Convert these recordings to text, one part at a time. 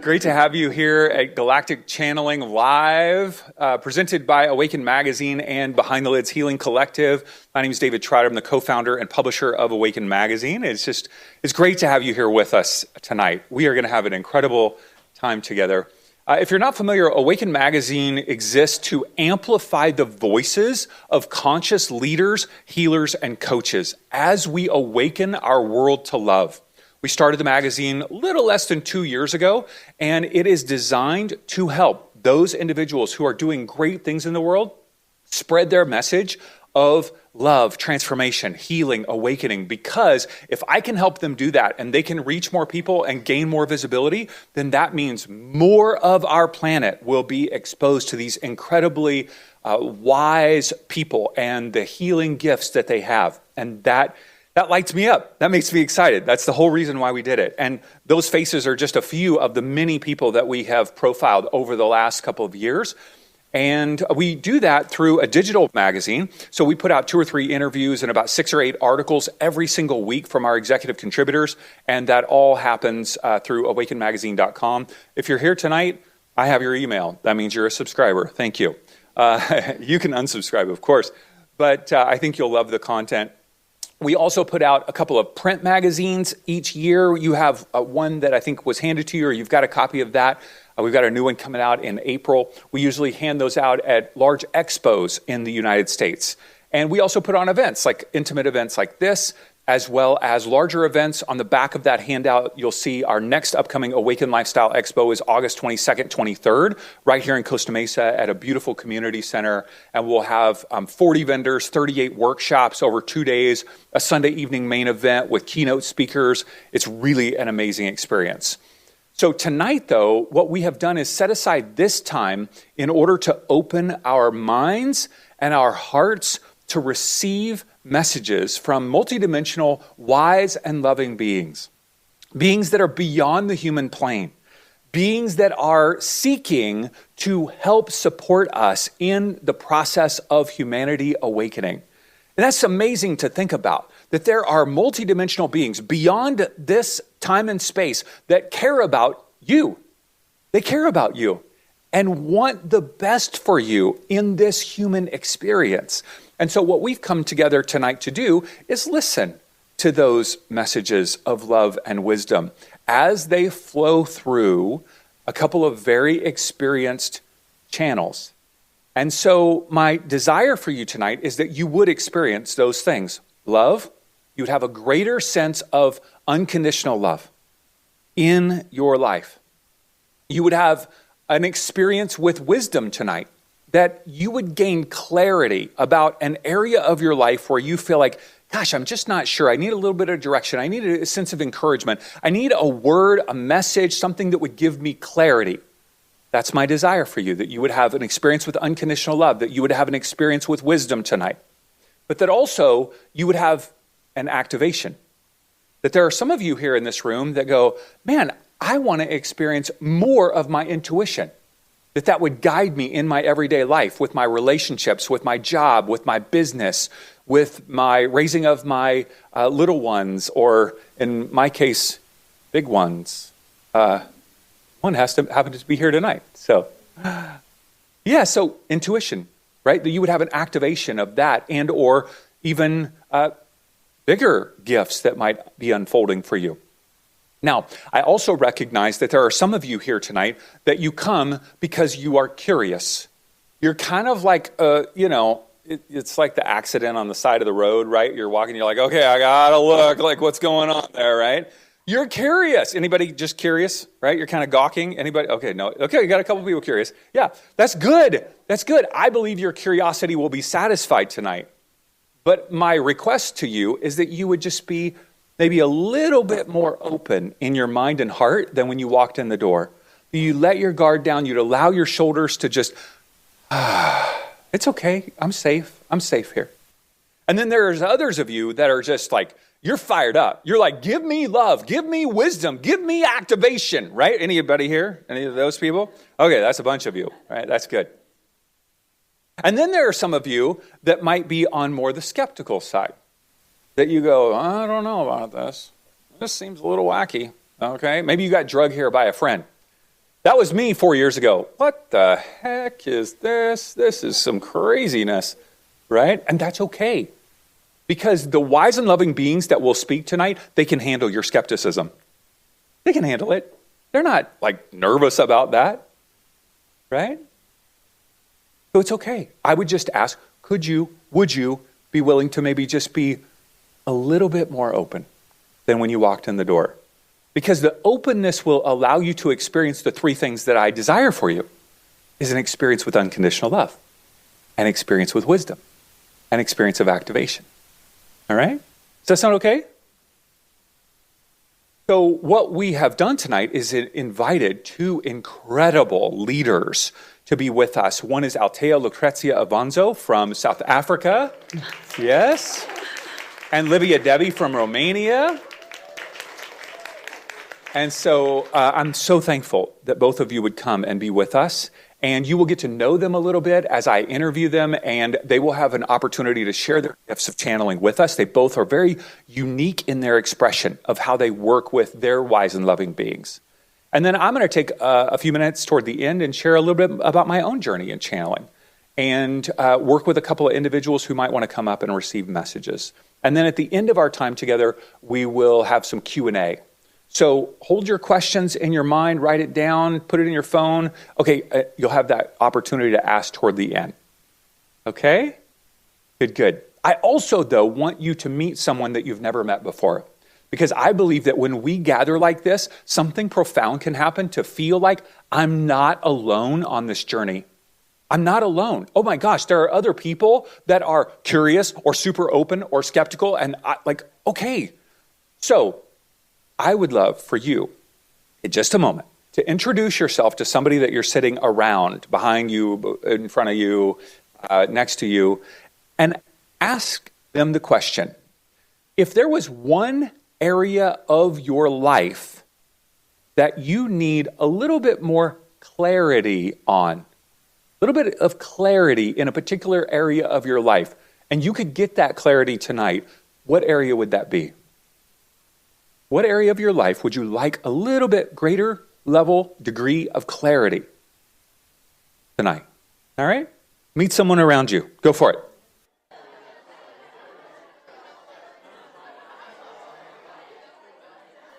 great to have you here at Galactic Channeling Live, presented by Awaken Magazine and Behind the Lids Healing Collective. My name is David Trotter. I'm the co-founder and publisher of Awaken Magazine. It's great to have you here with us tonight. We are going to have an incredible time together. If you're not familiar, Awaken Magazine exists to amplify the voices of conscious leaders, healers, and coaches as we awaken our world to love. We started the magazine a little less than 2 years ago, and it is designed to help those individuals who are doing great things in the world spread their message of love, transformation, healing, awakening, because if I can help them do that and they can reach more people and gain more visibility, then that means more of our planet will be exposed to these incredibly wise people and the healing gifts that they have. And that lights me up. That makes me excited. That's the whole reason why we did it. And those faces are just a few of the many people that we have profiled over the last couple of years. And we do that through a digital magazine. So we put out 2 or 3 interviews and about 6 or 8 articles every single week from our executive contributors. And that all happens through awakenmagazine.com. If you're here tonight, I have your email. That means you're a subscriber. Thank you. You can unsubscribe, of course. But I think you'll love the content. We also put out a couple of print magazines each year. You have one that I think was handed to you, or you've got a copy of that. We've got a new one coming out in April. We usually hand those out at large expos in the United States. And we also put on events, like intimate events like this, as well as larger events. On the back of that handout, you'll see our next upcoming Awaken Lifestyle Expo is August 22nd, 23rd, right here in Costa Mesa at a beautiful community center. And we'll have 40 vendors, 38 workshops over 2 days, a Sunday evening main event with keynote speakers. It's really an amazing experience. So tonight, though, what we have done is set aside this time in order to open our minds and our hearts to receive messages from multidimensional, wise and loving beings. Beings that are beyond the human plane. Beings that are seeking to help support us in the process of humanity awakening. And that's amazing to think about, that there are multidimensional beings beyond this time and space that care about you. They care about you and want the best for you in this human experience. And so what we've come together tonight to do is listen to those messages of love and wisdom as they flow through a couple of very experienced channels. And so my desire for you tonight is that you would experience those things. Love, you would have a greater sense of unconditional love in your life. You would have an experience with wisdom tonight, that you would gain clarity about an area of your life where you feel like, gosh, I'm just not sure. I need a little bit of direction. I need a sense of encouragement. I need a word, a message, something that would give me clarity. That's my desire for you, that you would have an experience with unconditional love, that you would have an experience with wisdom tonight, but that also you would have an activation. That there are some of you here in this room that go, man, I want to experience more of my intuition. That would guide me in my everyday life, with my relationships, with my job, with my business, with my raising of my little ones, or in my case, big ones. One has to happen to be here tonight. So intuition, right? That you would have an activation of that, and or even bigger gifts that might be unfolding for you. Now, I also recognize that there are some of you here tonight that you come because you are curious. You're kind of like, it's like the accident on the side of the road, right? You're walking, you're like, okay, I gotta look, like what's going on there, right? You're curious. Anybody just curious, right? You're kind of gawking. Anybody? Okay, no. Okay, you got a couple people curious. Yeah, that's good. That's good. I believe your curiosity will be satisfied tonight. But my request to you is that you would just be maybe a little bit more open in your mind and heart than when you walked in the door. You let your guard down. You'd allow your shoulders to just, it's okay. I'm safe. I'm safe here. And then there's others of you that are just like, you're fired up. You're like, give me love, give me wisdom, give me activation, right? Anybody here? Any of those people? Okay, that's a bunch of you, right? That's good. And then there are some of you that might be on more the skeptical side. That you go, I don't know about this. This seems a little wacky, okay? Maybe you got drugged here by a friend. That was me 4 years ago. What the heck is this? This is some craziness, right? And that's okay. Because the wise and loving beings that will speak tonight, they can handle your skepticism. They can handle it. They're not like nervous about that, right? So it's okay. I would just ask, would you be willing to maybe just be a little bit more open than when you walked in the door? Because the openness will allow you to experience the three things that I desire for you. Is an experience with unconditional love, an experience with wisdom, an experience of activation. All right? Does that sound okay? So what we have done tonight is invited two incredible leaders to be with us. One is Althea Lucrezia Avanzo from South Africa. Yes. And Livia Devi from Romania. And so I'm so thankful that both of you would come and be with us. And you will get to know them a little bit as I interview them, and they will have an opportunity to share their gifts of channeling with us. They both are very unique in their expression of how they work with their wise and loving beings. And then I'm going to take a few minutes toward the end and share a little bit about my own journey in channeling and work with a couple of individuals who might want to come up and receive messages. And then at the end of our time together, we will have some Q&A. So hold your questions in your mind, write it down, put it in your phone. Okay, you'll have that opportunity to ask toward the end. Okay? Good. I also, though, want you to meet someone that you've never met before. Because I believe that when we gather like this, something profound can happen to feel like I'm not alone on this journey. I'm not alone. Oh my gosh, there are other people that are curious or super open or skeptical, and okay. So, I would love for you, in just a moment, to introduce yourself to somebody that you're sitting around, behind you, in front of you, next to you, and ask them the question. If there was one area of your life that you need a little bit more clarity on, a little bit of clarity in a particular area of your life, and you could get that clarity tonight, what area would that be? What area of your life would you like a little bit greater level, degree of clarity tonight? All right? Meet someone around you. Go for it.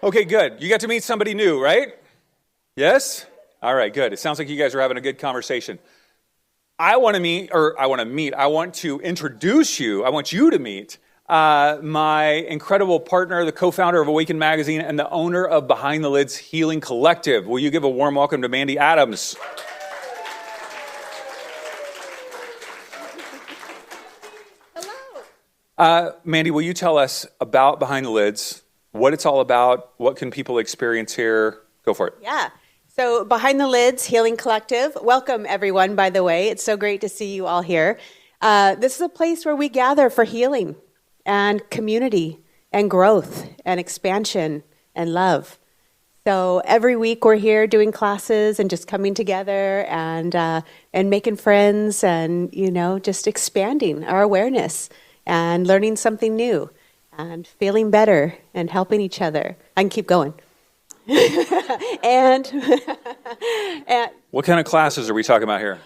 Okay, good. You got to meet somebody new, right? Yes? All right, good. It sounds like you guys are having a good conversation. I want to introduce you. I want you to meet my incredible partner, the co-founder of Awaken Magazine and the owner of Behind the Lids Healing Collective. Will you give a warm welcome to Mandy Adams? Hello. Mandy, will you tell us about Behind the Lids, what it's all about, what can people experience here? Go for it. Yeah. So Behind the Lids Healing Collective. Welcome, everyone, by the way. It's so great to see you all here. This is a place where we gather for healing and community and growth and expansion and love. So every week we're here doing classes and just coming together and making friends and, just expanding our awareness and learning something new and feeling better and helping each other. I can keep going. and what kind of classes are we talking about here?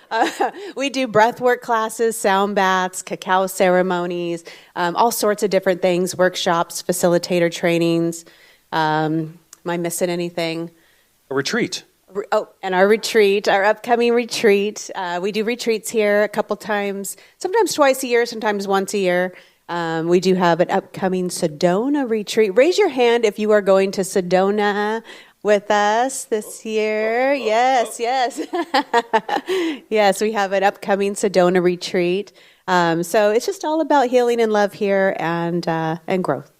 We do breathwork classes, sound baths, cacao ceremonies, all sorts of different things, workshops, facilitator trainings. Am I missing anything? A retreat. Oh, and our upcoming retreat. We do retreats here a couple times, sometimes twice a year, sometimes once a year. We do have an upcoming Sedona retreat. Raise your hand if you are going to Sedona with us this year. Yes. Yes, we have an upcoming Sedona retreat. So it's just all about healing and love here and growth.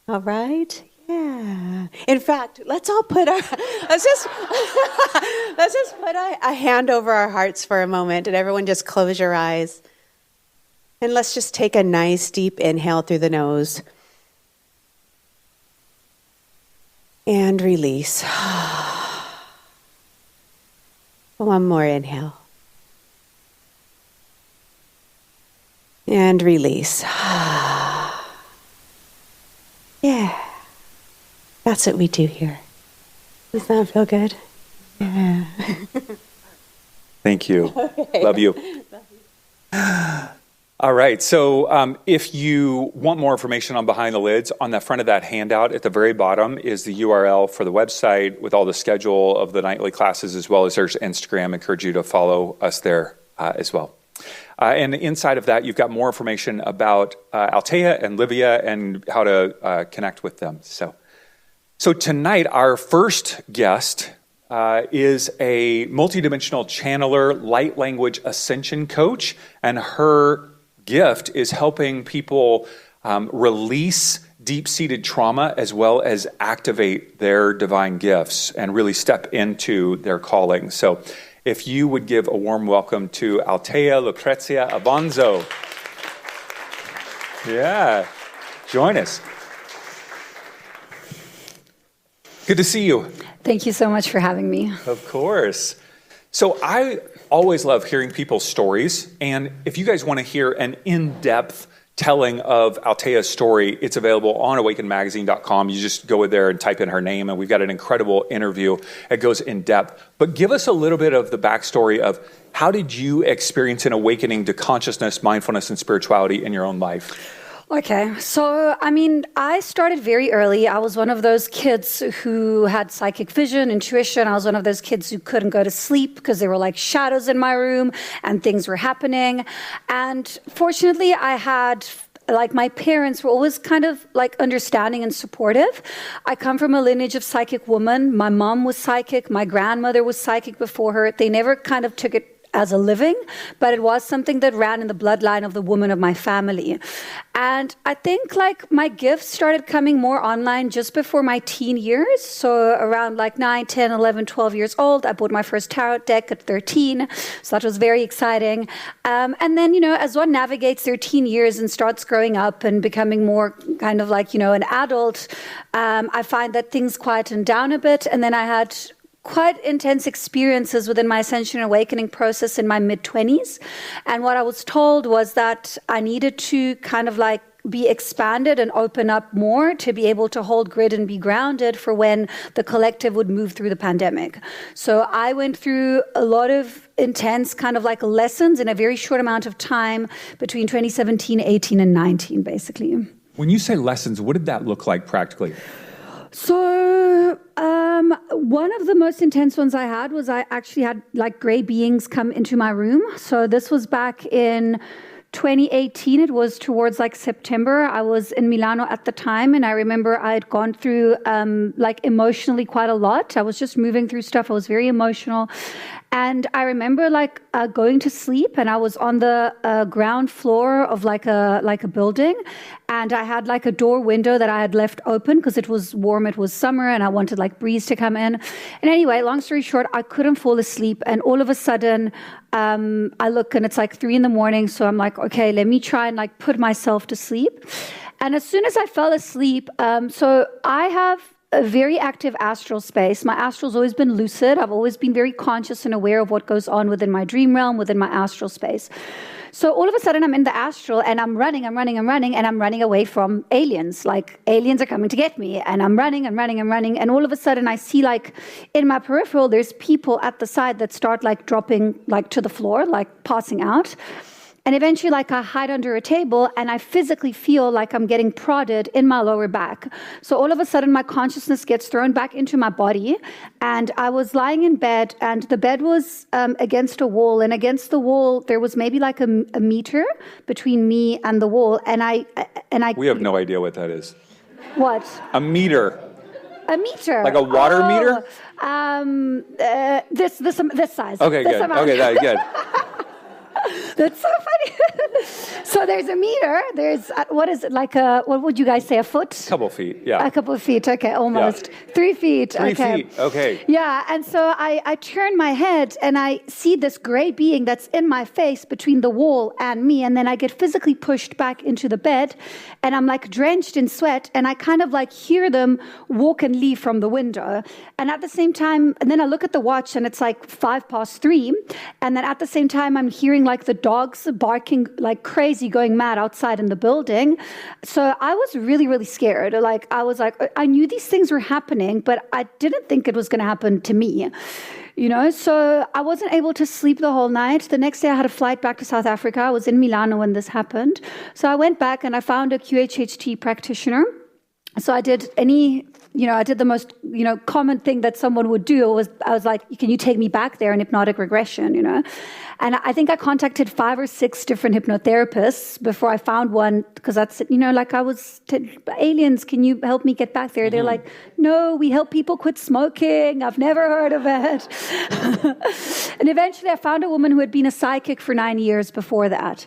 All right. Yeah. In fact, let's just put a hand over our hearts for a moment, and everyone just close your eyes. And let's just take a nice deep inhale through the nose. And release. One more inhale. And release. Yeah. That's what we do here. Does that feel good? Thank you. Okay. Love you. All right. So if you want more information on Behind the Lids, on the front of that handout at the very bottom is the URL for the website with all the schedule of the nightly classes, as well as there's Instagram. I encourage you to follow us there as well. And inside of that, you've got more information about Althea and Livia and how to connect with them. So tonight, our first guest is a multidimensional channeler, light language ascension coach, and her gift is helping people release deep-seated trauma as well as activate their divine gifts and really step into their calling. So if you would give a warm welcome to Althea Lucrezia Avanzo. Yeah, join us. Good to see you. Thank you so much for having me. Of course. So I always love hearing people's stories, and if you guys want to hear an in-depth telling of Althea's story, it's available on awakenmagazine.com. You just go there and type in her name, and we've got an incredible interview. It goes in depth. But give us a little bit of the backstory of how did you experience an awakening to consciousness, mindfulness, and spirituality in your own life? Okay, so I started very early. I was one of those kids who had psychic vision, intuition. I was one of those kids who couldn't go to sleep because there were like shadows in my room and things were happening. And fortunately, I had my parents were always kind of understanding and supportive. I come from a lineage of psychic women. My mom was psychic. My grandmother was psychic before her. They never kind of took it as a living, but it was something that ran in the bloodline of the woman of my family. And I think my gifts started coming more online just before my teen years. So around 9, 10, 11, 12 years old, I bought my first tarot deck at 13. So that was very exciting. And then, as one navigates their teen years and starts growing up and becoming more kind of an adult, I find that things quieten down a bit. And then I had quite intense experiences within my ascension and awakening process in my mid-20s. And what I was told was that I needed to kind of be expanded and open up more to be able to hold grid and be grounded for when the collective would move through the pandemic. So I went through a lot of intense kind of lessons in a very short amount of time between 2017, 18, and 19, basically. When you say lessons, what did that look like practically? So one of the most intense ones I had was I actually had gray beings come into my room. So this was back in 2018. It was towards September. I was in Milano at the time, and I remember I had gone through emotionally quite a lot. I was just moving through stuff. I was very emotional. And I remember going to sleep, and I was on the ground floor of a building, and I had a door window that I had left open because it was warm, it was summer, and I wanted breeze to come in. And anyway, long story short, I couldn't fall asleep, and all of a sudden, I look and it's 3 a.m. So I'm okay, let me try and put myself to sleep. And as soon as I fell asleep, so I have a very active astral space. My astral's always been lucid. I've always been very conscious and aware of what goes on within my dream realm, within my astral space. So all of a sudden I'm in the astral and I'm running, and I'm running away from aliens. Aliens are coming to get me, and I'm running. And all of a sudden I see in my peripheral, there's people at the side that start dropping to the floor, passing out. And eventually, I hide under a table, and I physically feel I'm getting prodded in my lower back. So all of a sudden, my consciousness gets thrown back into my body, and I was lying in bed, and the bed was against a wall, and against the wall, there was maybe a meter between me and the wall, and I. We have no idea what that is. What? A meter. A meter. Like a water meter? This size. Okay, this good. amount. Okay, that's good. That's so funny. So there's a meter. There's, what is it, what would you guys say, a foot? A couple feet, yeah. A couple of feet, okay, almost. Yeah. 3 feet, 3 feet, okay. Yeah, and so I turn my head and I see this gray being that's in my face between the wall and me, and then I get physically pushed back into the bed, and I'm drenched in sweat, and I kind of hear them walk and leave from the window. And at the same time, and then I look at the watch and it's 3:05, and then at the same time I'm hearing the dogs barking crazy, going mad outside in the building. So I was really, really scared. I was I knew these things were happening, but I didn't think it was going to happen to me. So I wasn't able to sleep the whole night. The next day I had a flight back to South Africa. I was in Milano when this happened. So I went back and I found a QHHT practitioner. So I did I did the most, common thing that someone would do I was like, can you take me back there in hypnotic regression, And I think I contacted 5 or 6 different hypnotherapists before I found one, because that's, aliens, can you help me get back there? They're like, no, we help people quit smoking. I've never heard of it. And eventually I found a woman who had been a psychic for 9 years before that.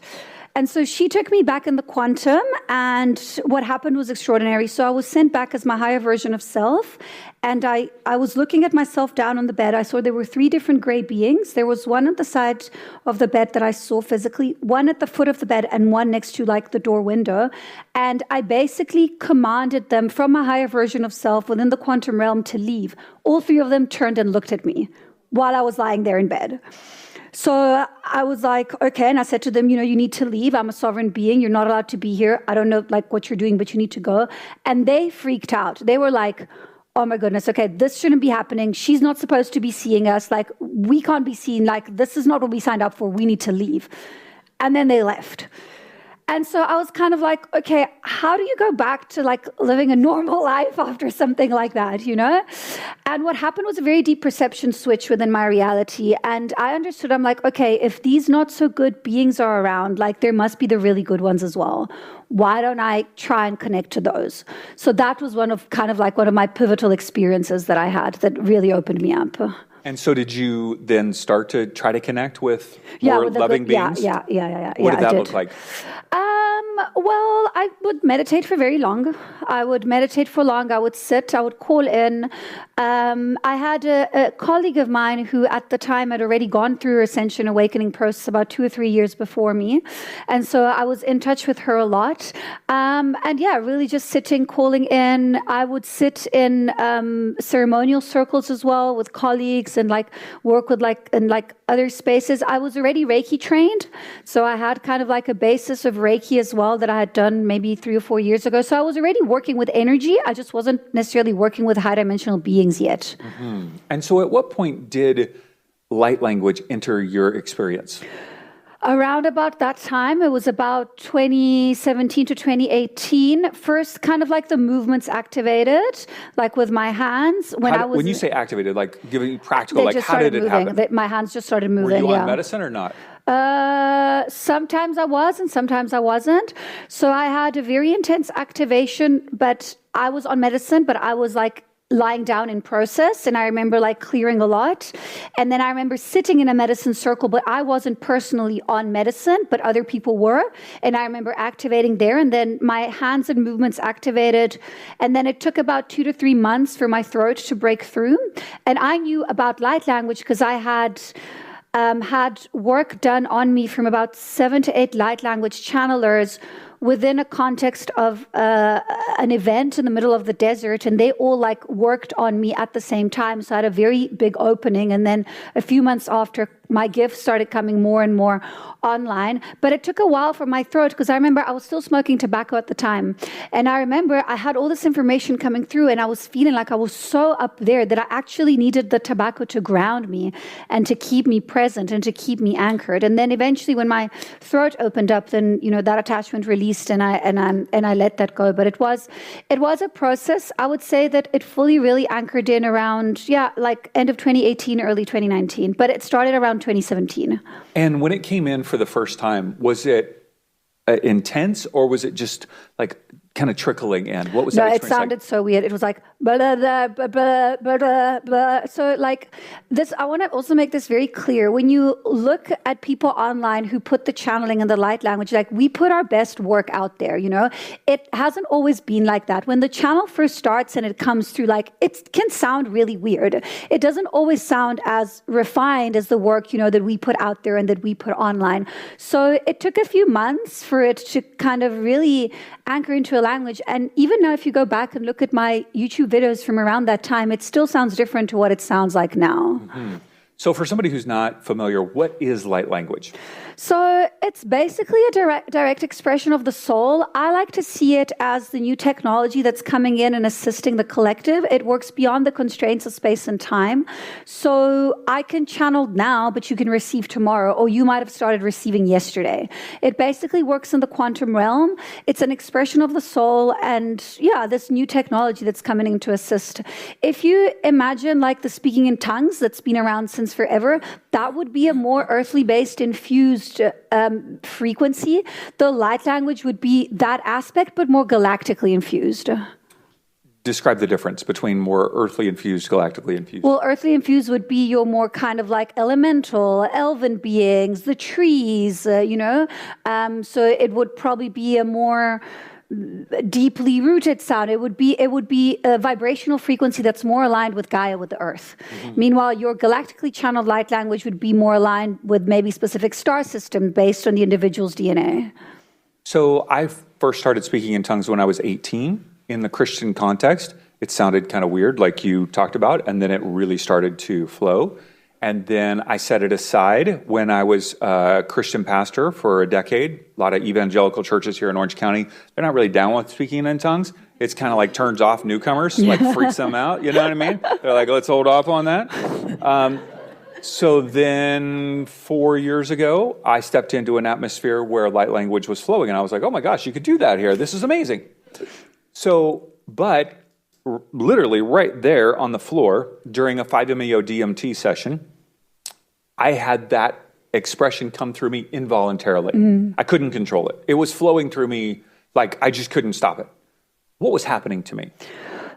And so she took me back in the quantum, and what happened was extraordinary. So I was sent back as my higher version of self, and I was looking at myself down on the bed. I saw there were 3 different gray beings. There was one at the side of the bed that I saw physically, one at the foot of the bed, and one next to the door window. And I basically commanded them from my higher version of self within the quantum realm to leave. All 3 of them turned and looked at me while I was lying there in bed. So I was like, okay. And I said to them, you need to leave. I'm a sovereign being. You're not allowed to be here. I don't know what you're doing, but you need to go. And they freaked out. They were like, oh my goodness. Okay, this shouldn't be happening. She's not supposed to be seeing us. We can't be seen. This is not what we signed up for. We need to leave. And then they left. And so I was kind of like, okay, how do you go back to living a normal life after something like that, And what happened was a very deep perception switch within my reality. And I understood, I'm like, okay, if these not so good beings are around, there must be the really good ones as well. Why don't I try and connect to those? So that was one of my pivotal experiences that I had that really opened me up. And so did you then start to try to connect with more loving beings? Yeah. What did that look like? Well, I would meditate for very long. I would meditate for long. I would sit. I would call in. I had a colleague of mine who at the time had already gone through her ascension awakening process about 2 or 3 years before me. And so I was in touch with her a lot. Really just sitting, calling in. I would sit in ceremonial circles as well with colleagues and work with in other spaces. I was already Reiki trained. So I had kind of a basis of Reiki as well that I had done maybe 3 or 4 years ago. So I was already working with energy. I just wasn't necessarily working with high dimensional beings yet. Mm-hmm. And so at what point did light language enter your experience? Around about that time, it was about 2017 to 2018. First, kind of the movements activated, with my hands. When you say activated, giving practical, how did it happen? My hands just started moving. Were you on medicine or not? Sometimes I was and sometimes I wasn't. So I had a very intense activation, but I was on medicine, but I was lying down in process, and I remember clearing a lot. And then I remember sitting in a medicine circle, but I wasn't personally on medicine, but other people were. And I remember activating there, and then my hands and movements activated. And then it took about 2 to 3 months for my throat to break through. And I knew about light language because I had work done on me from about 7 to 8 light language channelers within a context of an event in the middle of the desert, and they all worked on me at the same time. So I had a very big opening, and then a few months after, my gifts started coming more and more online. But it took a while for my throat, because I remember I was still smoking tobacco at the time. And I remember I had all this information coming through, and I was feeling like I was so up there that I actually needed the tobacco to ground me and to keep me present and to keep me anchored. And then eventually when my throat opened up, then, that attachment released, and I let that go. But it was a process. I would say that it fully really anchored in around, end of 2018, early 2019. But it started around 2017. And when it came in for the first time, was it intense, or was it just kind of trickling in? What was that experience? No, it sounded so weird. It was blah, blah, blah, blah, blah, blah. So this, I want to also make this very clear. When you look at people online who put the channeling and the light language, we put our best work out there, It hasn't always been like that. When the channel first starts and it comes through, it can sound really weird. It doesn't always sound as refined as the work, that we put out there and that we put online. So it took a few months for it to kind of really anchor into a language. And even now, if you go back and look at my YouTube videos from around that time, it still sounds different to what it sounds like now. Mm-hmm. So for somebody who's not familiar, what is light language? So it's basically a direct expression of the soul. I like to see it as the new technology that's coming in and assisting the collective. It works beyond the constraints of space and time. So I can channel now, but you can receive tomorrow, or you might have started receiving yesterday. It basically works in the quantum realm. It's an expression of the soul, and this new technology that's coming in to assist. If you imagine like the speaking in tongues that's been around since forever, that would be a more earthly based, infused frequency. The light language would be that aspect, but more galactically infused. Describe the difference between more earthly infused, galactically infused. Well, earthly infused would be your more kind of like elemental, elven beings, the trees, So it would probably be a more deeply rooted sound. It would be a vibrational frequency that's more aligned with Gaia, with the earth. Mm-hmm. Meanwhile, your galactically channeled light language would be more aligned with maybe specific star system based on the individual's DNA. So I first started speaking in tongues when I was 18 in the Christian context. It sounded kind of weird, like you talked about, and then it really started to flow. And then I set it aside when I was a Christian pastor for a decade. A lot of evangelical churches here in Orange County, they're not really down with speaking in tongues. It's kind of like turns off newcomers, like freaks them out, you know what I mean? They're like, let's hold off on that. So then 4 years ago, I stepped into an atmosphere where light language was flowing. And I was like, oh my gosh, you could do that here. This is amazing. But literally right there on the floor during a 5-MeO DMT session, I had that expression come through me involuntarily. Mm. I couldn't control it. It was flowing through me like I just couldn't stop it. What was happening to me?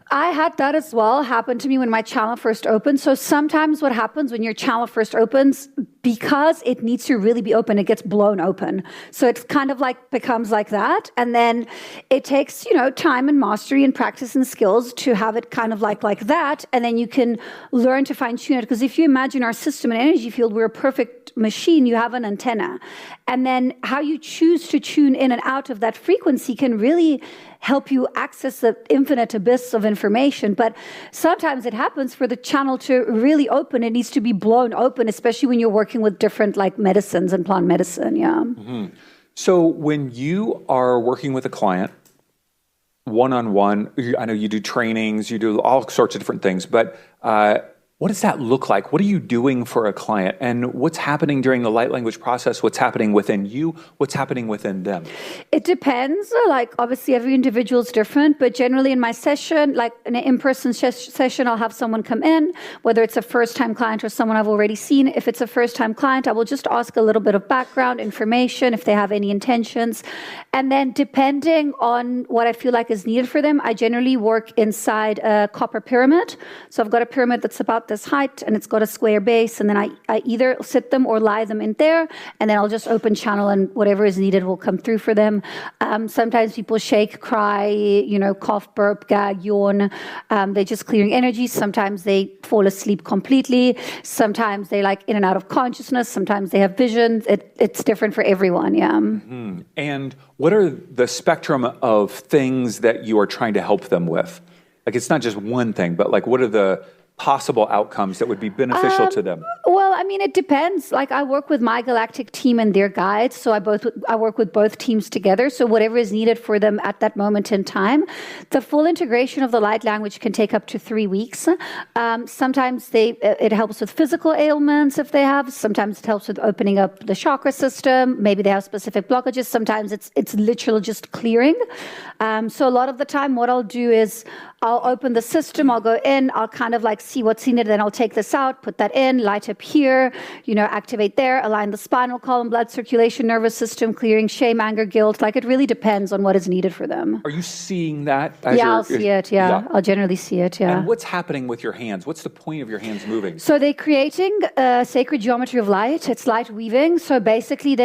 I had that as well happen to me when my channel first opened. So sometimes what happens when your channel first opens, because it needs to really be open, it gets blown open. So it's kind of like becomes like that. And then it takes, time and mastery and practice and skills to have it kind of like that. And then you can learn to fine tune it. Because if you imagine our system and energy field, we're a perfect machine. You have an antenna. And then how you choose to tune in and out of that frequency can really help you access the infinite abyss of information. But sometimes it happens for the channel to really open. It needs to be blown open, especially when you're working with different like medicines and plant medicine. Yeah. Mm-hmm. So when you are working with a client one-on-one, I know you do trainings, you do all sorts of different things, but what does that look like? What are you doing for a client? And what's happening during the light language process? What's happening within you? What's happening within them? It depends. Like, obviously, every individual is different. But generally in my session, like in an in-person session, I'll have someone come in, whether it's a first-time client or someone I've already seen. If it's a first-time client, I will just ask a little bit of background information, if they have any intentions. And then depending on what I feel like is needed for them, I generally work inside a copper pyramid. So I've got a pyramid that's about this height and it's got a square base, and then I either sit them or lie them in there, and then I'll just open channel and whatever is needed will come through for them. Sometimes people shake, cry, cough, burp, gag, yawn. They're just clearing energy. Sometimes they fall asleep completely. Sometimes they're like in and out of consciousness. Sometimes they have visions. It's different for everyone. Yeah. Mm-hmm. And what are the spectrum of things that you are trying to help them with? Like, it's not just one thing, but like, what are the possible outcomes that would be beneficial to them? Well, I mean, it depends. Like, I work with my Galactic team and their guides, so I work with both teams together. So whatever is needed for them at that moment in time. The full integration of the light language can take up to 3 weeks. Sometimes it helps with physical ailments if they have. Sometimes it helps with opening up the chakra system. Maybe they have specific blockages. Sometimes it's literally just clearing. So a lot of the time, what I'll do is I'll open the system. I'll go in. I'll kind of like see what's in it. Then I'll take this out, put that in, light up here, activate there, align the spinal column, blood circulation, nervous system, clearing shame, anger, guilt. Like, it really depends on what is needed for them. Are you seeing that? I'll see it. Yeah, I'll generally see it. Yeah. And what's happening with your hands? What's the point of your hands moving? So they're creating a sacred geometry of light. It's light weaving. So basically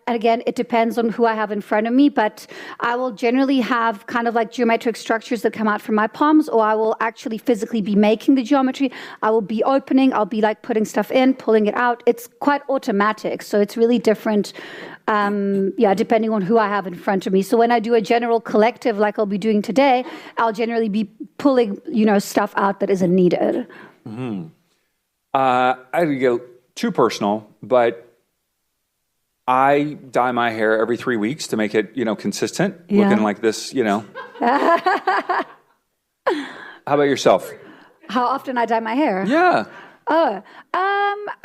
and again, it depends on who I have in front of me, but I will generally have kind of like geometric structures that come out from my palms, or I will actually physically be making the geometry. I will be opening, I'll be like putting stuff in, pulling it out. It's quite automatic. So it's really different, depending on who I have in front of me. So when I do a general collective, like I'll be doing today, I'll generally be pulling, stuff out that isn't needed. Mm-hmm. I go too personal, but I dye my hair every 3 weeks to make it, consistent, looking like this, How about yourself? How often I dye my hair? Yeah.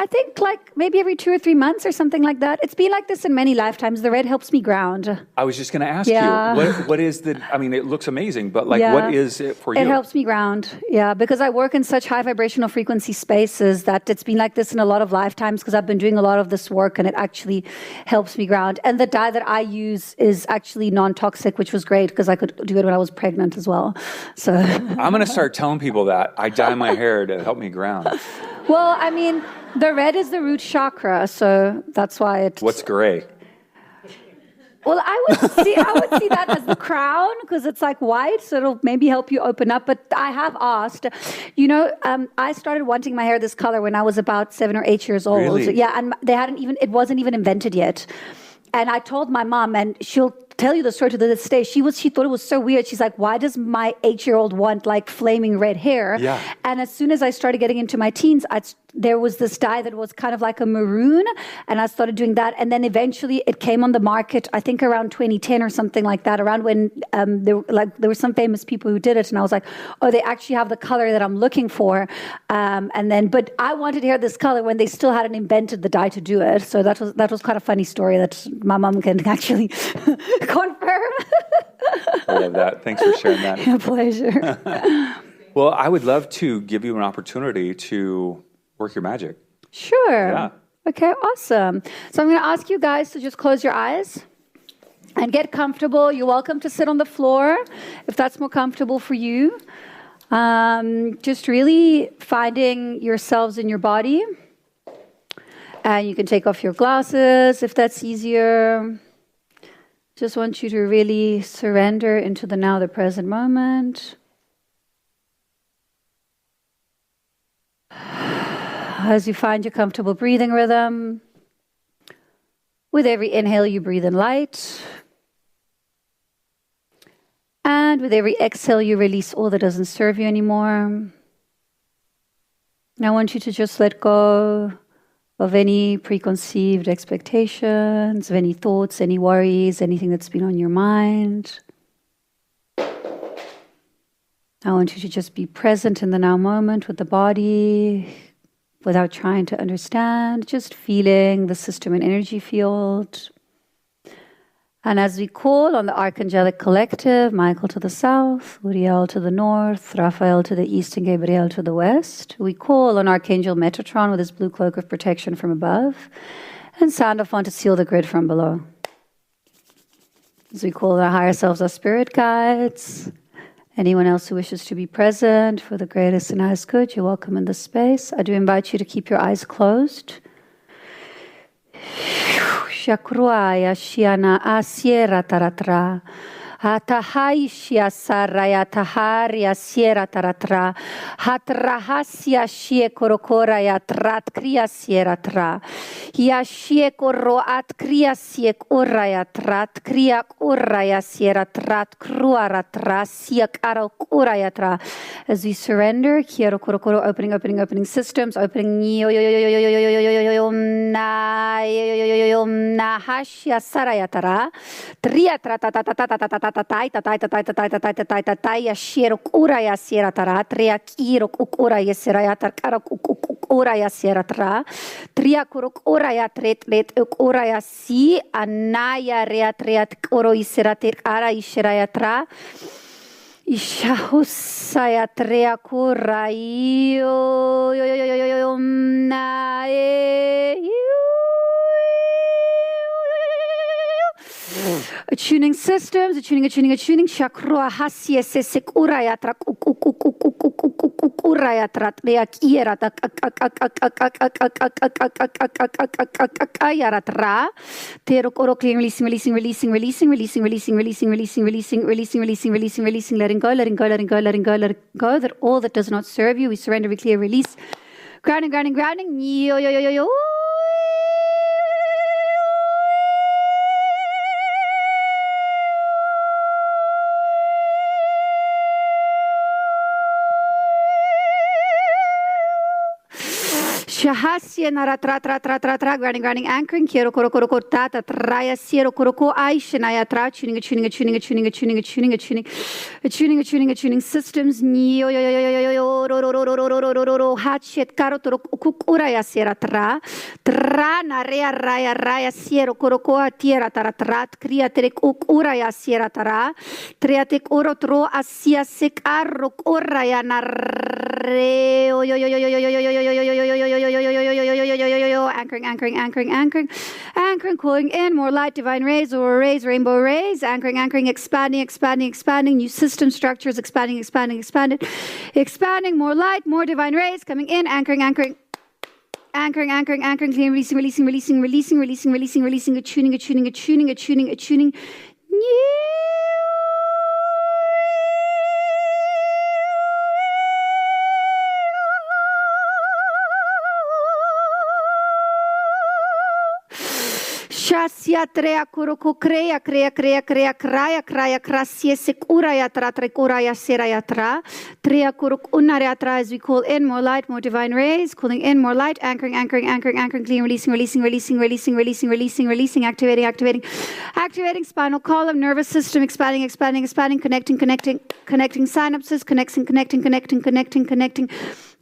I think like maybe every 2 or 3 months or something like that. It's been like this in many lifetimes. The red helps me ground. I was just going to ask Yeah. you, what is it looks amazing, but what is it for you? It helps me ground. Yeah, because I work in such high vibrational frequency spaces that it's been like this in a lot of lifetimes because I've been doing a lot of this work and it actually helps me ground. And the dye that I use is actually non-toxic, which was great because I could do it when I was pregnant as well. So I'm going to start telling people that I dye my hair to help me ground. Well, I mean, the red is the root chakra, so that's why it... What's gray? Well, I would see that as the crown because it's like white, so it'll maybe help you open up. But I have asked, I started wanting my hair this color when I was about 7 or 8 years old. Really? Yeah, and it wasn't even invented yet. And I told my mom, and she'll tell you the story to this day. She thought it was so weird. She's like, why does my 8-year-old want like flaming red hair? Yeah. And as soon as I started getting into my teens, there was this dye that was kind of like a maroon, and I started doing that. And then eventually it came on the market, I think around 2010 or something like that, around when there were some famous people who did it. And I was like, oh, they actually have the color that I'm looking for. But I wanted hair this color when they still hadn't invented the dye to do it. So that was quite a funny story that my mom can actually confirm. I love that. Thanks for sharing that. A pleasure. Well, I would love to give you an opportunity to work your magic. Sure. Yeah. Okay, awesome. So I'm going to ask you guys to just close your eyes and get comfortable. You're welcome to sit on the floor if that's more comfortable for you. Just really finding yourselves in your body. And you can take off your glasses if that's easier. Just want you to really surrender into the now, the present moment. As you find your comfortable breathing rhythm, with every inhale you breathe in light, and with every exhale you release all that doesn't serve you anymore. And I want you to just let go of any preconceived expectations, of any thoughts, any worries, anything that's been on your mind. I want you to just be present in the now moment with the body, without trying to understand, just feeling the system and energy field. And as we call on the Archangelic Collective, Michael to the south, Uriel to the north, Raphael to the east, and Gabriel to the west, we call on Archangel Metatron with his blue cloak of protection from above, and Sandalphon to seal the grid from below. As we call our higher selves, our spirit guides, anyone else who wishes to be present for the greatest and highest good, you're welcome in this space. I do invite you to keep your eyes closed. Shakruaya Shiana Asiera Taratra. Atahaishia Saraya Taharia Sierra Taratra. Hatrahasia Shie Korokoraya Trat Kria Sierra Tra. Yashie Koro at Kria Siek Uraya Trat Kria Uraya Sierra Trat Kruara Tra Siak Aro Uraya Tra. As we surrender, Kiero Korokoro, opening systems, opening na Hashia Saraya Tara. Tria Tata. Tatai shiro uraya sierra tara tria kiro uraya sierra tar uraya sierra tra tria kuruk uraya tret uraya si anaya rea triat oro isera ter ara isera tra ishahusaya tria kurayo na attuning systems, attuning. Chakra hasya sesek uraya trak uraya trat reakiera takayaratra. Terok oro clearing, releasing, letting go. That all that does not serve you, we surrender, we clear, release. Grounding. Yo. Shahasya naratra tra tra tra tra grounding anchoring kiro koro koro koro ta ta traya siro koro ko aishanaya tra tuning systems yo yo yo yo yo yo ro ro ro ro ro ro ro ro ro hatchet karo toro kukuraya sera tra tra na rea raya raya siro koro ko tierra tara trat kria tere kukuraya sera tra triatek oro tro asia sek arro koraya na re yo yo yo yo yo yo yo yo anchoring, calling in more light, divine rays, or rays, rainbow rays, anchoring, expanding, new system structures, expanding, more light, more divine rays coming in, anchoring, clean, releasing, attuning. Shasya trea kuroko crea krasia sekura yatra trekura yasera yatra trea kurok unare yatra as we call in more light, more divine rays, calling in more light, anchoring, clean, releasing, activating spinal column, nervous system, expanding, connecting synapses,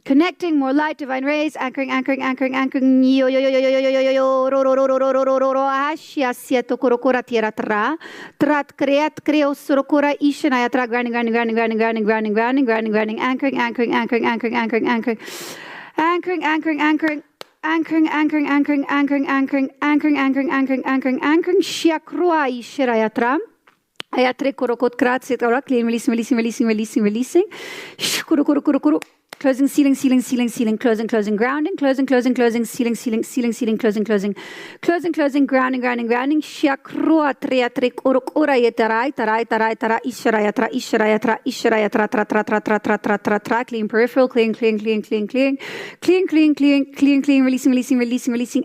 connecting more light, divine rays, anchoring, yo yo yo yo yo yo yo yo yo ro ro ro ro ro ro ro ro ro ashya sieto korokora tierra trat creat creo sorokora ishanaya tra grounding, anchoring, shiakrua ishirayatra. Ayatre korokot krat setora clean, releasing. Kuru. Closing, sealing, closing, grounding, closing, sealing, closing, grounding, shakrua, triatric, ura yetarai, tara, isharaya, tra, clean, peripheral, clean, releasing,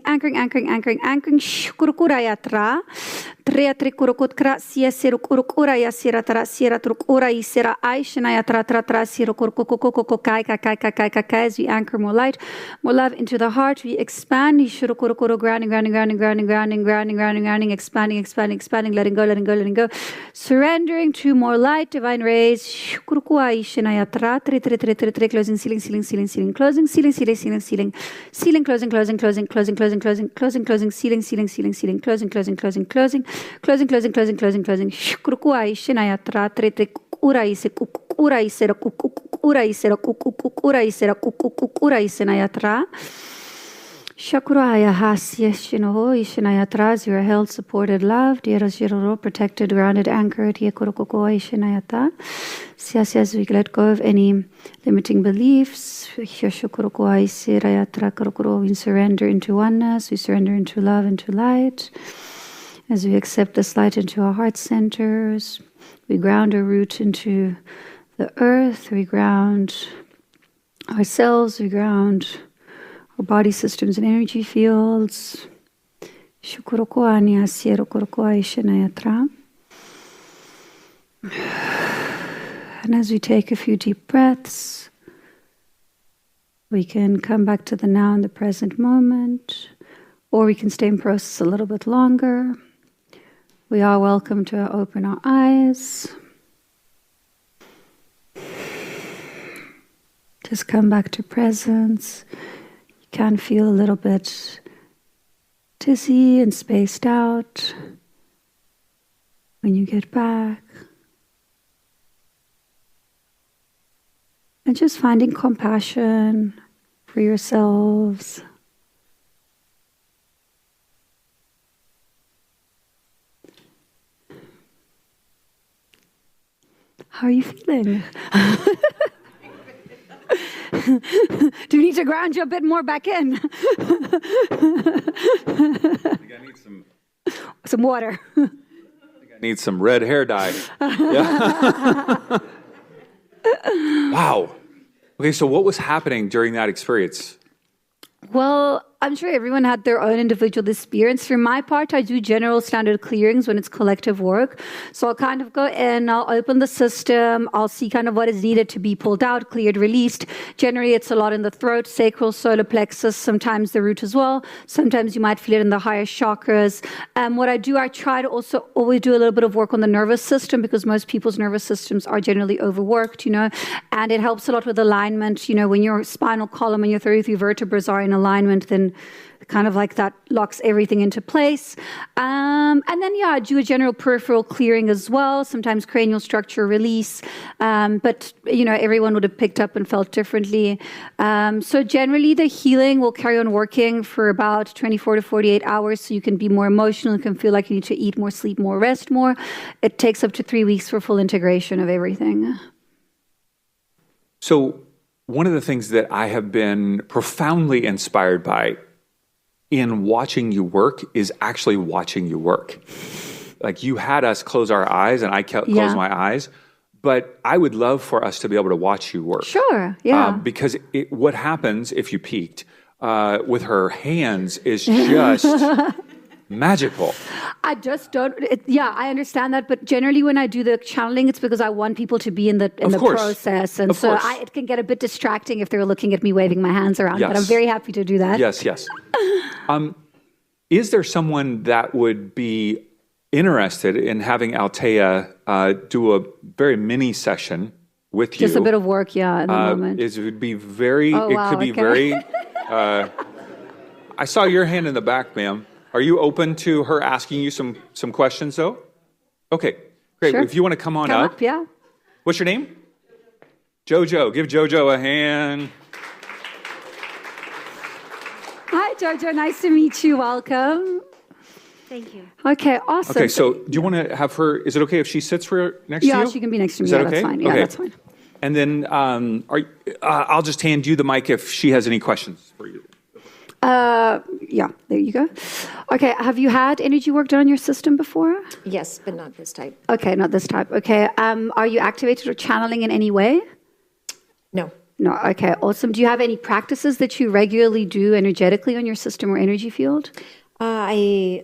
anchoring, shukuraya, tra, triatric, urukut, kra, siesiruk, urukura, yasira, tara, sira, truk, ura, isira, aishanaya, tra, siruk, as we anchor more light, more love into the heart, we expand, grounding, expanding, letting go, surrendering to more light, divine rays, closing, sealing, closing, sealing, closing, sealing, Uraisera Shakuraya Hasya Shinoho Ishinayatras, you are held, supported, loved, Yerashiro, protected, grounded, anchored, Yekuroko Ishinayata. As we let go of any limiting beliefs, we surrender into oneness, we surrender into love, into light. As we accept this light into our heart centers, we ground our root into the earth, we ground ourselves, we ground our body systems and energy fields. And as we take a few deep breaths, we can come back to the now and the present moment, or we can stay in process a little bit longer. We are welcome to open our eyes. Just come back to presence. You can feel a little bit dizzy and spaced out when you get back. And just finding compassion for yourselves. How are you feeling? Do you need to ground you a bit more back in? I think I need some water. I need some red hair dye. Yeah. Wow. Okay, so what was happening during that experience? Well, I'm sure everyone had their own individual experience. For my part, I do general standard clearings when it's collective work. So I'll kind of go in, I'll open the system, I'll see kind of what is needed to be pulled out, cleared, released. Generally, it's a lot in the throat, sacral, solar plexus, sometimes the root as well. Sometimes you might feel it in the higher chakras. What I do, I try to also always do a little bit of work on the nervous system because most people's nervous systems are generally overworked, and it helps a lot with alignment. When your spinal column and your 33 vertebrae are in alignment, then kind of like that locks everything into place. And then, I do a general peripheral clearing as well, sometimes cranial structure release. But, everyone would have picked up and felt differently. So generally, the healing will carry on working for about 24 to 48 hours. So you can be more emotional, you can feel like you need to eat more, sleep more, rest more. It takes up to 3 weeks for full integration of everything. So one of the things that I have been profoundly inspired by in watching you work is actually watching you work. Like you had us close our eyes and I closed my eyes, but I would love for us to be able to watch you work. Sure, yeah. Because what happens if you peeked with her hands is just magical. I just don't. I understand that, but generally when I do the channeling, it's because I want people to be in the process, and so it can get a bit distracting if they're looking at me waving my hands around. Yes. But I'm very happy to do that. Yes. Is there someone that would be interested in having Althea do a very mini session with you? Just a bit of work, in the moment. It would be very. Very. I saw your hand in the back, ma'am. Are you open to her asking you some questions, though? Okay, great. Sure. If you want to come up. Yeah. What's your name? Jojo. Give Jojo a hand. Hi, Jojo. Nice to meet you. Welcome. Thank you. Okay, awesome. Okay, so do you want to have her, is it okay if she sits next to you? Yeah, she can be next to me. Is that okay? That's fine. Yeah, okay. That's fine. And then I'll just hand you the mic if she has any questions for you. There you go. Okay, have you had energy work done on your system before? Yes, but not this type. Okay, not this type. Okay, are you activated or channeling in any way? No. No, okay, awesome. Do you have any practices that you regularly do energetically on your system or energy field? I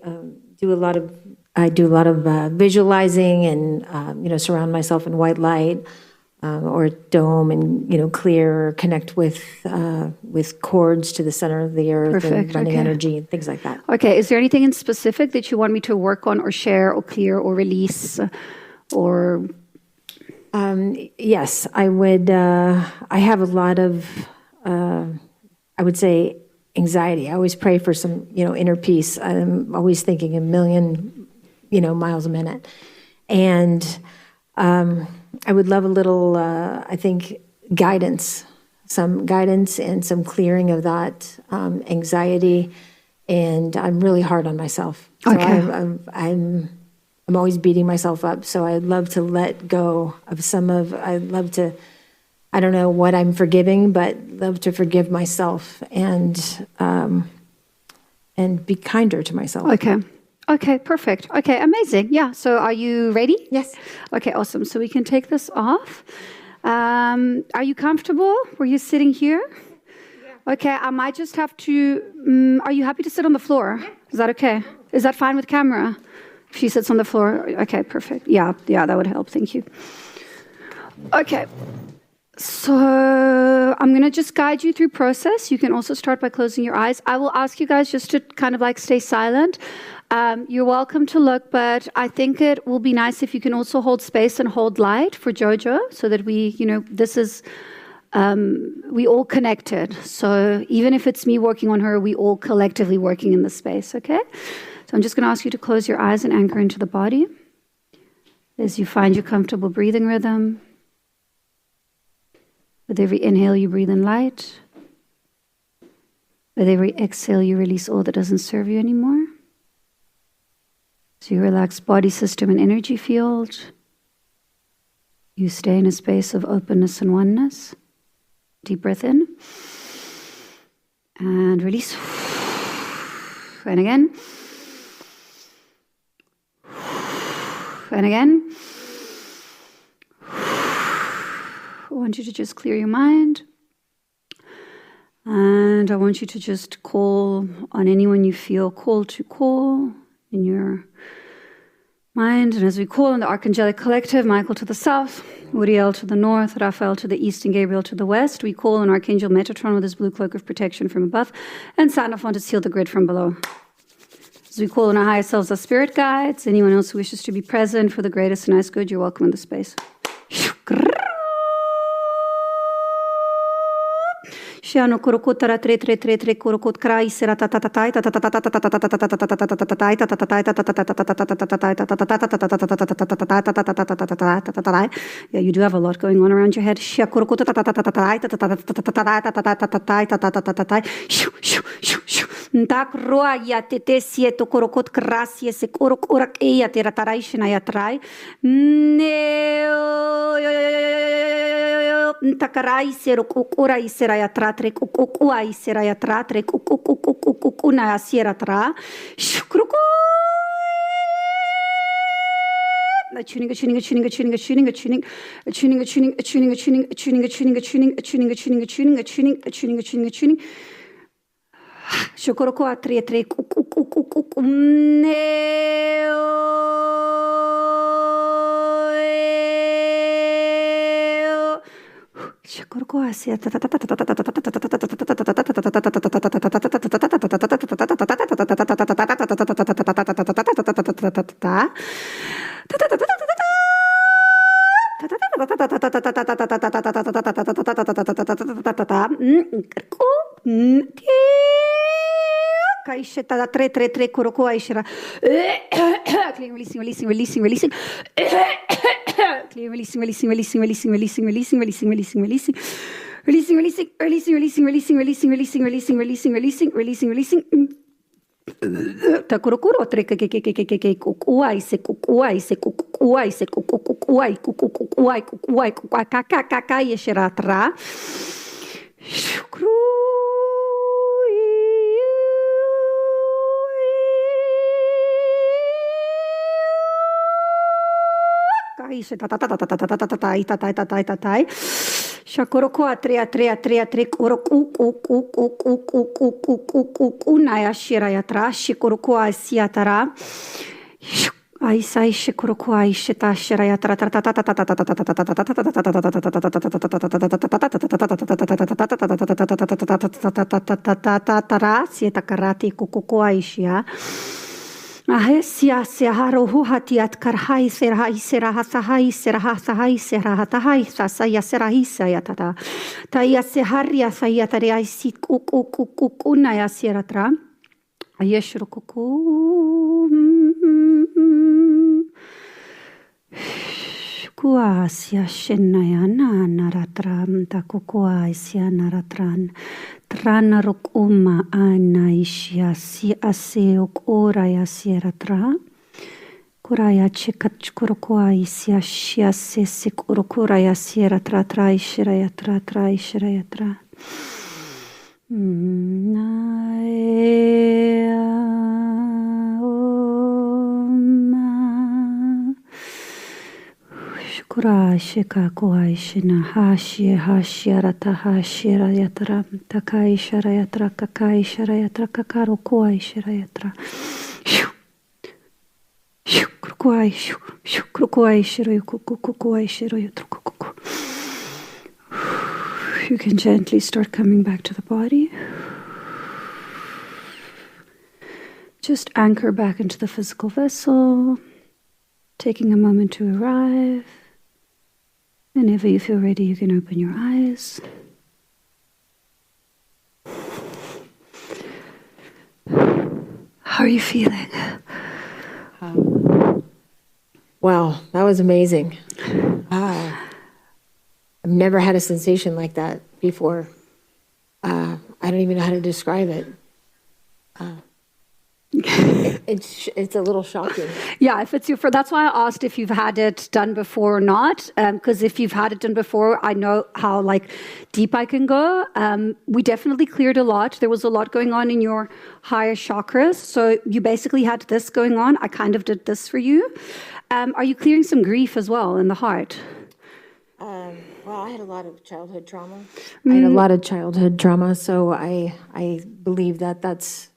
do a lot of visualizing and surround myself in white light. Or dome and clear or connect with cords to the center of the earth. Perfect. And running Okay. energy and things like that. Okay, is there anything in specific that you want me to work on or share or clear or release or? Yes, I would. I have a lot of, I would say, anxiety. I always pray for some inner peace. I'm always thinking a million miles a minute, and I would love a little, I think, guidance, some guidance and some clearing of that anxiety. And I'm really hard on myself. So Okay. I'm always beating myself up. So I'd love to let go of I'd love to, I don't know what I'm forgiving, but love to forgive myself and be kinder to myself. Okay, perfect. Okay, amazing. Yeah, so are you ready? Yes. Okay, awesome. So we can take this off. Are you comfortable? Were you sitting here? Yeah. Okay, I might just have to... are you happy to sit on the floor? Yeah. Is that okay? Is that fine with camera? If she sits on the floor? Okay, perfect. Yeah, that would help. Thank you. Okay. So I'm going to just guide you through process. You can also start by closing your eyes. I will ask you guys just to kind of stay silent. You're welcome to look, but I think it will be nice if you can also hold space and hold light for Jojo so that we, this is, we all connected. So even if it's me working on her, we all collectively working in the space, okay? So I'm just going to ask you to close your eyes and anchor into the body as you find your comfortable breathing rhythm. With every inhale, you breathe in light. With every exhale, you release all that doesn't serve you anymore. So you relax body, system, and energy field. You stay in a space of openness and oneness. Deep breath in. And release. And again. And again. I want you to just clear your mind. And And I want you to just call on anyone you feel called to call in your mind. And as we call on the Archangelic Collective, Michael to the south, Uriel to the north, Raphael to the east, and Gabriel to the west, we call on Archangel Metatron with his blue cloak of protection from above, and Sandalphon to seal the grid from below. As we call on our higher selves, our spirit guides, anyone else who wishes to be present for the greatest and highest good, you're welcome in the space. Shiano korokot tara tre tre tre tre korokot krai sera ta ta ta ta ta ta ta ta ta ta ta ta ta ta ta. Yeah, you do have a lot going on around your head. Tak roa ya tete sieto korokot krasie se korokorak e ya tera taraishna ya trai. Takarai sero kukurai sera ya tratre kukuai sera ya tratre kukukukukukuna ya sera tra. Shukruku. Tuning. Shokoroko atri Shakoroko asia Kaisheta tre koroko aishira. Releasing. Clear, releasing. Takurokuro treke kukuai se kaka yeshiratra. Shukru. Shakoroko atria koroku naya shiraya tra shikoroko asiatara aisai shikoroko aishita shiraya tra sieta karati kokoko aishia. Ahesia seharo huhatiat karhai serhai serahasahai serahasahai serahatahai sasaya serahisa tata taya seharia sayataria sit kukuna ya seratra ayeshro kuku kuasia shenaya naratram takukuasia naratran Trana rokuma anaishia si aseok oraya sieratra. Kuraya chikat kurokoa isia shia sesik urokuraya sieratra traishiraya traishiraya. Kura shika kuai shina hashiarata hashirayatra takai sharayatra kakai sharayatra kakaro kuai sharayatra kuai shiroyu kukuai shiroyu kuku. You can gently start coming back to the body. Just anchor back into the physical vessel, taking a moment to arrive. Whenever you feel ready, you can open your eyes. How are you feeling? Wow, that was amazing. I've never had a sensation like that before. I don't even know how to describe it. It's a little shocking. Yeah, if it's that's why I asked if you've had it done before or not. Because if you've had it done before, I know how deep I can go. We definitely cleared a lot. There was a lot going on in your higher chakras. So you basically had this going on. I kind of did this for you. Are you clearing some grief as well in the heart? Well, Well, I had a lot of childhood trauma. So I believe that that's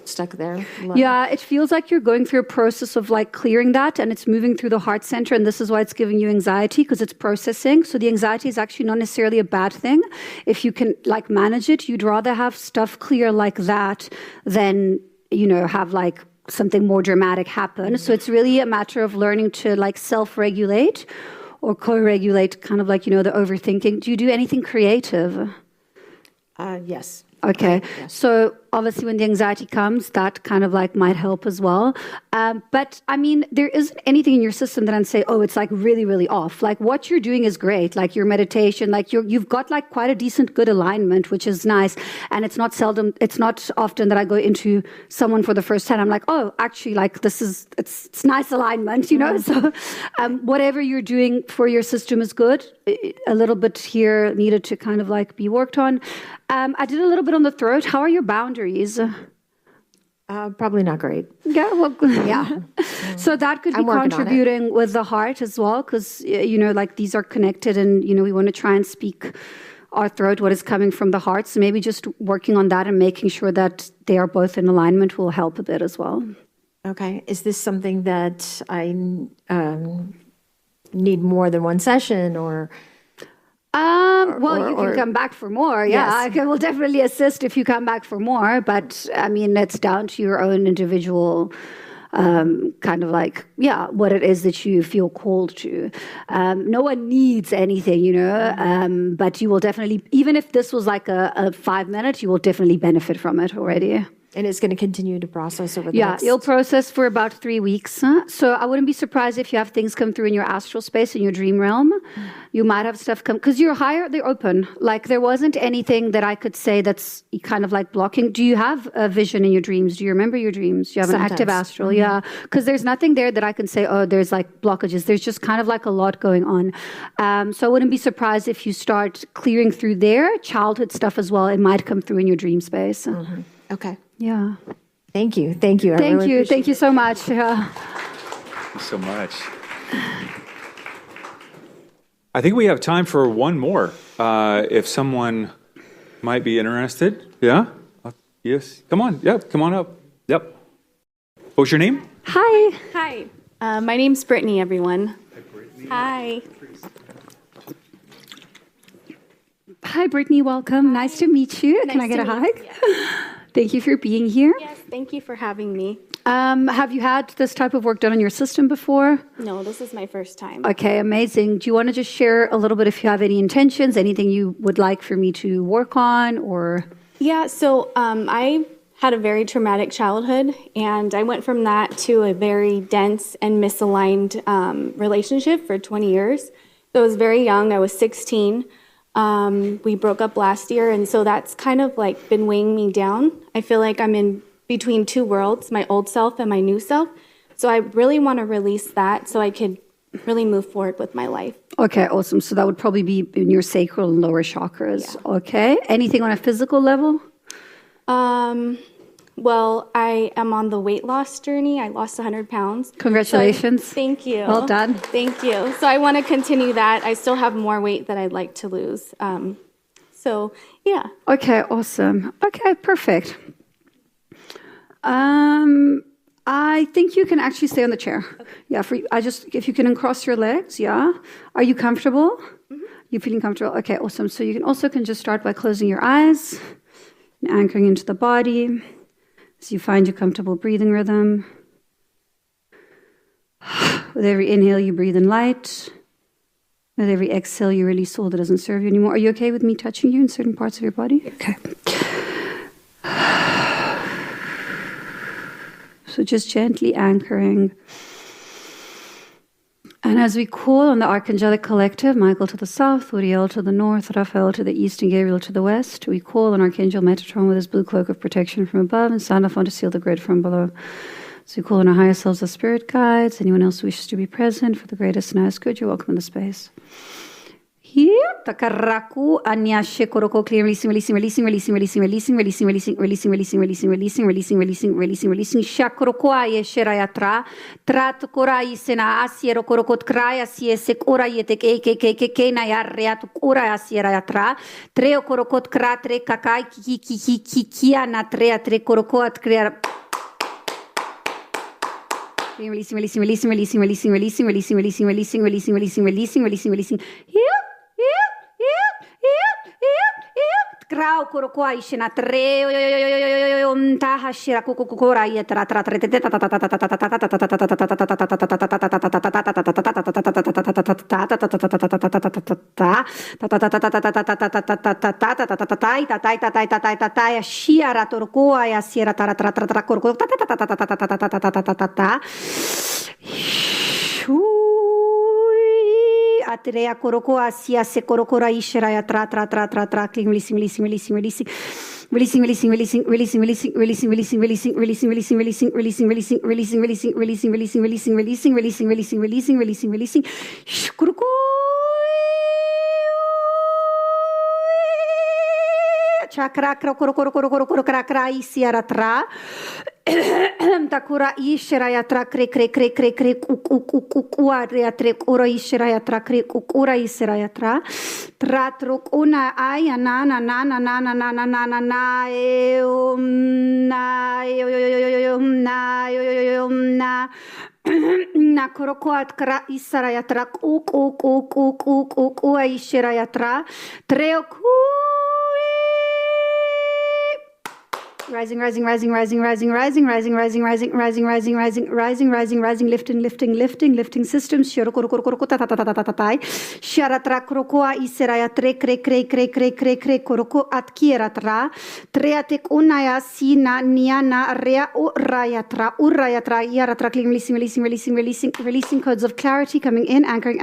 stuck there. Yeah, it feels like you're going through a process of like clearing that, and it's moving through the heart center, and this is why it's giving you anxiety, because it's processing. So the anxiety is actually not necessarily a bad thing. If you can like manage it, you'd rather have stuff clear like that than, have like something more dramatic happen. So it's really a matter of learning to like self-regulate or co-regulate, kind of like, the overthinking. Do you do anything creative? Yes. Okay. Yes. So obviously when the anxiety comes, that kind of like might help as well. But I mean, there isn't anything in your system that I'd say, oh, it's like really, really off. Like what you're doing is great. Like your meditation, like you've got like quite a decent, good alignment, which is nice. And it's not often that I go into someone for the first time. I'm like, oh, actually like it's nice alignment, So whatever you're doing for your system is good. A little bit here needed to kind of like be worked on. I did a little bit on the throat. How are your boundaries? Probably not great. Yeah, well, yeah. So that could be contributing with the heart as well, because, like these are connected and, we want to try and speak our throat, what is coming from the heart. So maybe just working on that and making sure that they are both in alignment will help a bit as well. Okay. Is this something that I need more than one session or... Well, you can come back for more. Yeah, Yes. I will definitely assist if you come back for more. But I mean, it's down to your own individual kind of like, what it is that you feel called to. No one needs anything, but you will definitely, even if this was like a 5 minute, you will definitely benefit from it already. And it's going to continue to process over the next... Yeah, you'll process for about 3 weeks. So I wouldn't be surprised if you have things come through in your astral space, in your dream realm. You might have stuff come... Because you're higher, they're open. Like, there wasn't anything that I could say that's kind of like blocking. Do you have a vision in your dreams? Do you remember your dreams? Do you have an active astral? Mm-hmm. Yeah. Because there's nothing there that I can say, oh, there's like blockages. There's just kind of like a lot going on. So I wouldn't be surprised if you start clearing through their childhood stuff as well. It might come through in your dream space. Mm-hmm. Okay. Yeah. Thank you. Thank you so much. Yeah. Thank you so much. I think we have time for one more. If someone might be interested. Yeah? Yes. Come on. Yep. Come on up. Yep. What was your name? Hi. Hi. My name's Brittany, everyone. Hi, Brittany. Hi. Hi, Brittany. Welcome. Nice to meet you. Can I get a hug? Thank you for being here. Yes, thank you for having me. Have you had this type of work done on your system before? No, this is my first time. Okay, amazing. Do you want to just share a little bit if you have any intentions, anything you would like for me to work on, or? Yeah, so I had a very traumatic childhood, and I went from that to a very dense and misaligned relationship for 20 years. So I was very young. I was 16. We broke up last year, and so that's kind of like been weighing me down. I feel like I'm in between two worlds, my old self and my new self. So I really want to release that so I could really move forward with my life. Okay, awesome. So that would probably be in your sacral and lower chakras. Yeah. Okay. Anything on a physical level? Well, I am on the weight loss journey. I lost 100 pounds. Congratulations. So thank you. Well done. Thank you. So I want to continue that. I still have more weight that I'd like to lose. So, yeah. Okay, awesome. Okay, perfect. I think you can actually stay on the chair. Okay. Yeah, if you can uncross your legs, yeah. Are you comfortable? Mm-hmm. You feeling comfortable? Okay, awesome. So you can just start by closing your eyes and anchoring into the body. So you find your comfortable breathing rhythm. With every inhale, you breathe in light. With every exhale, you release all that doesn't serve you anymore. Are you okay with me touching you in certain parts of your body? Okay. So just gently anchoring. And as we call on the Archangelic Collective, Michael to the south, Uriel to the north, Raphael to the east, and Gabriel to the west, we call on Archangel Metatron with his blue cloak of protection from above and sound off on to seal the grid from below. So we call on our higher selves as spirit guides. Anyone else who wishes to be present for the greatest and highest good, you're welcome in the space. Here, takaraku anya shekoroko clear, releasing, shakoroko sherayatra, tratukora isena asiero korokot kraya siesek ora yetek eke na yarreatu ora asierayatra, treo korokot kratre kakai kikia na trea tre korokot clear. Releasing. Krau korokoi shina tre taha shira kokokora yetra tra Atrea koroko asia se korokora ishera tra releasing chakra kra isiara tra takura ishera yatra kre kukuria tre ora ishera yatra kre kukura isera yatra tratruk una aya na na korokoat kra isera yatra ku ishera yatra treo rising, lifting, systems. Sharatra krokoa iseraya tre koroko atkieratra treatek unaya sina niana rea urayatra releasing codes of clarity coming in, anchoring.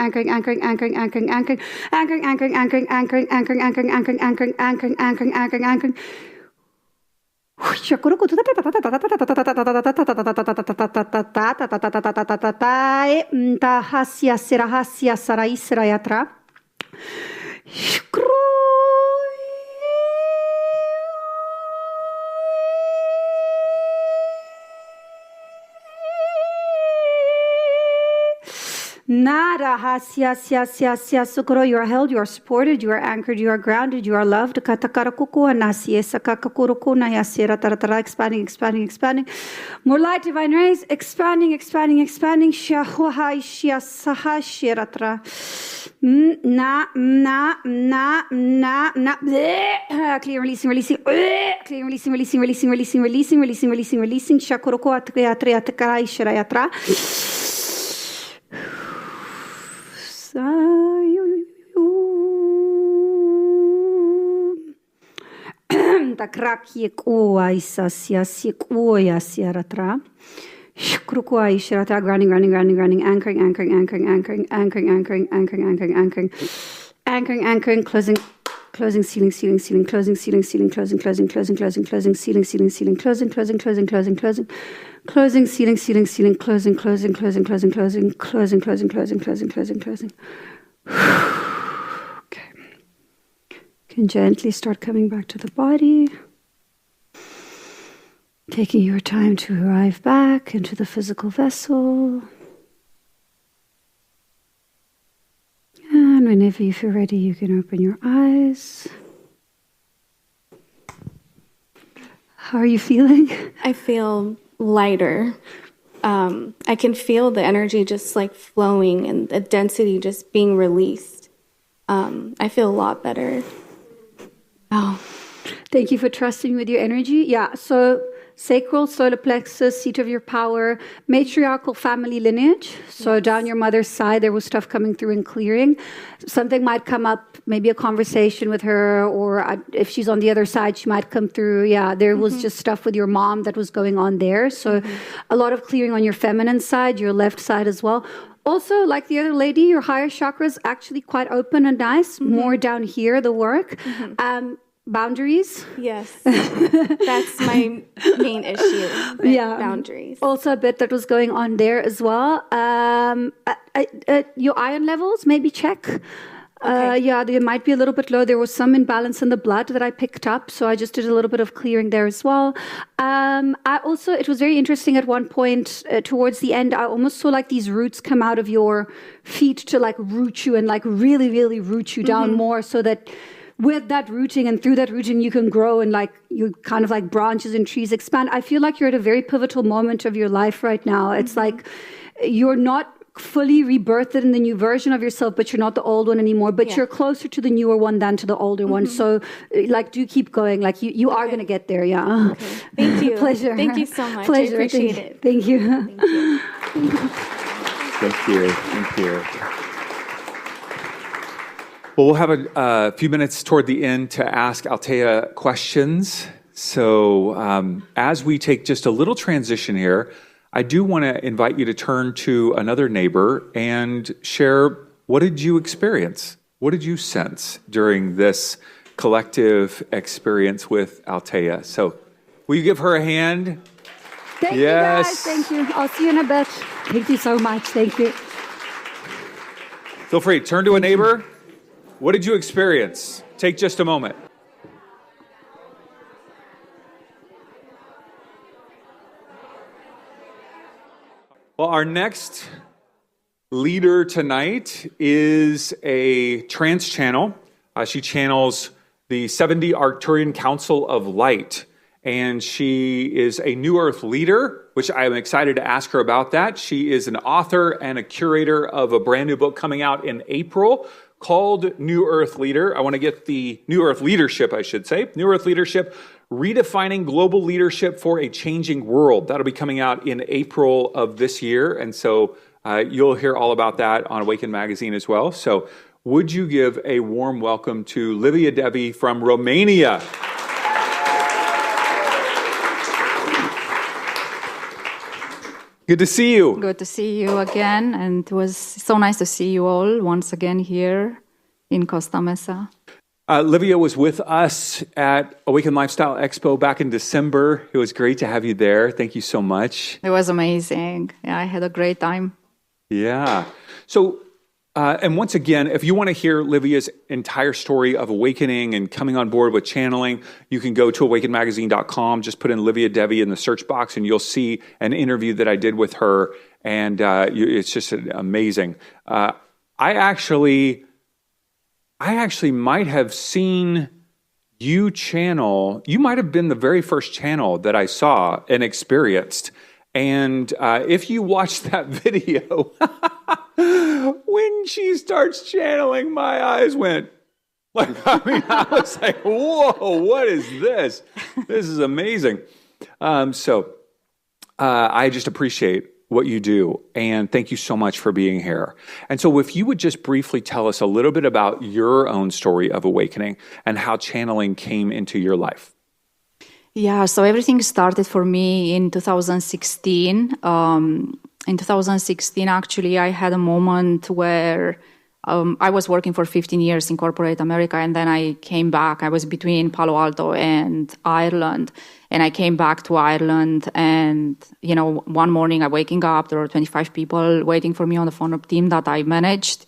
Tahasya serahasya saraisrayatra. Nada hasya sukro. You are held, you are supported, you are anchored, you are grounded, you are loved. Katakarakuku anasye sakakakuruku nayasera taratara expanding. More light, divine rays, expanding. Shahuhai shia sahashiratra. Na. Clear, releasing. Shakuruku atkarai shirayatra. Takraki kuwa isasya sikuya siaratra. Shkrukwa ishratra grounding, anchoring, closing, sealing, closing, sealing, closing, sealing, closing, closing. Okay. Can gently start coming back to the body. Taking your time to arrive back into the physical vessel. And whenever you feel ready, you can open your eyes. How are you feeling? I feel lighter. I can feel the energy just like flowing and the density just being released. I feel a lot better. Oh. Thank you for trusting with your energy. Yeah, so sacral, solar plexus, seat of your power, matriarchal family lineage. So down your mother's side, there was stuff coming through and clearing. Something might come up, maybe a conversation with her, or if she's on the other side, she might come through. Yeah, there was just stuff with your mom that was going on there. So a lot of clearing on your feminine side, your left side as well. Also, like the other lady, your higher chakra is actually quite open and nice. More down here, the work. Boundaries. Yes. That's my main issue. Yeah. Boundaries. Also a bit that was going on there as well. Your iron levels, maybe check. Yeah, there might be a little bit low. There was some imbalance in the blood that I picked up, so I just did a little bit of clearing there as well. It was very interesting at one point towards the end, I almost saw like these roots come out of your feet to like root you and like really, really root you down more, so that with that rooting and through that rooting you can grow and like you kind of like branches and trees expand. I feel like you're at a very pivotal moment of your life right now. It's like you're not fully rebirthed in the new version of yourself, but you're not the old one anymore, but you're closer to the newer one than to the older one. So like, do keep going. Like you are going to get there. Yeah. Okay. Thank you. Pleasure. Thank you so much. Pleasure. I appreciate it. Thank you. Thank you. Thank you. Well, we'll have a few minutes toward the end to ask Althea questions. So as we take just a little transition here, I do want to invite you to turn to another neighbor and share, what did you experience? What did you sense during this collective experience with Althea? So will you give her a hand? Thank you, guys. Thank you. I'll see you in a bit. Thank you so much. Thank you. Feel free, turn to a neighbor. What did you experience? Take just a moment. Well, our next leader tonight is a trance channel. She channels the 70 Arcturian Council of Light, and she is a New Earth leader, which I am excited to ask her about that. She is an author and a curator of a brand new book coming out in April called New Earth Leader. I want to get the New Earth Leadership, I should say. New Earth Leadership, Redefining Global Leadership for a Changing World. That'll be coming out in April of this year. And so you'll hear all about that on Awaken Magazine as well. So would you give a warm welcome to Livia Devi from Romania? Good to see you. Good to see you again. And it was so nice to see you all once again here in Costa Mesa. Livia was with us at Awaken Lifestyle Expo back in December. It was great to have you there. Thank you so much. It was amazing. Yeah, I had a great time. Yeah. So, and once again, if you want to hear Livia's entire story of awakening and coming on board with channeling, you can go to awakenmagazine.com. Just put in Livia Devi in the search box and you'll see an interview that I did with her. And it's just amazing. I actually might have seen you channel. You might have been the very first channel that I saw and experienced. And if you watch that video, when she starts channeling, my eyes went, I was like, whoa, what is this? This is amazing. So I just appreciate what you do. And thank you so much for being here. And so if you would just briefly tell us a little bit about your own story of awakening and how channeling came into your life. Yeah, so everything started for me in 2016. In 2016, actually, I had a moment where I was working for 15 years in corporate America, and then I came back. I was between Palo Alto and Ireland, and I came back to Ireland. And, you know, one morning I'm waking up, there were 25 people waiting for me on the phone team that I managed.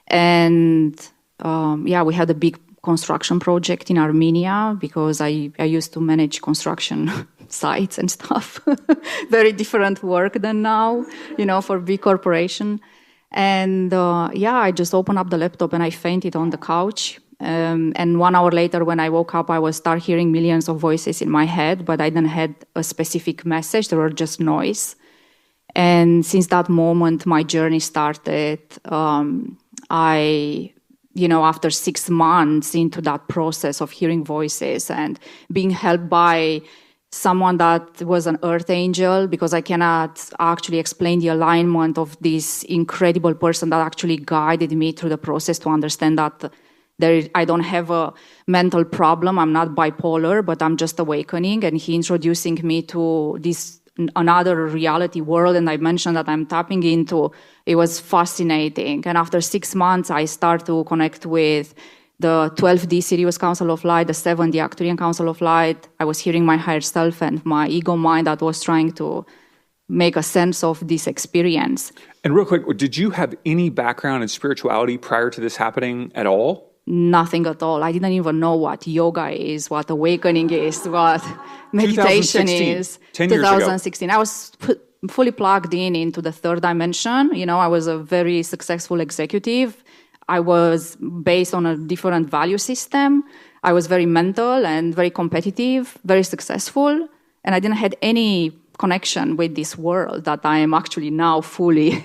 And, we had a big construction project in Armenia because I used to manage construction sites and stuff. Very different work than now, you know, for big corporation. And I just opened up the laptop and I fainted on the couch. And 1 hour later, when I woke up, I was start hearing millions of voices in my head, but I didn't have a specific message. They were just noise. And since that moment, my journey started. After 6 months into that process of hearing voices and being helped by someone that was an earth angel, because I cannot actually explain the alignment of this incredible person that actually guided me through the process to understand that I don't have a mental problem. I'm not bipolar, but I'm just awakening. And he introducing me to this another reality world. And I mentioned that I'm tapping into. It was fascinating. And after 6 months, I start to connect with the 12D Sirius Council of Light, the 7D Arcturian Council of Light. I was hearing my higher self and my ego mind that was trying to make a sense of this experience. And real quick, did you have any background in spirituality prior to this happening at all? Nothing at all. I didn't even know what yoga is, what awakening is, what meditation 2016, is. 10 years ago. 2016. I was fully plugged into the third dimension. I was a very successful executive. I was based on a different value system. I was very mental and very competitive, very successful. And I didn't have any connection with this world that I am actually now fully,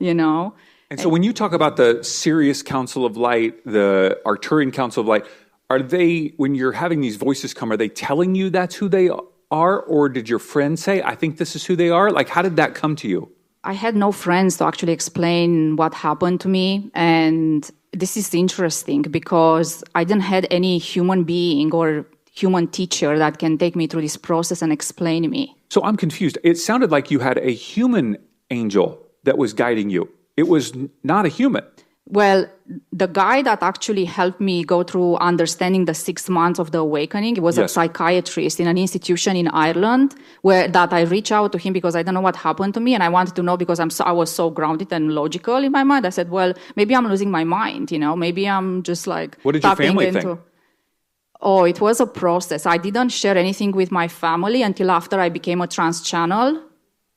And so when you talk about the Sirius Council of Light, the Arcturian Council of Light, are they, when you're having these voices come, are they telling you that's who they are? Or did your friends say, I think this is who they are? Like, how did that come to you? I had no friends to actually explain what happened to me. And this is interesting because I didn't have any human being or human teacher that can take me through this process and explain me. So I'm confused. It sounded like you had a human angel that was guiding you. It was not a human. Well, the guy that actually helped me go through understanding the 6 months of the awakening, it was a psychiatrist in an institution in Ireland that I reached out to him because I don't know what happened to me. And I wanted to know because I was so grounded and logical in my mind. I said, well, maybe I'm losing my mind, maybe I'm just like... What did your family think? Oh, it was a process. I didn't share anything with my family until after I became a trans channel,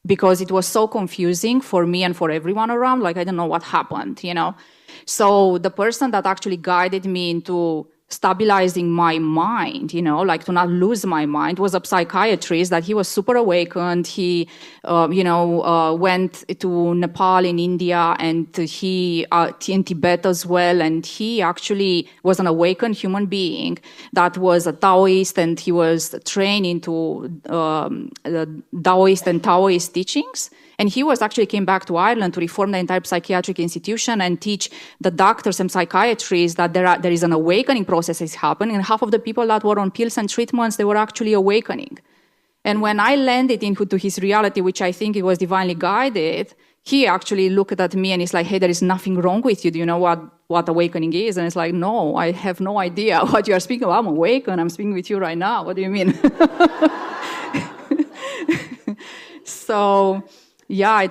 because it was so confusing for me and for everyone around. Like, I don't know what happened, So the person that actually guided me into stabilizing my mind, like to not lose my mind, was a psychiatrist that he was super awakened. He, went to Nepal in India and he in Tibet as well. And he actually was an awakened human being that was a Taoist, and he was trained into the Taoist and Taoist teachings. And he came back to Ireland to reform the entire psychiatric institution and teach the doctors and psychiatrists that there is an awakening process is happening. And half of the people that were on pills and treatments, they were actually awakening. And when I landed into his reality, which I think it was divinely guided, he actually looked at me and he's like, hey, there is nothing wrong with you. Do you know what awakening is? And it's like, no, I have no idea what you are speaking about. I'm awakened. I'm speaking with you right now. What do you mean? So... yeah,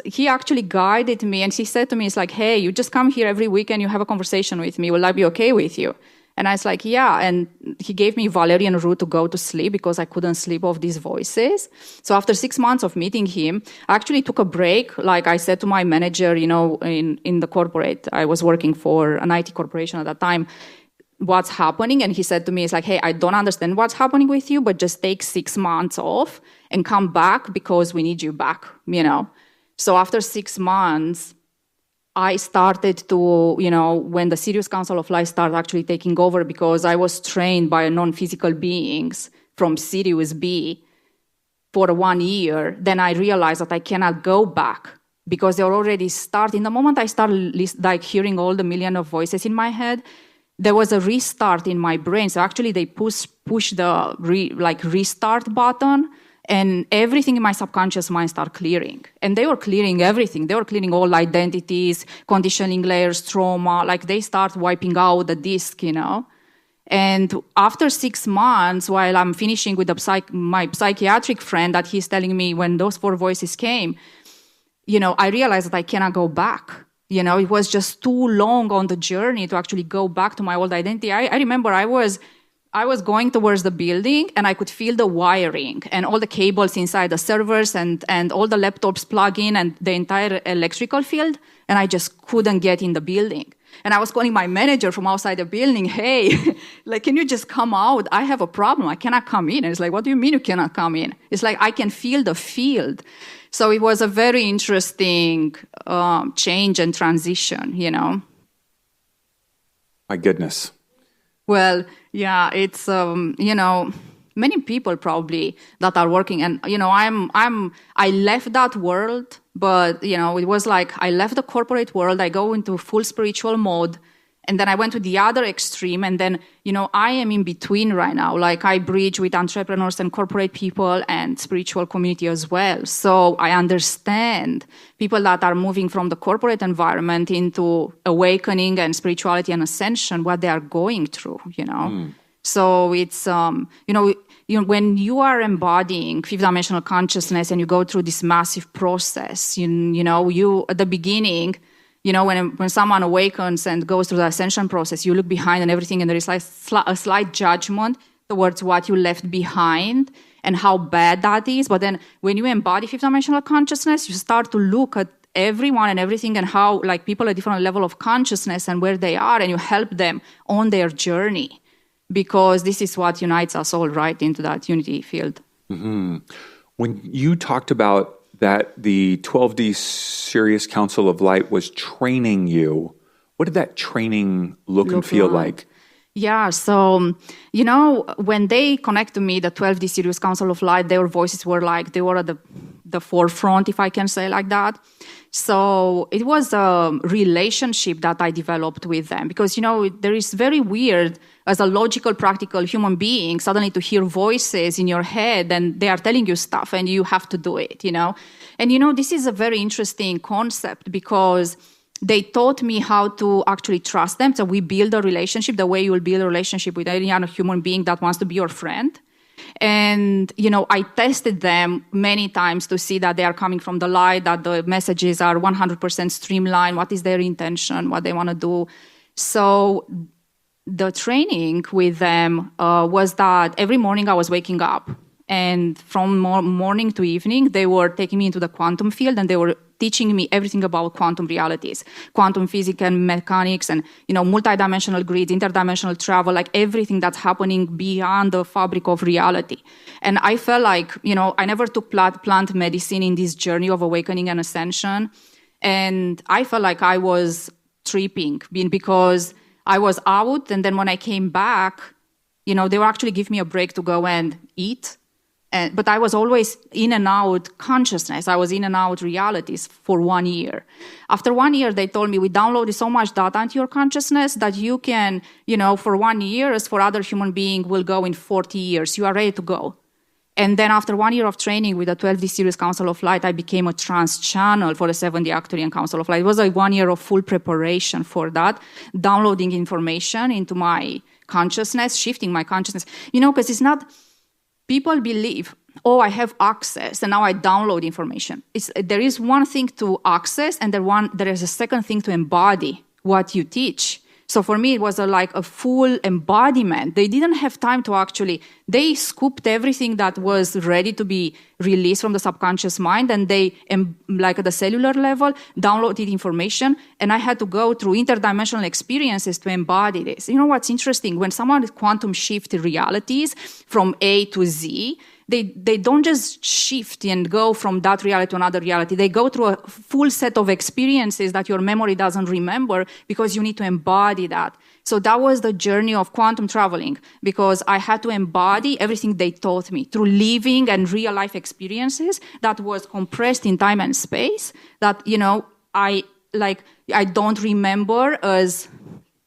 he actually guided me, and he said to me, it's like, hey, you just come here every week and you have a conversation with me. Will that be okay with you? And I was like, yeah. And he gave me valerian root to go to sleep because I couldn't sleep off these voices. So after 6 months of meeting him, I actually took a break. Like I said to my manager, in the corporate, I was working for an IT corporation at that time, what's happening? And he said to me, it's like, hey, I don't understand what's happening with you, but just take 6 months off and come back because we need you back, So after 6 months, I started to, when the Sirius Council of Light started actually taking over, because I was trained by non-physical beings from Sirius B for 1 year, then I realized that I cannot go back because they're already starting. The moment I started hearing all the million of voices in my head, there was a restart in my brain. So actually they push the restart button, and everything in my subconscious mind started clearing. And they were clearing everything. They were clearing all identities, conditioning layers, trauma. Like they start wiping out the disk, And after 6 months, while I'm finishing with my psychiatric friend that he's telling me when those 4 voices came, I realized that I cannot go back. It was just too long on the journey to actually go back to my old identity. I remember I was going towards the building and I could feel the wiring and all the cables inside the servers and all the laptops plug in and the entire electrical field. And I just couldn't get in the building. And I was calling my manager from outside the building, hey, can you just come out? I have a problem. I cannot come in. And it's like, what do you mean you cannot come in? It's like, I can feel the field. So it was a very interesting change and transition, My goodness. Well, yeah, it's, many people probably that are working. And, I left that world, but, it was like I left the corporate world. I go into full spiritual mode. And then I went to the other extreme. And then, I am in between right now. Like I bridge with entrepreneurs and corporate people and spiritual community as well. So I understand people that are moving from the corporate environment into awakening and spirituality and ascension, what they are going through, So it's, when you are embodying fifth dimensional consciousness and you go through this massive process, you at the beginning, when someone awakens and goes through the ascension process, you look behind and everything, and there is like a slight judgment towards what you left behind and how bad that is. But then when you embody fifth dimensional consciousness, you start to look at everyone and everything and how like people at different level of consciousness and where they are, and you help them on their journey, because this is what unites us all right into that unity field. Mm-hmm. When you talked about that the 12D Sirius Council of Light was training you, what did that training look and feel like? Yeah, so, when they connect to me, the 12D Sirius Council of Light, their voices were like, they were at the forefront, if I can say like that. So it was a relationship that I developed with them, because, there is very weird as a logical, practical human being, suddenly to hear voices in your head and they are telling you stuff and you have to do it, And, this is a very interesting concept, because they taught me how to actually trust them. So we build a relationship the way you will build a relationship with any other human being that wants to be your friend. And, I tested them many times to see that they are coming from the light, that the messages are 100% streamlined, what is their intention, what they want to do. So the training with them was that every morning I was waking up. And from morning to evening, they were taking me into the quantum field, and they were teaching me everything about quantum realities, quantum physics and mechanics, and multidimensional grids, interdimensional travel, like everything that's happening beyond the fabric of reality. And I felt like, I never took plant medicine in this journey of awakening and ascension. And I felt like I was tripping, because I was out, and then when I came back, they would actually give me a break to go and eat. But I was always in and out consciousness. I was in and out realities for 1 year. After 1 year, they told me, we downloaded so much data into your consciousness that you can, for 1 year, as for other human being, will go in 40 years. You are ready to go. And then after 1 year of training with the 12D Sirius Council of Light, I became a trans channel for the 7D Arcturian Council of Light. It was like 1 year of full preparation for that, downloading information into my consciousness, shifting my consciousness. Because it's not... People believe, I have access, and now I download information. There is one thing to access, and there is a second thing to embody what you teach. So for me, it was like a full embodiment. They didn't have time to they scooped everything that was ready to be released from the subconscious mind, and they, like at the cellular level, downloaded information, and I had to go through interdimensional experiences to embody this. What's interesting? When someone quantum shift realities from A to Z, they don't just shift and go from that reality to another reality. They go through a full set of experiences that your memory doesn't remember, because you need to embody that. So that was the journey of quantum traveling, because I had to embody everything they taught me through living and real life experiences that was compressed in time and space that, I don't remember as...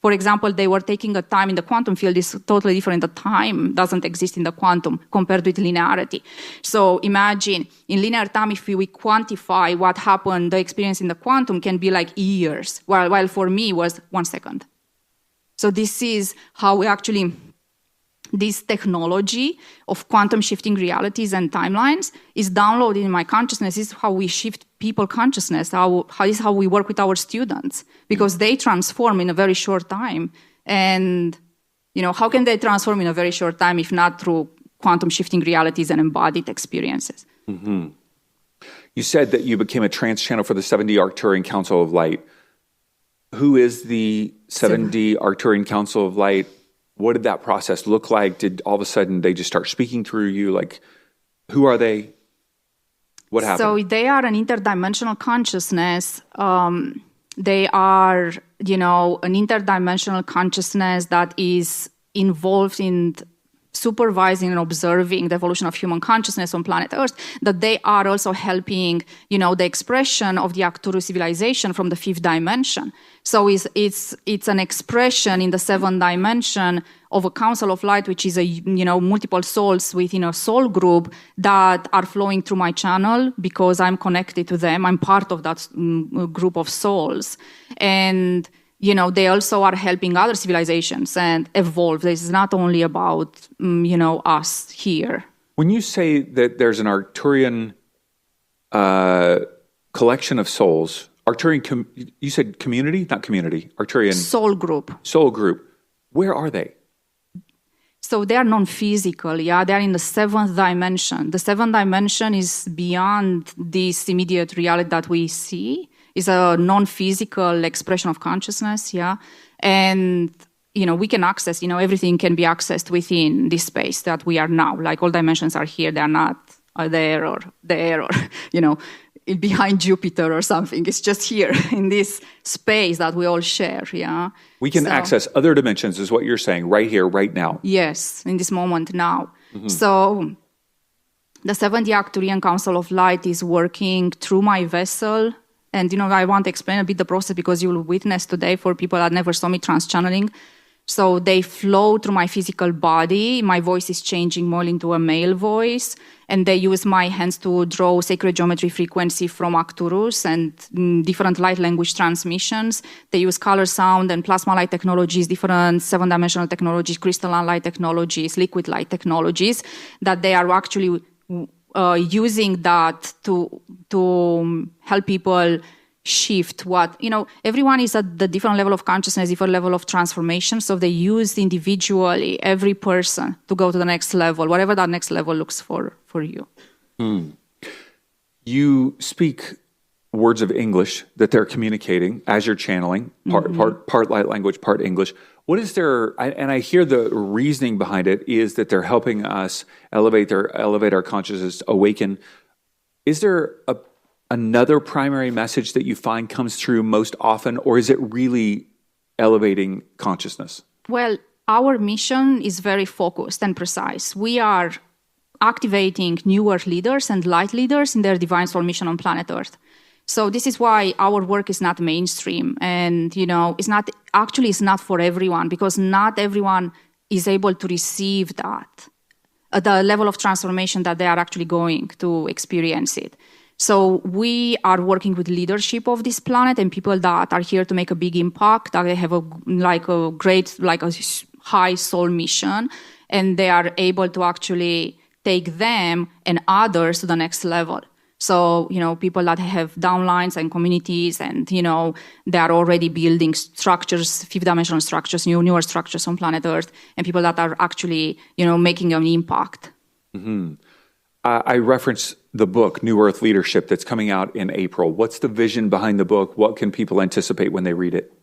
For example, they were taking a time in the quantum field is totally different. The time doesn't exist in the quantum compared with linearity. So imagine in linear time, if we quantify what happened, the experience in the quantum can be like years, while for me it was 1 second. So this is how we actually, this technology of quantum shifting realities and timelines is downloaded in my consciousness. This is how we shift people consciousness. This is how we work with our students, because they transform in a very short time. And, how can they transform in a very short time if not through quantum shifting realities and embodied experiences? Mm-hmm. You said that you became a trans channel for the 7D Arcturian Council of Light. Who is the 7D Arcturian Council of Light? What did that process look like? Did all of a sudden they just start speaking through you? Like, who are they? What happened? So they are an interdimensional consciousness. They are, an interdimensional consciousness that is involved in supervising and observing the evolution of human consciousness on planet Earth, that they are also helping, the expression of the Arcturian civilization from the 5th dimension. So it's an expression in the 7th dimension of a council of light, which is multiple souls within a soul group that are flowing through my channel because I'm connected to them. I'm part of that group of souls. And they also are helping other civilizations and evolve. This is not only about, us here. When you say that there's an Arcturian collection of souls, Arcturian, you said community? Not community, Arcturian. Soul group. Soul group. Where are they? So they are non-physical, yeah? They are in the 7th dimension. The 7th dimension is beyond this immediate reality that we see. It's a non-physical expression of consciousness, yeah? And, we can access, everything can be accessed within this space that we are now. Like all dimensions are here. They are not there or, behind Jupiter or something. It's just here in this space that we all share, yeah? We can access other dimensions is what you're saying, right here, right now. Yes, in this moment now. Mm-hmm. So the 7th Arcturian Council of Light is working through my vessel. And, I want to explain a bit the process because you will witness today for people that never saw me trans-channeling. So they flow through my physical body. My voice is changing more into a male voice. And they use my hands to draw sacred geometry frequency from Arcturus and different light language transmissions. They use color, sound, and plasma light technologies, different 7-dimensional technologies, crystalline light technologies, liquid light technologies, that they are actually using that to help people shift what, everyone is at the different level of consciousness, different level of transformation. So they use individually every person to go to the next level, whatever that next level looks for you. You speak words of English that they're communicating as you're channeling, part light language, part English. What is and I hear the reasoning behind it is that they're helping us elevate our consciousness, awaken. Is there another primary message that you find comes through most often, or is it really elevating consciousness? Well, our mission is very focused and precise. We are activating new earth leaders and light leaders in their divine soul mission on planet Earth. So this is why our work is not mainstream, and it's not for everyone, because not everyone is able to receive that at the level of transformation that they are actually going to experience it. So we are working with leadership of this planet and people that are here to make a big impact, that they have a high soul mission, and they are able to actually take them and others to the next level. So, people that have downlines and communities and, they are already building structures, 5th-dimensional structures, newer structures on planet Earth, and people that are actually, making an impact. Mm-hmm. I referenced the book, New Earth Leadership, that's coming out in April. What's the vision behind the book? What can people anticipate when they read it?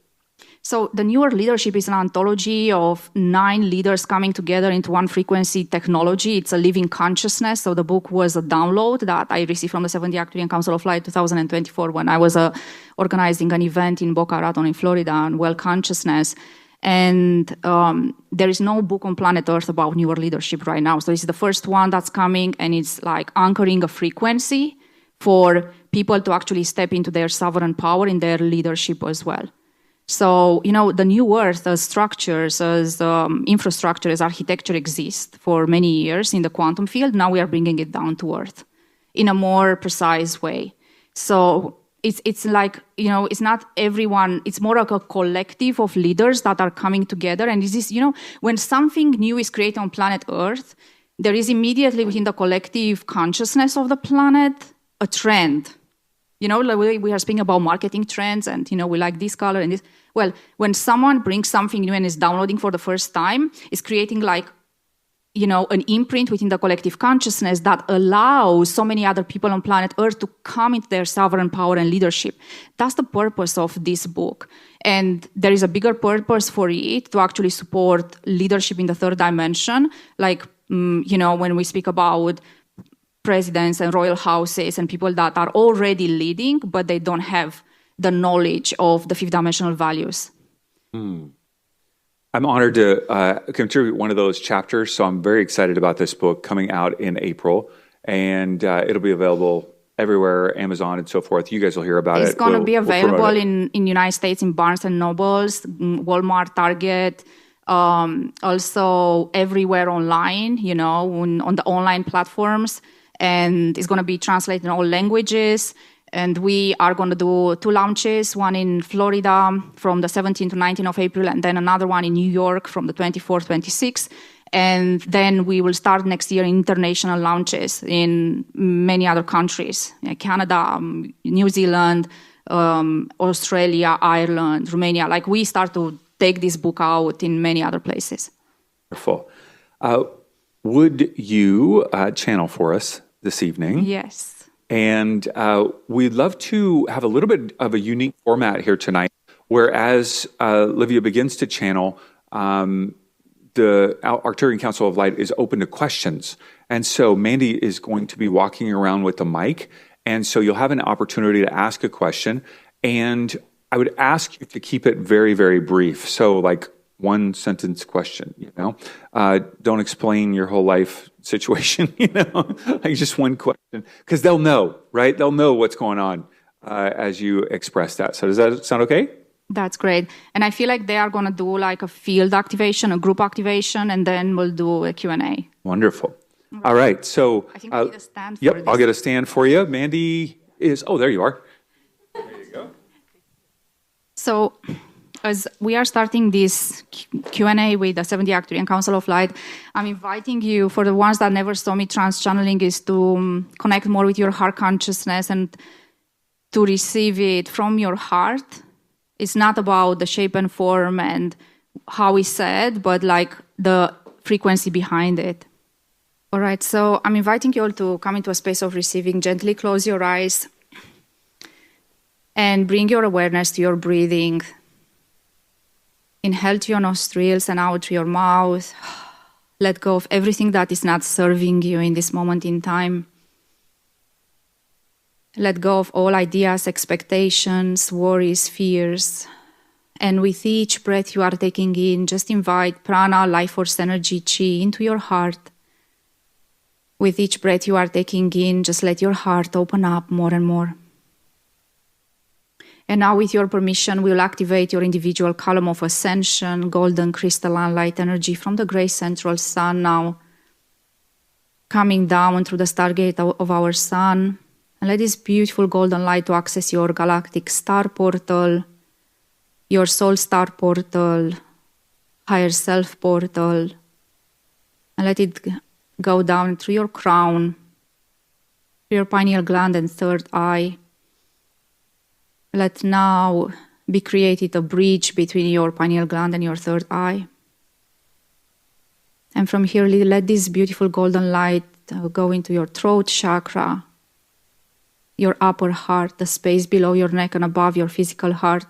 So the New Earth Leadership is an anthology of 9 leaders coming together into one frequency technology. It's a living consciousness. So the book was a download that I received from the 7th Arcturian Council of Light 2024 when I was organizing an event in Boca Raton in Florida on well consciousness. And there is no book on planet Earth about New Earth Leadership right now. So this is the first one that's coming, and it's like anchoring a frequency for people to actually step into their sovereign power in their leadership as well. So, the New Earth as structures, as infrastructure, as architecture exist for many years in the quantum field. Now we are bringing it down to Earth in a more precise way. So it's like, it's not everyone, it's more like a collective of leaders that are coming together. And this is, when something new is created on planet Earth, there is immediately within the collective consciousness of the planet a trend. Like we are speaking about marketing trends and, we like this color and this. Well, when someone brings something new and is downloading for the first time, it's creating an imprint within the collective consciousness that allows so many other people on planet Earth to come into their sovereign power and leadership. That's the purpose of this book. And there is a bigger purpose for it to actually support leadership in the 3rd dimension. Like, when we speak about presidents and royal houses and people that are already leading, but they don't have the knowledge of the 5th-dimensional values. I'm honored to contribute one of those chapters, so I'm very excited about this book coming out in April, and it'll be available everywhere, Amazon and so forth. You guys will hear about it. It's going to be available in United States in Barnes & Nobles, Walmart, Target, also everywhere online, on the online platforms. And it's going to be translated in all languages. And we are going to do 2 launches, one in Florida from the 17th to 19th of April, and then another one in New York from the 24th, 26th. And then we will start next year international launches in many other countries, Canada, New Zealand, Australia, Ireland, Romania. Like, we start to take this book out in many other places. Wonderful. Would you channel for us this evening? Yes. And we'd love to have a little bit of a unique format here tonight, where as Livia begins to channel, the Arcturian Council of Light is open to questions. And so Mandy is going to be walking around with the mic. And so you'll have an opportunity to ask a question. And I would ask you to keep it very, very brief. So like 1 sentence question, don't explain your whole life situation, like just 1 question, because they'll know, right? They'll know what's going on as you express that. So does that sound okay? That's great. And I feel like they are going to do like a field activation, a group activation, and then we'll do a Q&A. Wonderful. All right. So I think I need a stand for yep, this. I'll get a stand for you. Mandy is, there you are. There you go. So as we are starting this Q&A with the 70 Arcturian Council of Light, I'm inviting you, for the ones that never saw me trans-channeling, is to connect more with your heart consciousness and to receive it from your heart. It's not about the shape and form and how it's said, but like the frequency behind it. All right, so I'm inviting you all to come into a space of receiving. Gently close your eyes and bring your awareness to your breathing. Inhale to your nostrils and out to your mouth. Let go of everything that is not serving you in this moment in time. Let go of all ideas, expectations, worries, fears. And with each breath you are taking in, just invite prana, life force energy, chi, into your heart. With each breath you are taking in, just let your heart open up more and more. And now, with your permission, we'll activate your individual column of ascension, golden crystalline light energy from the gray central sun now, coming down through the stargate of our sun. And let this beautiful golden light to access your galactic star portal, your soul star portal, higher self portal. And let it go down through your crown, through your pineal gland and third eye. Let now be created a bridge between your pineal gland and your third eye. And from here, let this beautiful golden light go into your throat chakra, your upper heart, the space below your neck and above your physical heart.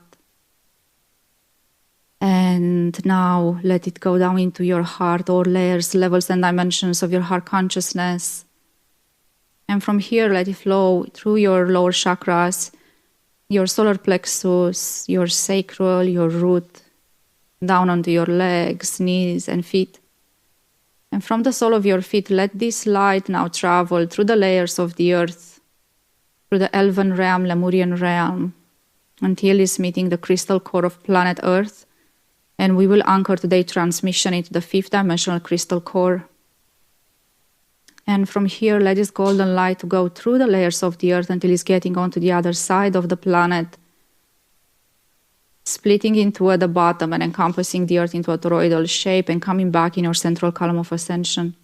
And now let it go down into your heart, all layers, levels, and dimensions of your heart consciousness. And from here, let it flow through your lower chakras, your solar plexus, your sacral, your root, down onto your legs, knees, and feet. And from the sole of your feet, let this light now travel through the layers of the earth, through the Elven realm, Lemurian realm, until it's meeting the crystal core of planet Earth. And we will anchor today's transmission into the 5th dimensional crystal core. And from here, let this golden light go through the layers of the earth until it's getting onto the other side of the planet, splitting into at the bottom and encompassing the earth into a toroidal shape and coming back in your central column of ascension.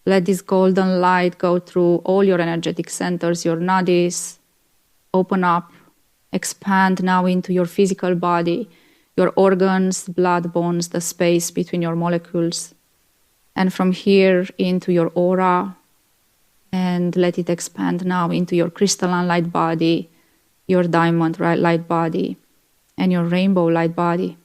Let this golden light go through all your energetic centers, your nadis, open up, expand now into your physical body, your organs, blood, bones, the space between your molecules. And from here into your aura, and let it expand now into your crystalline light body, your diamond light body, and your rainbow light body.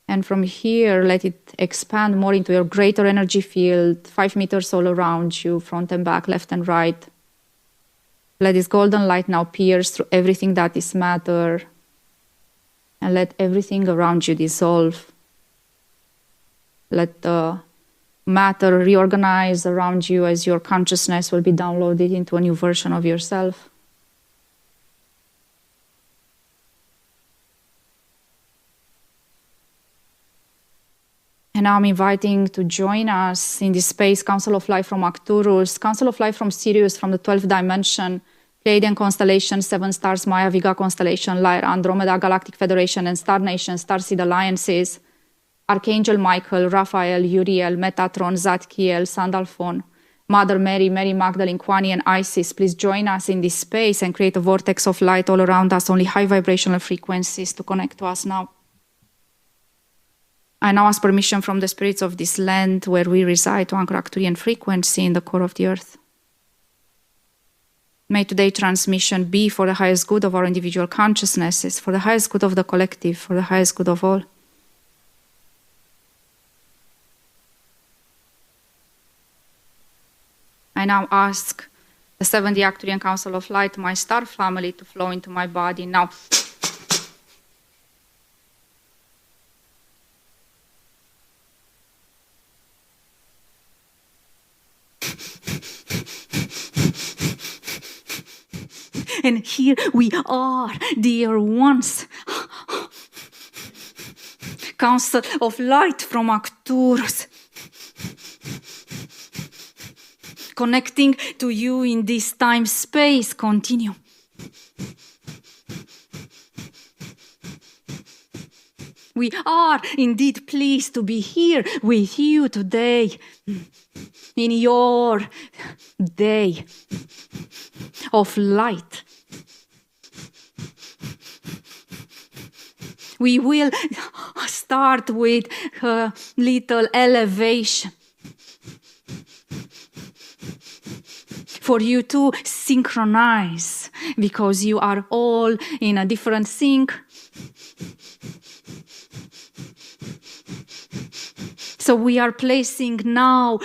And from here, let it expand more into your greater energy field, 5 meters all around you, front and back, left and right. Let this golden light now pierce through everything that is matter, and let everything around you dissolve. Let the matter reorganize around you as your consciousness will be downloaded into a new version of yourself. And now I'm inviting to join us in this space, Council of Life from Arcturus, Council of Life from Sirius, from the 12th dimension, Pleiadian constellation, 7 stars, Maya, Vega constellation, Lyra, Andromeda, Galactic Federation, and Star Nation, Starseed Alliances, Archangel Michael, Raphael, Uriel, Metatron, Zadkiel, Sandalphon, Mother Mary, Mary Magdalene, Kwani, and Isis, please join us in this space and create a vortex of light all around us, only high vibrational frequencies to connect to us now. I now ask permission from the spirits of this land where we reside to anchor Arcturian frequency in the core of the earth. May today's transmission be for the highest good of our individual consciousnesses, for the highest good of the collective, for the highest good of all. I now ask the 70 Arcturian Council of Light, my star family, to flow into my body now. And here we are, dear ones. Council of Light from Arcturus. Connecting to you in this time-space continuum. We are indeed pleased to be here with you today, in your day of light. We will start with a little elevation for you to synchronize, because you are all in a different sync. So we are placing now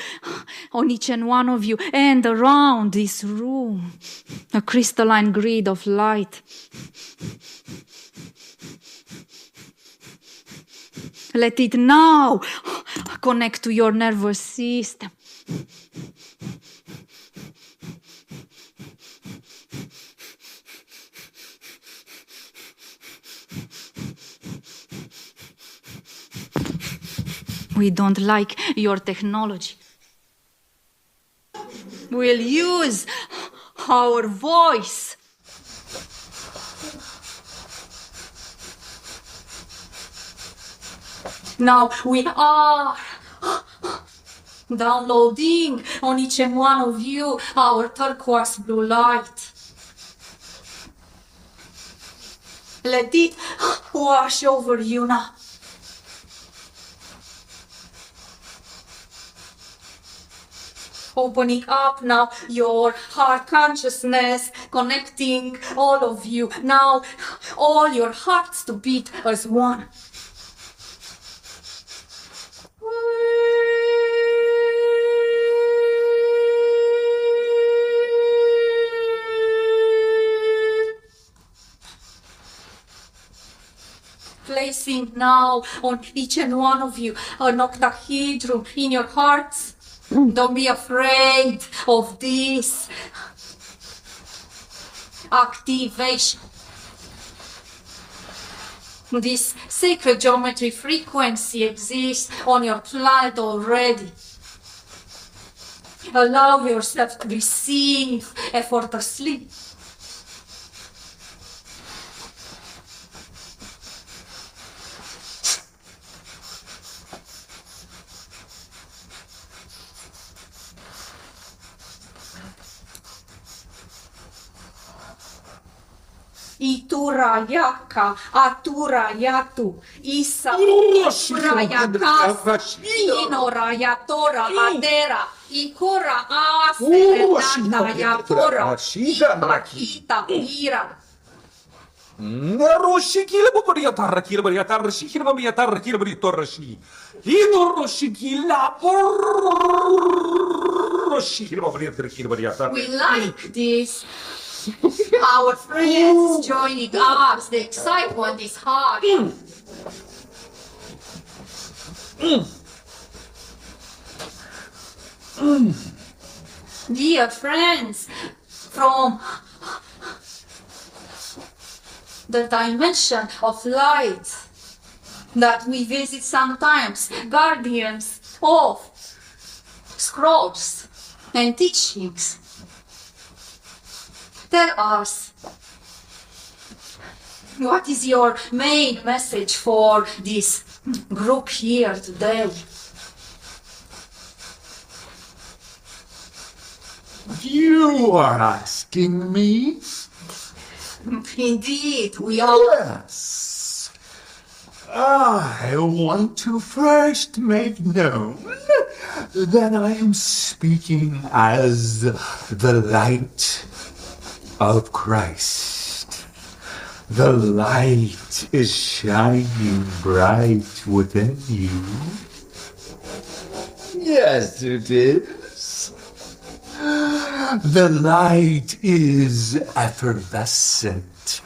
on each and one of you and around this room a crystalline grid of light. Let it now connect to your nervous system. We don't like your technology. We'll use our voice. Now we are downloading on each and one of you our turquoise blue light. Let it wash over you now. Opening up now your heart consciousness, connecting all of you. Now all your hearts to beat as one. Placing now on each and one of you an octahedron in your hearts. Don't be afraid of this activation. This sacred geometry frequency exists on your planet already. Allow yourself to receive effortlessly. Itura yaka, atura yatu, isa, rayaka, inora yatora, adera, ikora aserenata yatora, akita ira. Roshikila Boria Tarakila Boria Tarashikila Boria Tarakila Boria Torashi. Hino Roshikila Roshikila Boria Tarakila Boria. We like this. Our friends joining us, the excitement is hard. Dear friends from the dimension of light that we visit sometimes, guardians of scrolls and teachings. Tell us, what is your main message for this group here today? You are asking me? Indeed, we are. Yes. I want to first make known that I am speaking as the light of Christ. The light is shining bright within you. Yes, it is. The light is effervescent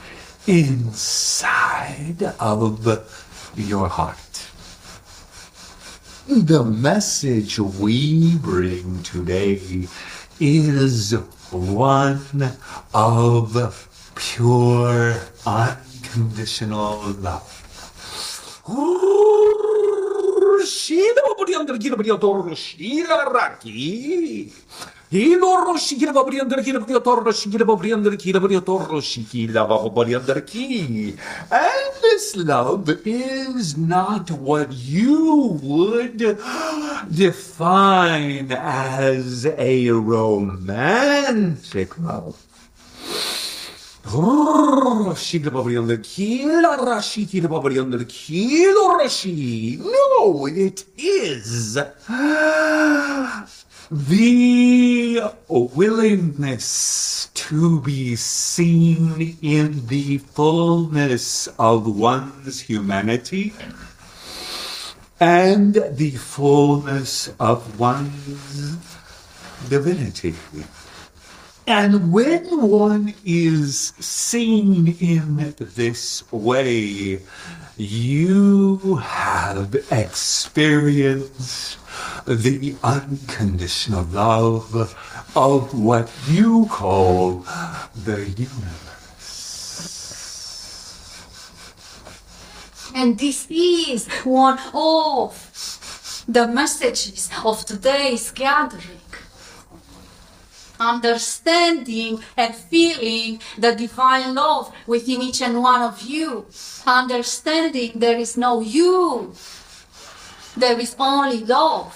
inside of your heart. The message we bring today is one of pure, unconditional love. And this love is not what you would define as a romantic love. No, it is the willingness to be seen in the fullness of one's humanity and the fullness of one's divinity. And when one is seen in this way, you have experienced the unconditional love of what you call the universe. And this is one of the messages of today's gathering. Understanding and feeling the divine love within each and one of you. Understanding there is no you. There is only love.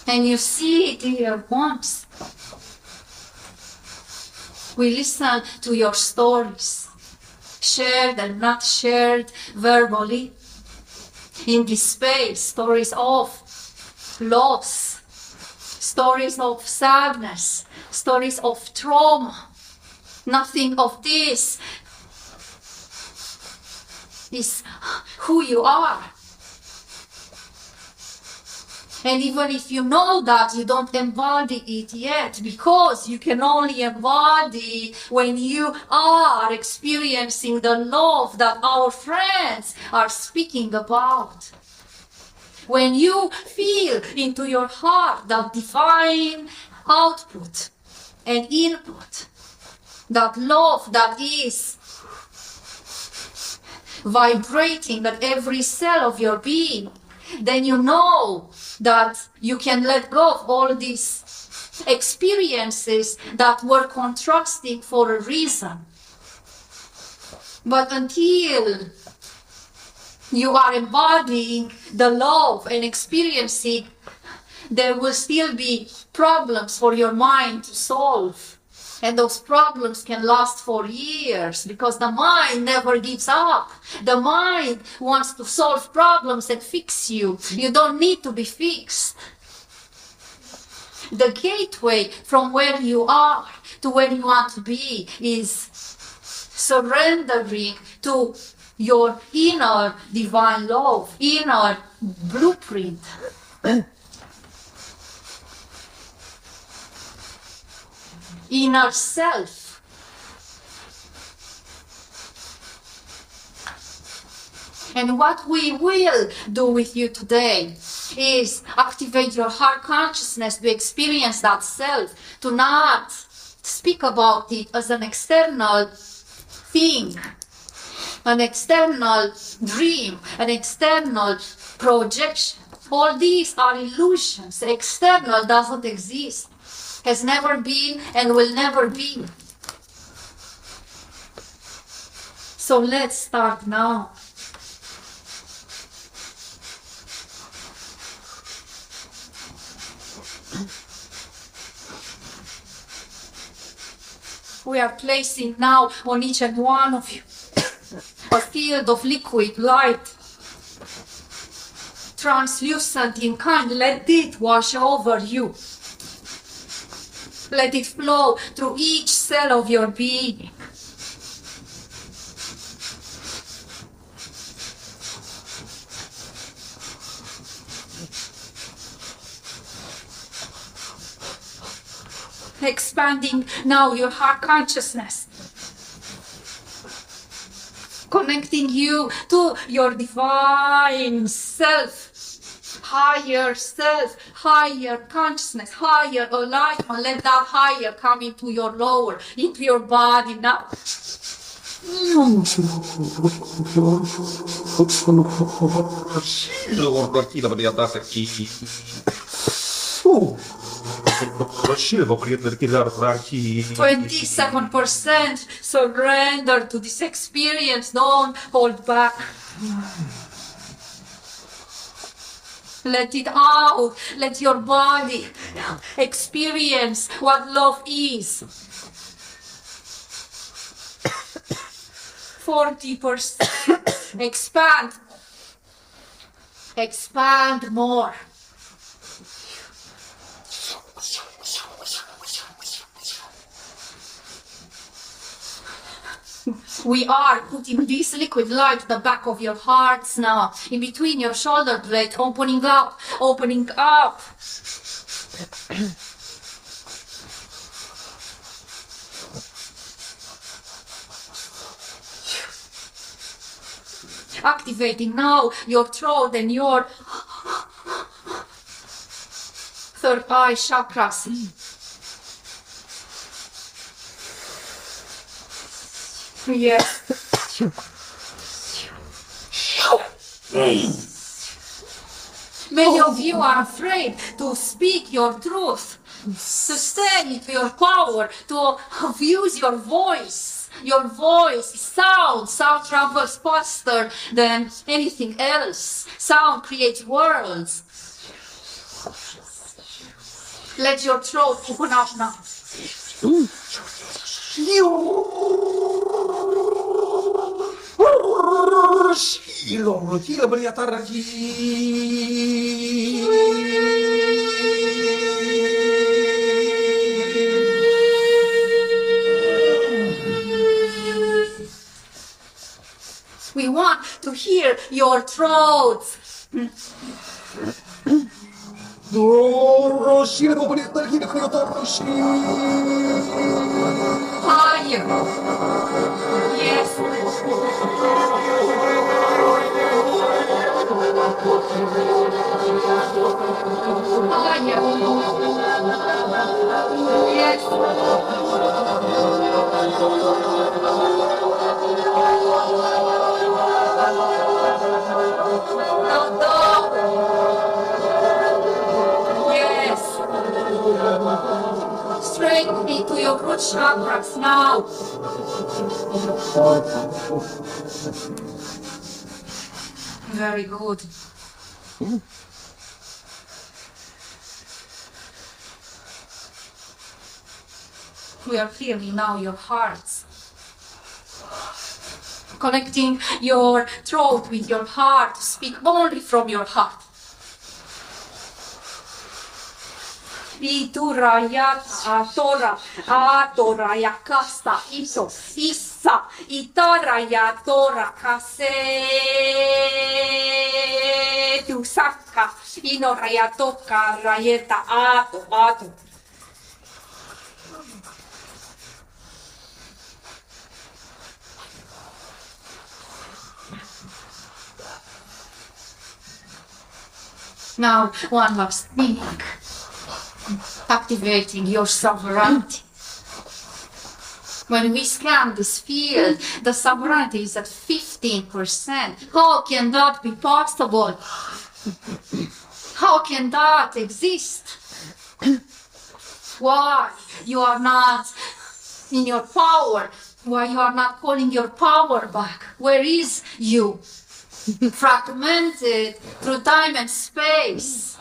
And you see, dear ones, we listen to your stories, shared and not shared verbally. In this space, stories of loss, stories of sadness, stories of trauma. Nothing of this is who you are. And even if you know that, you don't embody it yet, because you can only embody when you are experiencing the love that our friends are speaking about. When you feel into your heart that divine output and input, that love that is vibrating at every cell of your being, then you know that you can let go of all these experiences that were contrasting for a reason. But until you are embodying the love and experiencing, there will still be problems for your mind to solve. And those problems can last for years, because the mind never gives up. The mind wants to solve problems and fix you. You don't need to be fixed. The gateway from where you are to where you want to be is surrendering to your inner divine love, inner blueprint. Inner self. And what we will do with you today is activate your heart consciousness to experience that self, to not speak about it as an external thing, an external dream, an external projection. All these are illusions. External doesn't exist. has never been and will never be. So let's start now. We are placing now on each and one of you a field of liquid light, translucent in kind. Let it wash over you. Let it flow through each cell of your being. Expanding now your heart consciousness, connecting you to your divine self, higher consciousness, higher alignment. Let that higher come into your lower, into your body now. Oh. 27% surrender to this experience. Don't hold back. Let it out. Let your body experience what love is. 40%. Expand. Expand more. We are putting this liquid light to the back of your hearts now, in between your shoulder blades, opening up, opening up. Activating now your throat and your third eye chakras. Yes. Many of you are afraid to speak your truth, to stand into your power, to use your voice. Your voice is sound. Sound travels faster than anything else. Sound creates worlds. Let your throat open up now. We want to hear your throats. Higher. Yes. Higher. Yes. No. Yes. Straight into your root chakras now. Very good. We are feeling now your hearts. Connecting your throat with your heart to speak only from your heart. Iturayat atora yakasta iso issa itarayatora kase tu saka inorayatoka rayeta ato. Now one last thing. Activating your sovereignty. When we scan this field, the sovereignty is at 15%. How can that be possible? How can that exist? Why you are not in your power? Why you are not calling your power back? Where is you? Fragmented through time and space.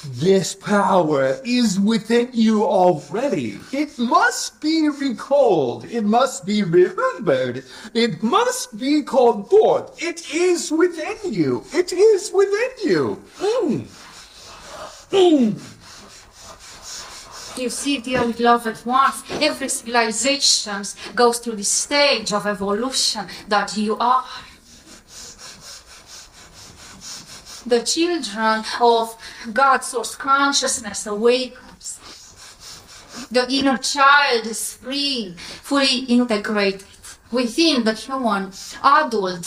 This power is within you already. It must be recalled. It must be remembered. It must be called forth. It is within you. It is within you. You see, dear beloved ones, every civilization goes through this stage of evolution that you are. The children of God's source consciousness awakens. The inner child is free, fully integrated within the human adult,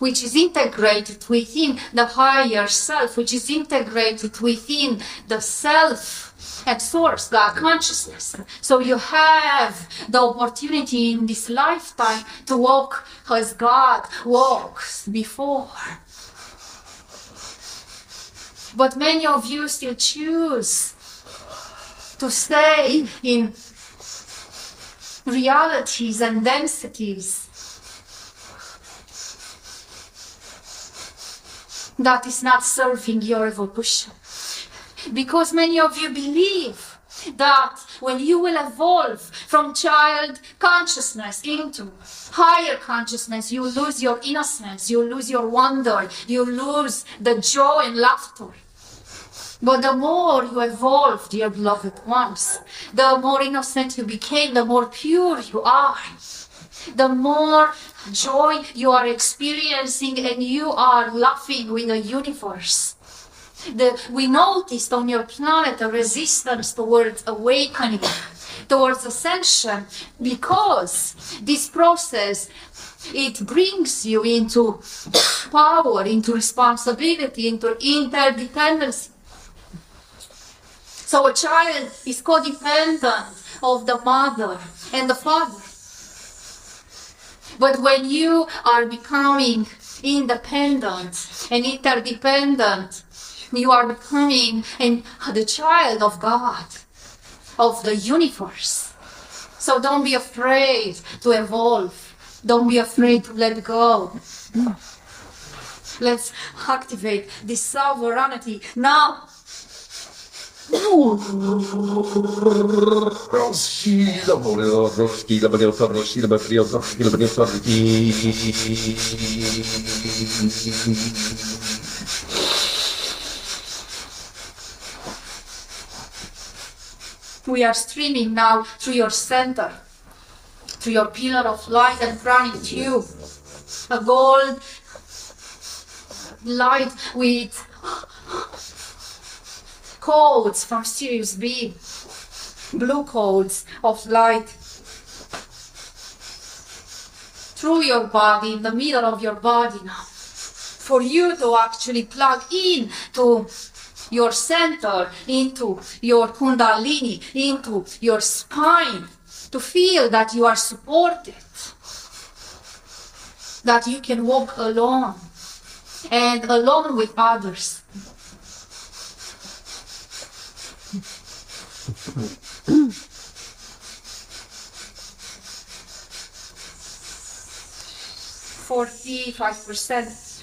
which is integrated within the higher self, which is integrated within the self and source, God consciousness. So you have the opportunity in this lifetime to walk as God walks before. But many of you still choose to stay in realities and densities that is not serving your evolution. Because many of you believe that when you will evolve from child consciousness into higher consciousness, you lose your innocence, you lose your wonder, you lose the joy and laughter. But the more you evolve, dear beloved ones, the more innocent you became, the more pure you are, the more joy you are experiencing, and you are laughing with the universe. We noticed on your planet a resistance towards awakening, towards ascension, because this process, it brings you into power, into responsibility, into interdependency. So a child is codependent of the mother and the father. But when you are becoming independent and interdependent, you are becoming the child of God, of the universe. So don't be afraid to evolve. Don't be afraid to let go. Let's activate this sovereignty now. We are streaming now through your center, through your pillar of light and pranic tube, a gold light with codes from Sirius B, blue codes of light through your body, in the middle of your body now, for you to actually plug in to your center, into your kundalini, into your spine, to feel that you are supported, that you can walk alone and alone with others. %45%.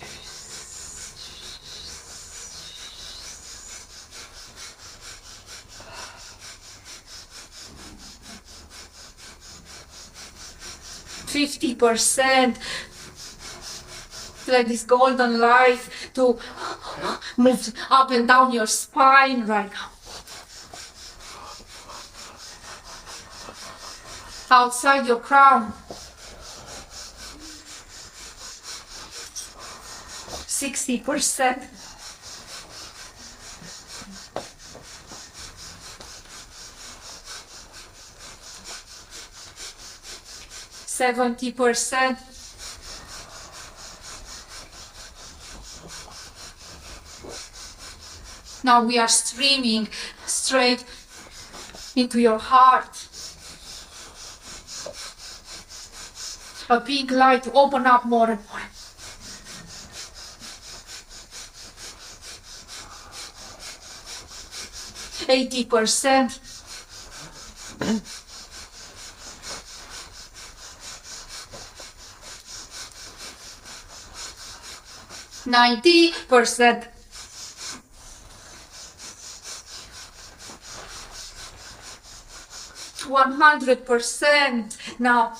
%50%. Let this golden light to move up and down your spine right now. Outside your crown. 60%. %70%. Now we are streaming straight into your heart. A pink light to open up more and more. 80%. %. 100%. Now,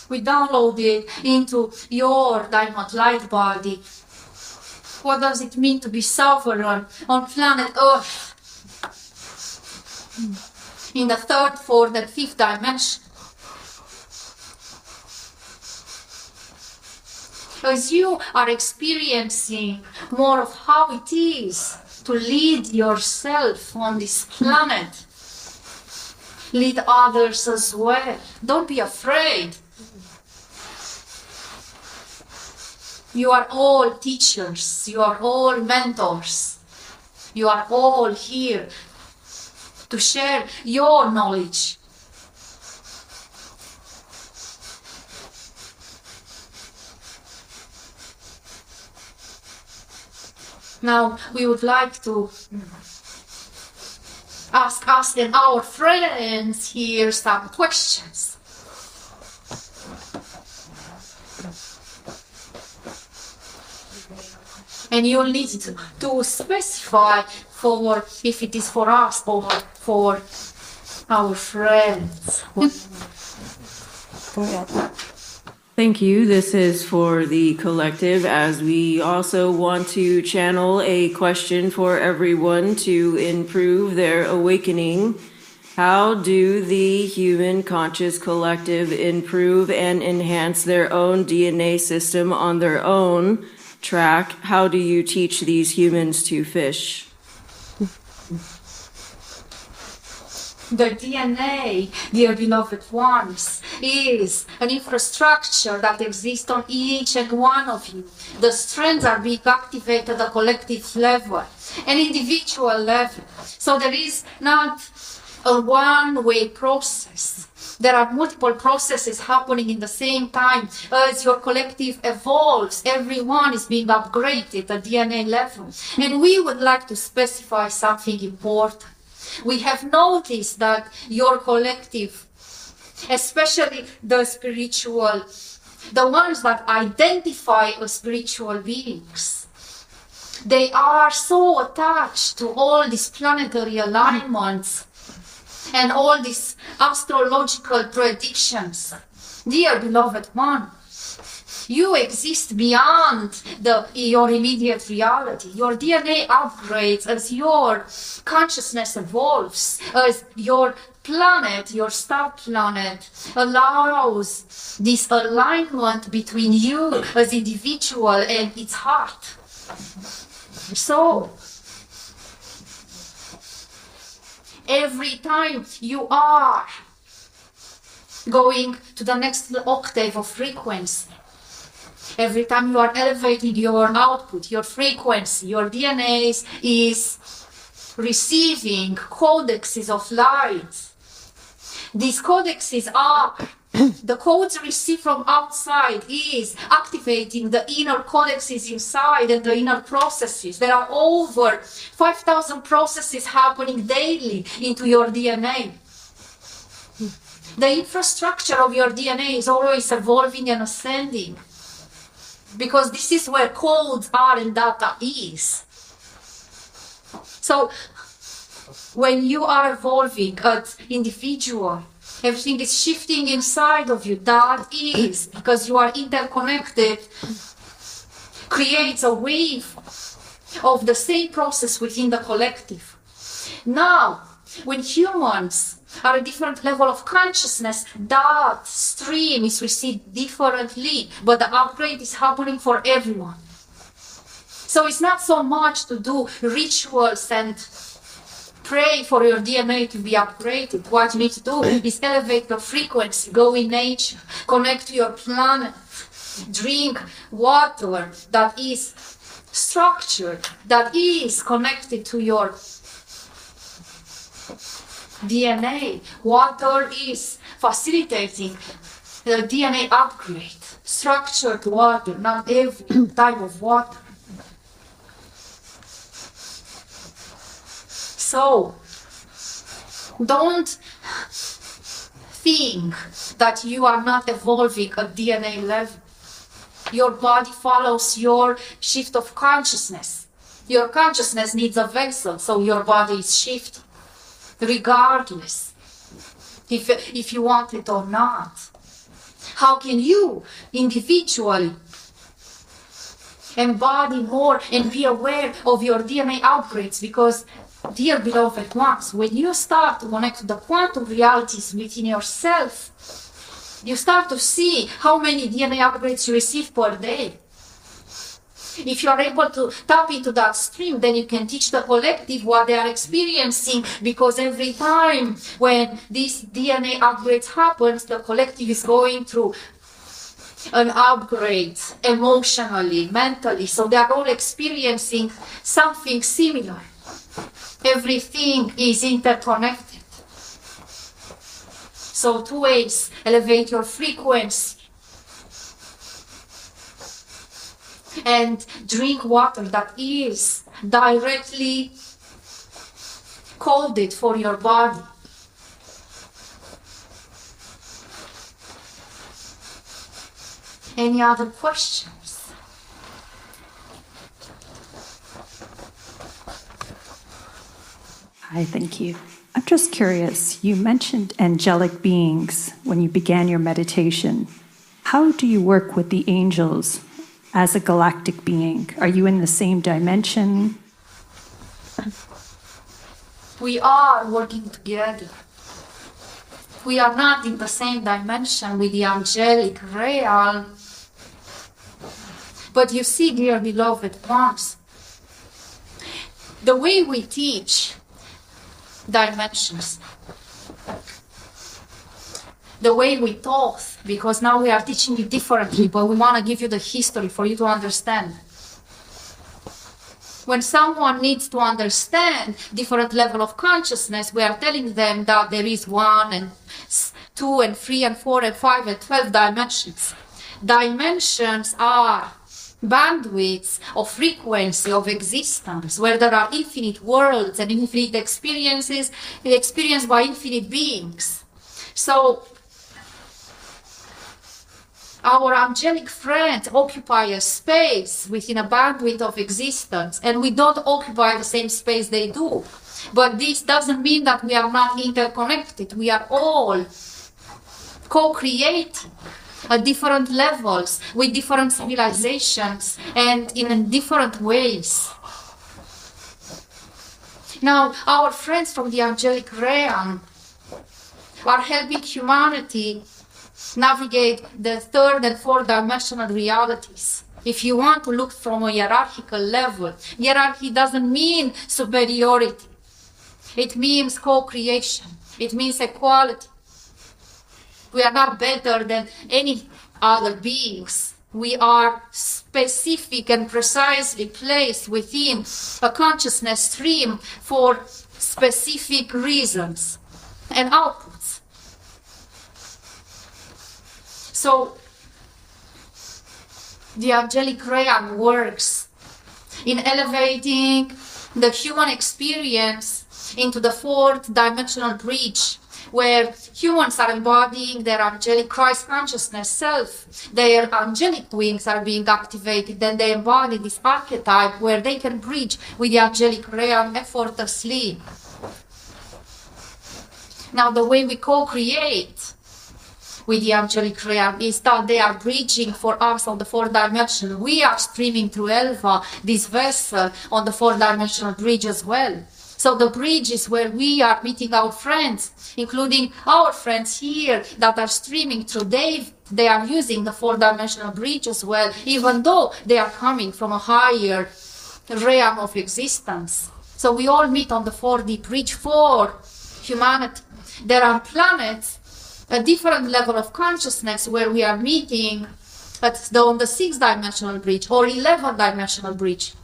we download it into your diamond light body. What does it mean to be sovereign on planet Earth? In the third, fourth, and fifth dimension. As you are experiencing more of how it is to lead yourself on this planet, lead others as well. Don't be afraid. You are all teachers, you are all mentors, you are all here to share your knowledge. Now, we would like to ask us and our friends here some questions. And you'll need to specify for if it is for us or for our friends. Thank you. This is for the collective, as we also want to channel a question for everyone to improve their awakening. How do the human conscious collective improve and enhance their own DNA system on their own track? How do you teach these humans to fish? The DNA, dear beloved ones, is an infrastructure that exists on each and one of you. The strands are being activated at the collective level, an individual level. So there is not a one-way process. There are multiple processes happening in the same time. As your collective evolves, everyone is being upgraded at DNA level. And we would like to specify something important. We have noticed that your collective, especially the spiritual, the ones that identify as spiritual beings, they are so attached to all these planetary alignments and all these astrological predictions. Dear beloved one, you exist beyond your immediate reality. Your DNA upgrades as your consciousness evolves, as your planet, your star planet, allows this alignment between you as individual and its heart. So, every time you are going to the next octave of frequency, every time you are elevating your output, your frequency, your DNA is receiving codexes of light. These codexes are the codes received from outside is activating the inner codexes inside and the inner processes. There are over 5,000 processes happening daily into your DNA. The infrastructure of your DNA is always evolving and ascending, because this is where codes are and data is. So when you are evolving as individual, everything is shifting inside of you. That is because you are interconnected, creates a wave of the same process within the collective. Now, when humans are a different level of consciousness, that stream is received differently, but the upgrade is happening for everyone. So it's not so much to do rituals and pray for your DNA to be upgraded. What you need to do is elevate the frequency, go in nature, connect to your planet, drink water that is structured, that is connected to your DNA. Water is facilitating the DNA upgrade. Structured water, not every type of water. So, don't think that you are not evolving at DNA level. Your body follows your shift of consciousness. Your consciousness needs a vessel, so your body is shifting, regardless if you want it or not. How can you individually embody more and be aware of your DNA upgrades? Because, dear beloved ones, when you start to connect to the quantum realities within yourself, you start to see how many DNA upgrades you receive per day. If you are able to tap into that stream, then you can teach the collective what they are experiencing, because every time when this DNA upgrades happens, the collective is going through an upgrade emotionally, mentally, so they are all experiencing something similar. Everything is interconnected. So 2 ways: elevate your frequency and drink water that is directly coded for your body. Any other questions? Hi, thank you. I'm just curious, you mentioned angelic beings when you began your meditation. How do you work with the angels as a galactic being? Are you in the same dimension? We are working together. We are not in the same dimension with the angelic realm. But you see, dear beloved ones, the way we teach dimensions, the way we taught, because now we are teaching you differently, but we want to give you the history for you to understand. When someone needs to understand different level of consciousness, we are telling them that there is 1 and 2 and 3 and 4 and 5 and 12 dimensions. Dimensions are bandwidths of frequency of existence, where there are infinite worlds and infinite experiences experienced by infinite beings. So our angelic friends occupy a space within a bandwidth of existence, and we don't occupy the same space they do. But this doesn't mean that we are not interconnected. We are all co-creating at different levels, with different civilizations, and in different ways. Now, our friends from the angelic realm are helping humanity navigate the 3rd and 4th dimensional realities. If you want to look from a hierarchical level, hierarchy doesn't mean superiority. It means co-creation. It means equality. We are not better than any other beings. We are specific and precisely placed within a consciousness stream for specific reasons and outputs. So, the angelic realm works in elevating the human experience into the 4th dimensional bridge, where humans are embodying their angelic Christ consciousness self. Their angelic wings are being activated, and they embody this archetype where they can bridge with the angelic realm effortlessly. Now, the way we co-create with the angelic realm is that they are bridging for us on the 4th dimension. We are streaming through Elva, this vessel, on the 4th dimensional bridge as well. So the bridge is where we are meeting our friends, including our friends here that are streaming through Dave. They are using the 4th dimensional bridge as well, even though they are coming from a higher realm of existence. So we all meet on the 4D bridge for humanity. There are planets, a different level of consciousness, where we are meeting on the 6th dimensional bridge or 11th dimensional bridge.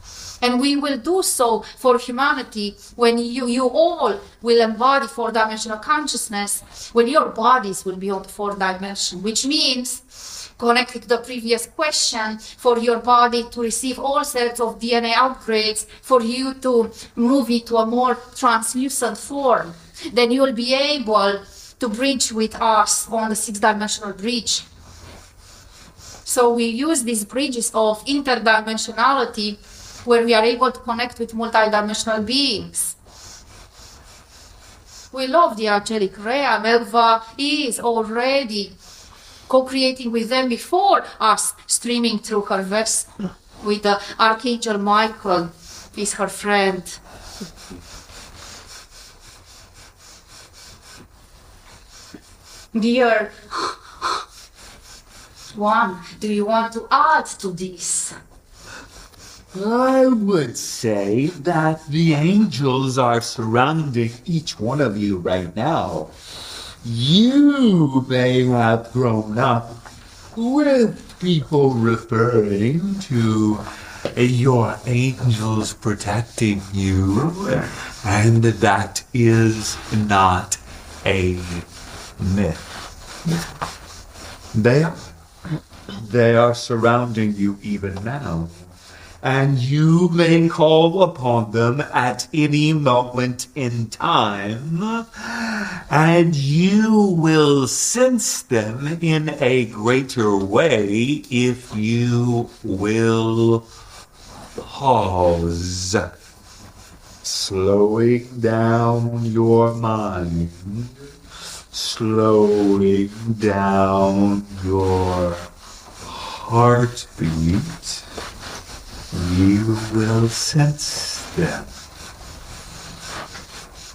And we will do so for humanity when you all will embody 4th dimensional consciousness, when your bodies will be on the 4th dimension, which means connected to the previous question, for your body to receive all sorts of DNA upgrades, for you to move into a more translucent form, then you will be able to bridge with us on the six-dimensional bridge. So we use these bridges of interdimensionality where we are able to connect with multidimensional beings. We love the angelic realm. Elva is already co-creating with them before us, streaming through her vessel with the Archangel Michael is her friend. Dear one, do you want to add to this? I would say that the angels are surrounding each one of you right now. You may have grown up with people referring to your angels protecting you, and that is not a myth. They are surrounding you even now. And you may call upon them at any moment in time, and you will sense them in a greater way if you will pause, slowing down your mind, slowing down your heartbeat. You will sense them.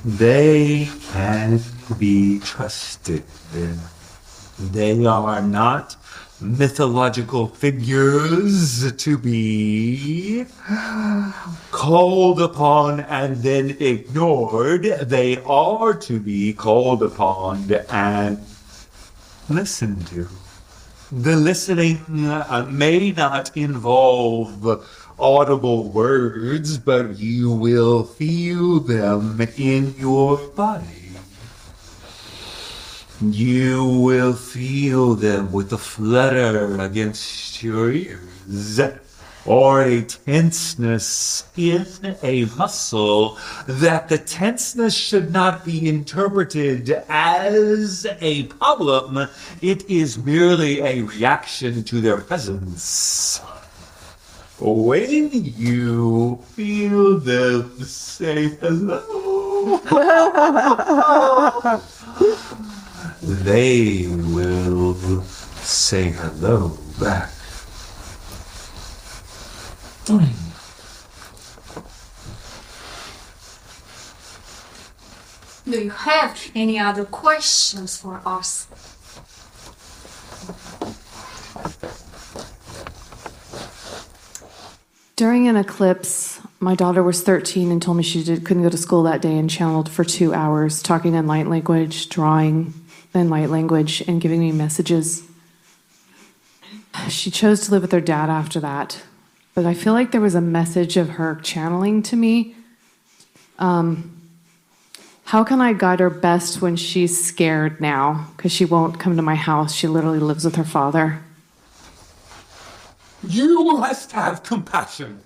They can be trusted. They are not mythological figures to be called upon and then ignored. They are to be called upon and listened to. The listening may not involve audible words, but you will feel them in your body. You will feel them with a flutter against your ears, or a tenseness in a muscle, that the tenseness should not be interpreted as a problem. It is merely a reaction to their presence. When you feel them say hello, they will say hello back. Do you have any other questions for us? During an eclipse, my daughter was 13 and told me she couldn't go to school that day and channeled for 2 hours, talking in light language, drawing in light language, and giving me messages. She chose to live with her dad after that, but I feel like there was a message of her channeling to me. How can I guide her best when she's scared now? Because she won't come to my house. She literally lives with her father. You must have compassion.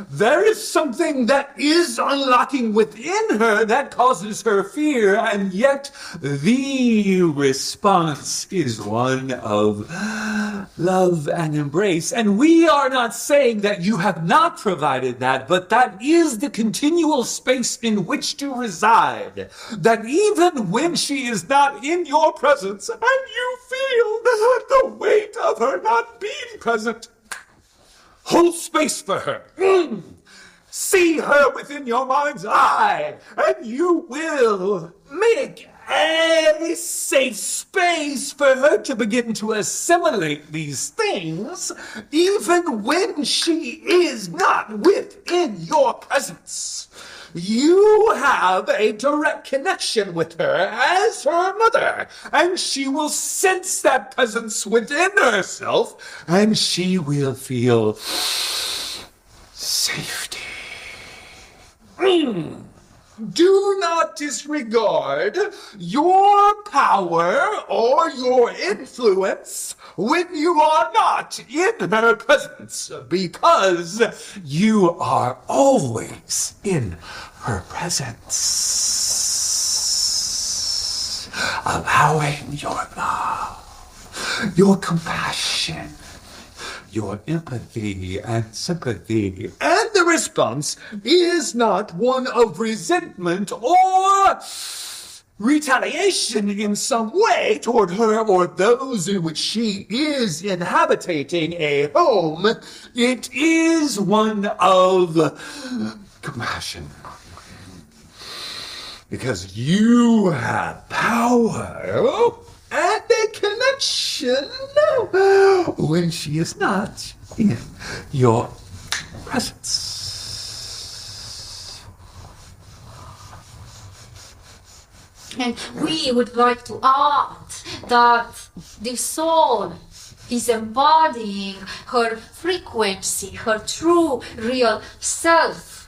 There is something that is unlocking within her that causes her fear, and yet the response is one of love and embrace. And we are not saying that you have not provided that, but that is the continual space in which to reside. That even when she is not in your presence and you feel the weight of her not being present, hold space for her. See her within your mind's eye, and you will make a safe space for her to begin to assimilate these things, even when she is not within your presence. You have a direct connection with her as her mother, and she will sense that presence within herself, and she will feel safety. do not disregard your power or your influence when you are not in her presence, because you are always in her presence. Allowing your love, your compassion, your empathy and sympathy, and the response is not one of resentment or retaliation in some way toward her or those in which she is inhabiting a home. It is one of compassion. Because you have power and a connection when she is not in your presence. And we would like to add that the soul is embodying her frequency, her true, real self.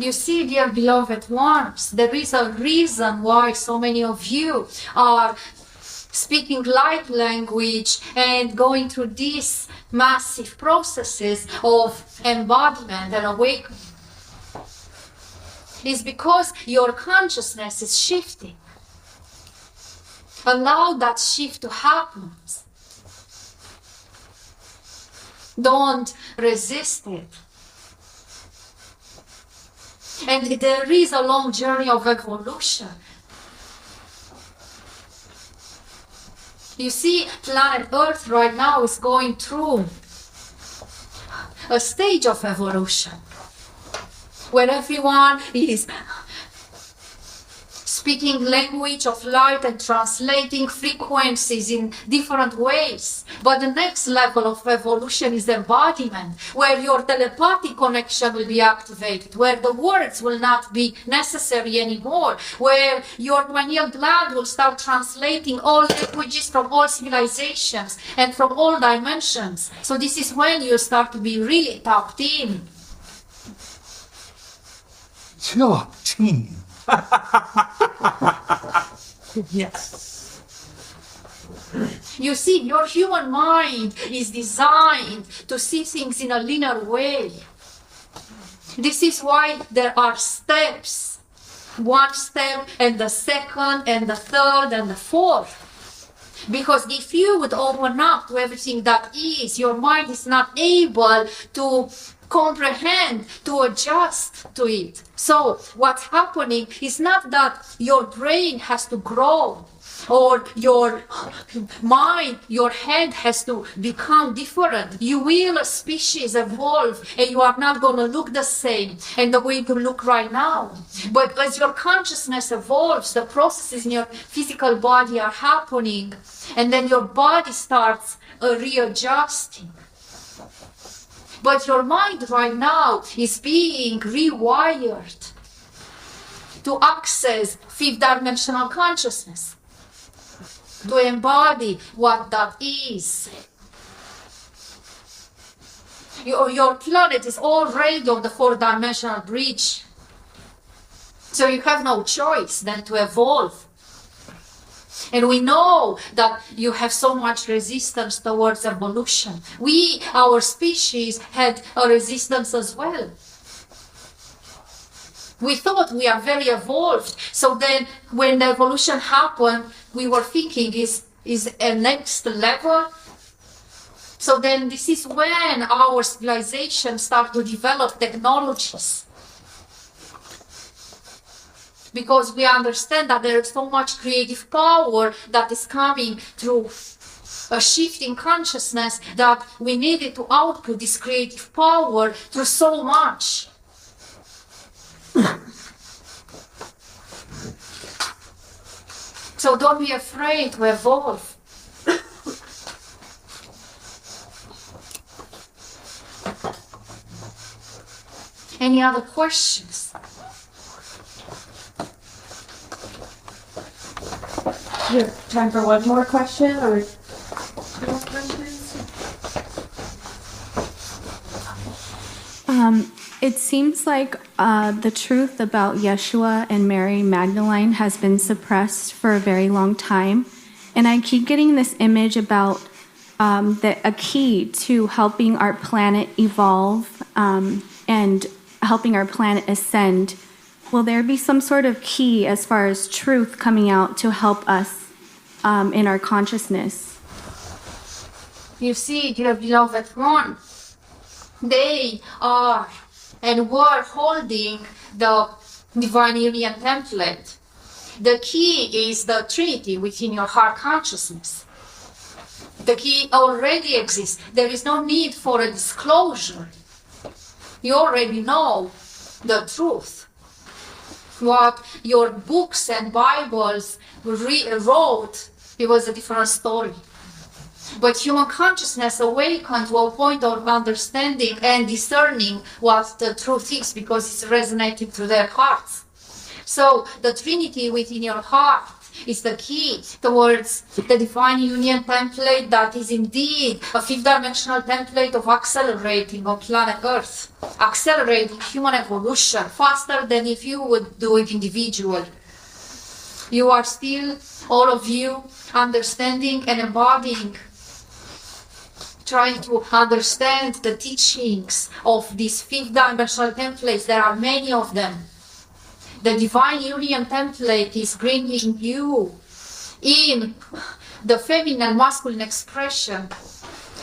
You see, dear beloved ones, there is a reason why so many of you are speaking light language and going through these massive processes of embodiment and awakening. It's because your consciousness is shifting. Allow that shift to happen. Don't resist it. And there is a long journey of evolution. You see, planet Earth right now is going through a stage of evolution where everyone is speaking language of light and translating frequencies in different ways. But the next level of evolution is embodiment, where your telepathic connection will be activated, where the words will not be necessary anymore, where your pineal gland will start translating all languages from all civilizations and from all dimensions. So this is when you start to be really tapped in. Tapped in. Yes. You see, your human mind is designed to see things in a linear way. This is why there are steps. One step, and the second, and the third, and the fourth. Because if you would open up to everything that is, your mind is not able to comprehend, to adjust to it. So what's happening is not that your brain has to grow or your mind, your head has to become different. You will, as species, evolve, and you are not going to look the same and the way you look right now. But as your consciousness evolves, the processes in your physical body are happening, and then your body starts readjusting. But your mind right now is being rewired to access fifth dimensional consciousness, to embody what that is. Your planet is already on the fourth dimensional bridge. So you have no choice than to evolve. And we know that you have so much resistance towards evolution. We, our species, had a resistance as well. We thought we are very evolved. So then when the evolution happened, we were thinking, is a next level? So then this is when our civilization started to develop technologies. Because we understand that there is so much creative power that is coming through a shift in consciousness that we needed to output this creative power through so much. So don't be afraid to evolve. Any other questions? You have time for one more question or two more questions? It seems like the truth about Yeshua and Mary Magdalene has been suppressed for a very long time. And I keep getting this image about a key to helping our planet evolve and helping our planet ascend. Will there be some sort of key as far as truth coming out to help us in our consciousness? You see, dear beloved one, they are and were holding the divine union template. The key is the Trinity within your heart consciousness. The key already exists. There is no need for a disclosure. You already know the truth. What your books and Bibles wrote, it was a different story. But human consciousness awakened to a point of understanding and discerning what the truth is because it's resonating through their hearts. So the Trinity within your heart is the key towards the divine union template that is indeed a fifth-dimensional template of accelerating on planet Earth, accelerating human evolution faster than if you would do it individually. You are still, all of you, understanding and embodying, trying to understand the teachings of these fifth-dimensional templates. There are many of them. The divine union template is bringing you in the feminine masculine expression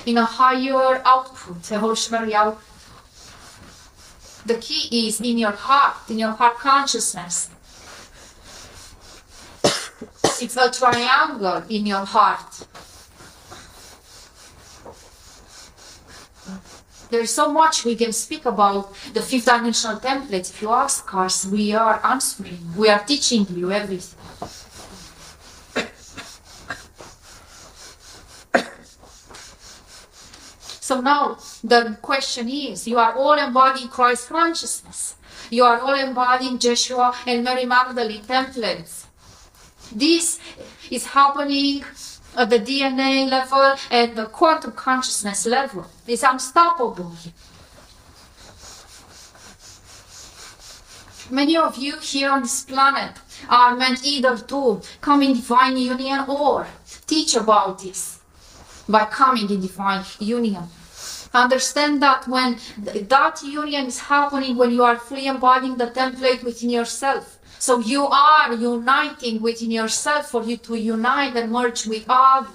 in a higher output, evolutionary output. The key is in your heart consciousness. It's a triangle in your heart. There is so much we can speak about the fifth dimensional templates. If you ask us, we are answering. We are teaching you everything. So now the question is, you are all embodying Christ consciousness. You are all embodying Joshua and Mary Magdalene templates. This is happening at the DNA level and the quantum consciousness level. It's unstoppable. Many of you here on this planet are meant either to come in divine union or teach about this by coming in divine union. Understand that when that union is happening, when you are fully embodying the template within yourself, so you are uniting within yourself for you to unite and merge with others.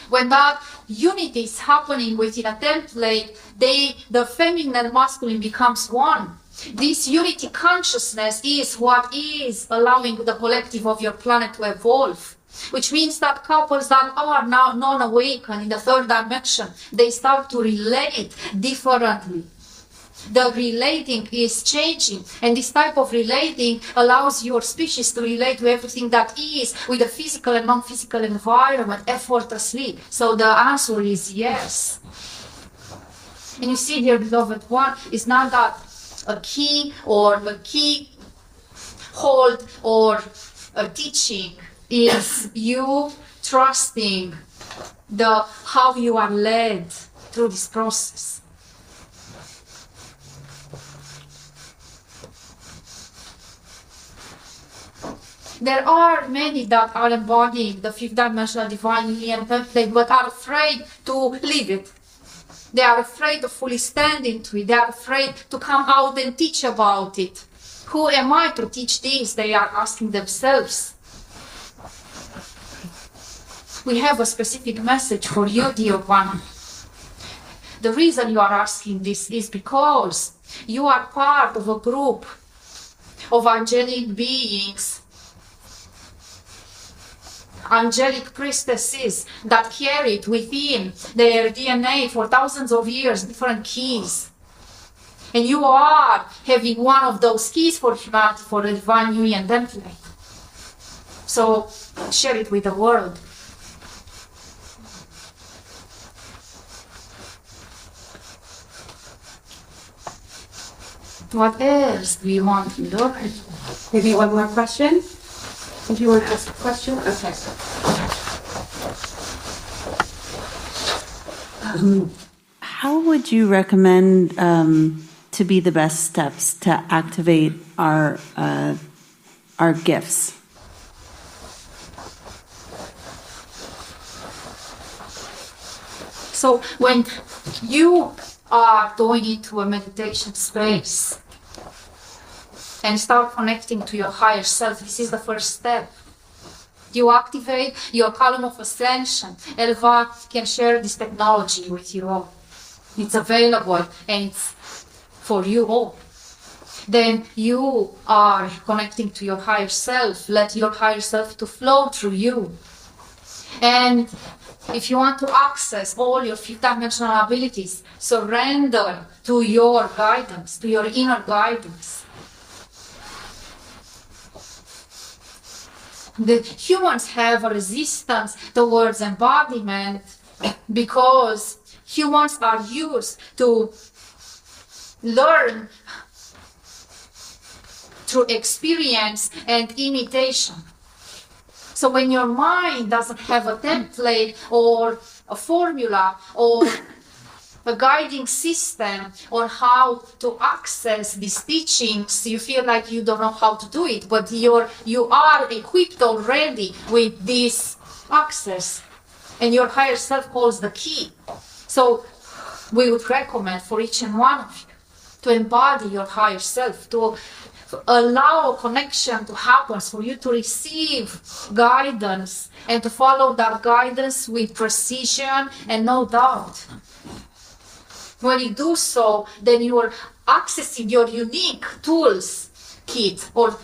When that unity is happening within a template, the feminine and masculine becomes one. This unity consciousness is what is allowing the collective of your planet to evolve. Which means that couples that are now non-awakened in the third dimension, they start to relate differently. The relating is changing, and this type of relating allows your species to relate to everything that is with the physical and non-physical environment effortlessly. So the answer is yes. And you see, dear beloved one, it's not that a key or a key hold or a teaching. Is you trusting how you are led through this process. There are many that are embodying the fifth dimensional divine union template but are afraid to live it. They are afraid to fully stand into it. They are afraid to come out and teach about it. Who am I to teach this? They are asking themselves. We have a specific message for you, dear one. The reason you are asking this is because you are part of a group of angelic beings, angelic priestesses that carried within their DNA for thousands of years different keys. And you are having one of those keys for humanity, for the divine union template. So share it with the world. What else do you want to learn? Maybe one more question? If you want to ask a question? Okay. How would you recommend to be the best steps to activate our gifts? So when you are going into a meditation space and start connecting to your higher self, this is the first step. You activate your column of ascension. Elva can share this technology with you all. It's available and it's for you all. Then you are connecting to your higher self. Let your higher self to flow through you. And if you want to access all your fifth-dimensional abilities, surrender to your guidance, to your inner guidance. The humans have a resistance towards embodiment because humans are used to learn through experience and imitation. So when your mind doesn't have a template or a formula or a guiding system on how to access these teachings, you feel like you don't know how to do it, but you are equipped already with this access, and your higher self holds the key. So we would recommend for each and one of you to embody your higher self, to allow a connection to happen, for you to receive guidance and to follow that guidance with precision and no doubt. When you do so, then you are accessing your unique tools kit or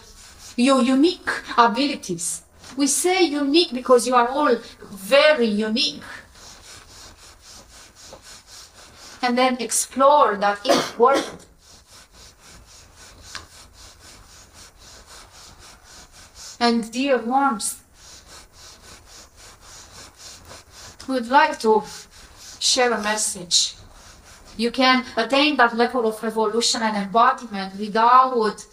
your unique abilities. We say unique because you are all very unique. And then explore that inner world. And dear ones, we would like to share a message. You can attain that level of evolution and embodiment without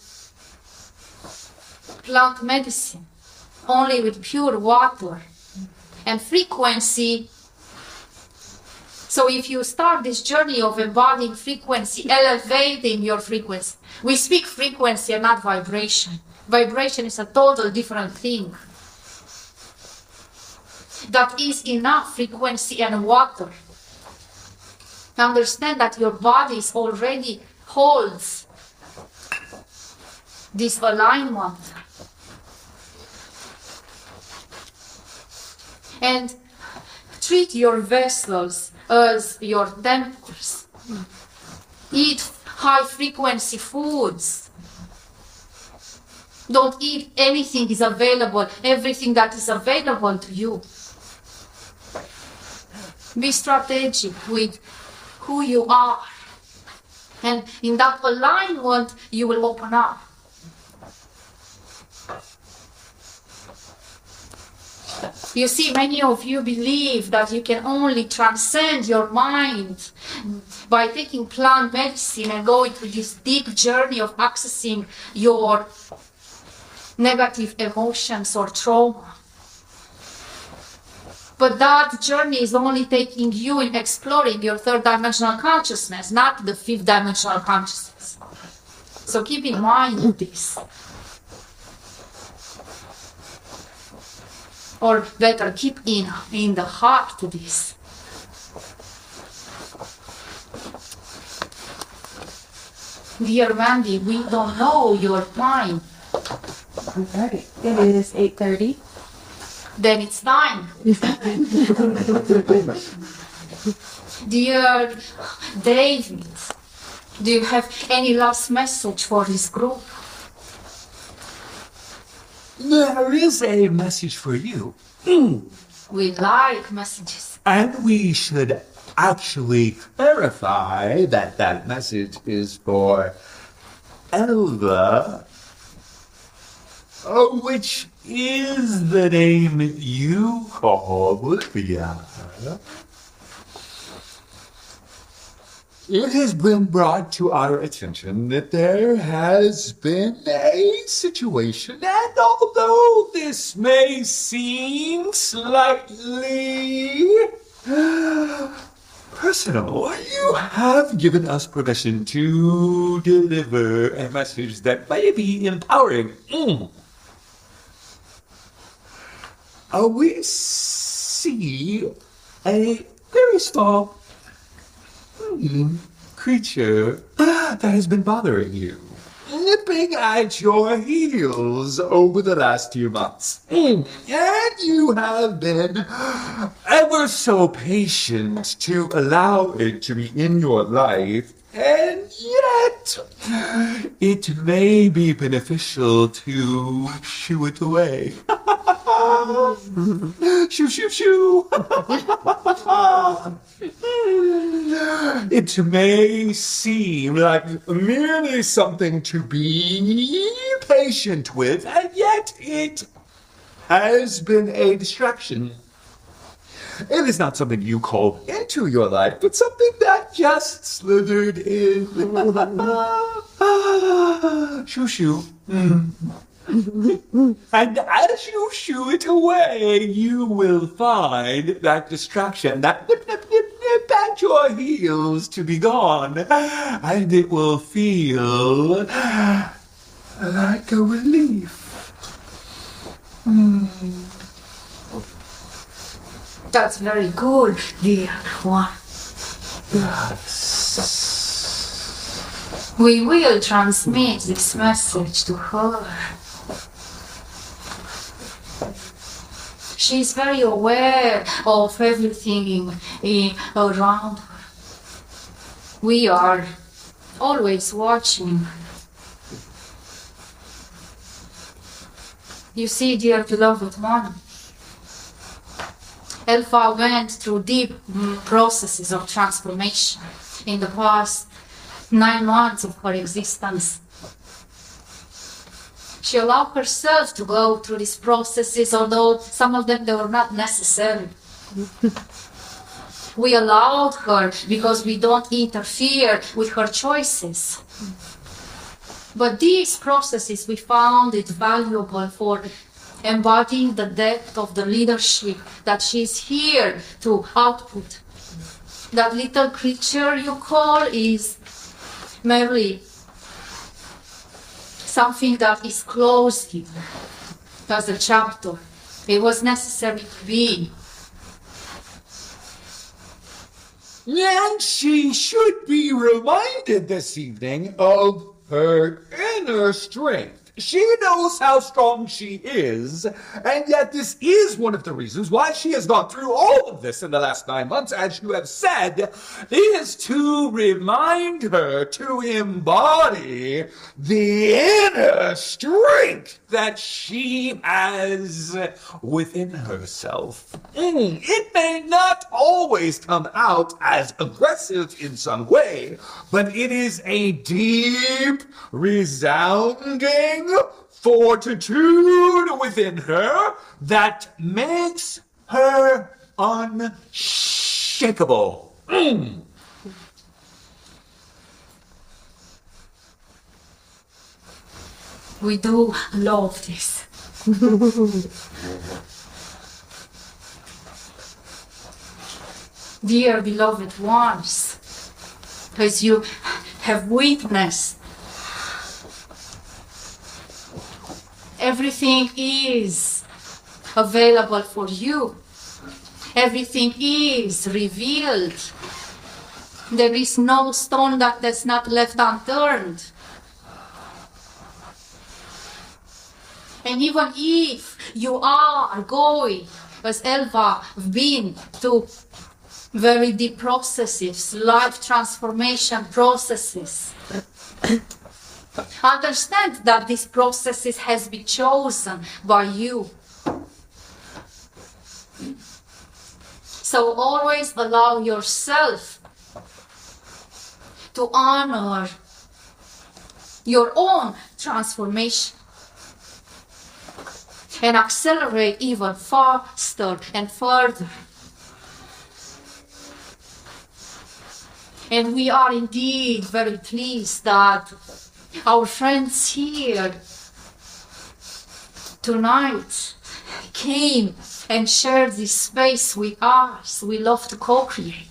plant medicine, only with pure water and frequency. So if you start this journey of embodying frequency, elevating your frequency, we speak frequency and not vibration. Vibration is a total different thing. That is enough frequency and water. Understand that your body already holds this alignment. And treat your vessels as your temples. Eat high frequency foods. Don't eat anything is available, everything that is available to you. Be strategic with who you are. And in that alignment, you will open up. You see, many of you believe that you can only transcend your mind by taking plant medicine and going through this deep journey of accessing your negative emotions or trauma. But that journey is only taking you in exploring your third dimensional consciousness, not the fifth dimensional consciousness. So keep in mind this. Or better, keep in the heart this. Dear Mandy, we don't know your time. Okay. It is 8:30. Then it's time. Dear David, do you have any last message for this group? There is a message for you. We like messages. And we should actually clarify that that message is for Elva, which is the name you call Livia. It has been brought to our attention that there has been a situation, and although this may seem slightly personal, So, you have given us permission to deliver a message that may be empowering. We see a very small creature that has been bothering you, nipping at your heels over the last few months. And you have been ever so patient to allow it to be in your life, and yet it may be beneficial to shoo it away. Shoo, shoo, shoo. It may seem like merely something to be patient with, and yet it has been a distraction. It is not something you call into your life, but something that just slithered in. Shoo, shoo. And as you shoo it away, you will find that distraction, that nip, nip, nip, nip at your heels to be gone. And it will feel like a relief. That's very good, dear one. We will transmit this message to her. She's very aware of everything around her. We are always watching. You see, dear beloved one, Alpha went through deep processes of transformation in the past 9 months of her existence. She allowed herself to go through these processes, although some of them they were not necessary. We allowed her because we don't interfere with her choices. But these processes, we found it valuable for embodying the depth of the leadership that she's here to output. That little creature you call is merely something that is closed here as a chapter. It was necessary to be. And she should be reminded this evening of her inner strength. She knows how strong she is, and yet this is one of the reasons why she has gone through all of this in the last 9 months, as you have said, is to remind her to embody the inner strength that she has within herself. It may not always come out as aggressive in some way, but it is a deep, resounding fortitude within her that makes her unshakable. We do love this. Dear beloved ones, as you have witnessed, everything is available for you. Everything is revealed. There is no stone that's not left unturned. And even if you are going, as Elva, been to very deep processes, life transformation processes, understand that these processes has been chosen by you. So always allow yourself to honor your own transformation and accelerate even faster and further. And we are indeed very pleased that our friends here tonight came and shared this space with us. We love to co-create.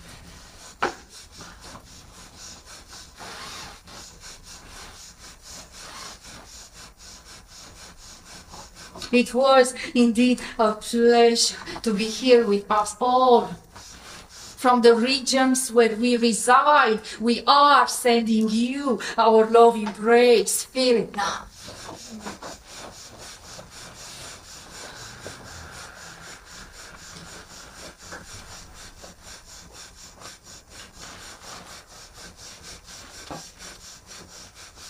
It was indeed a pleasure to be here with us all. From the regions where we reside, we are sending you our love embrace. Feel it now.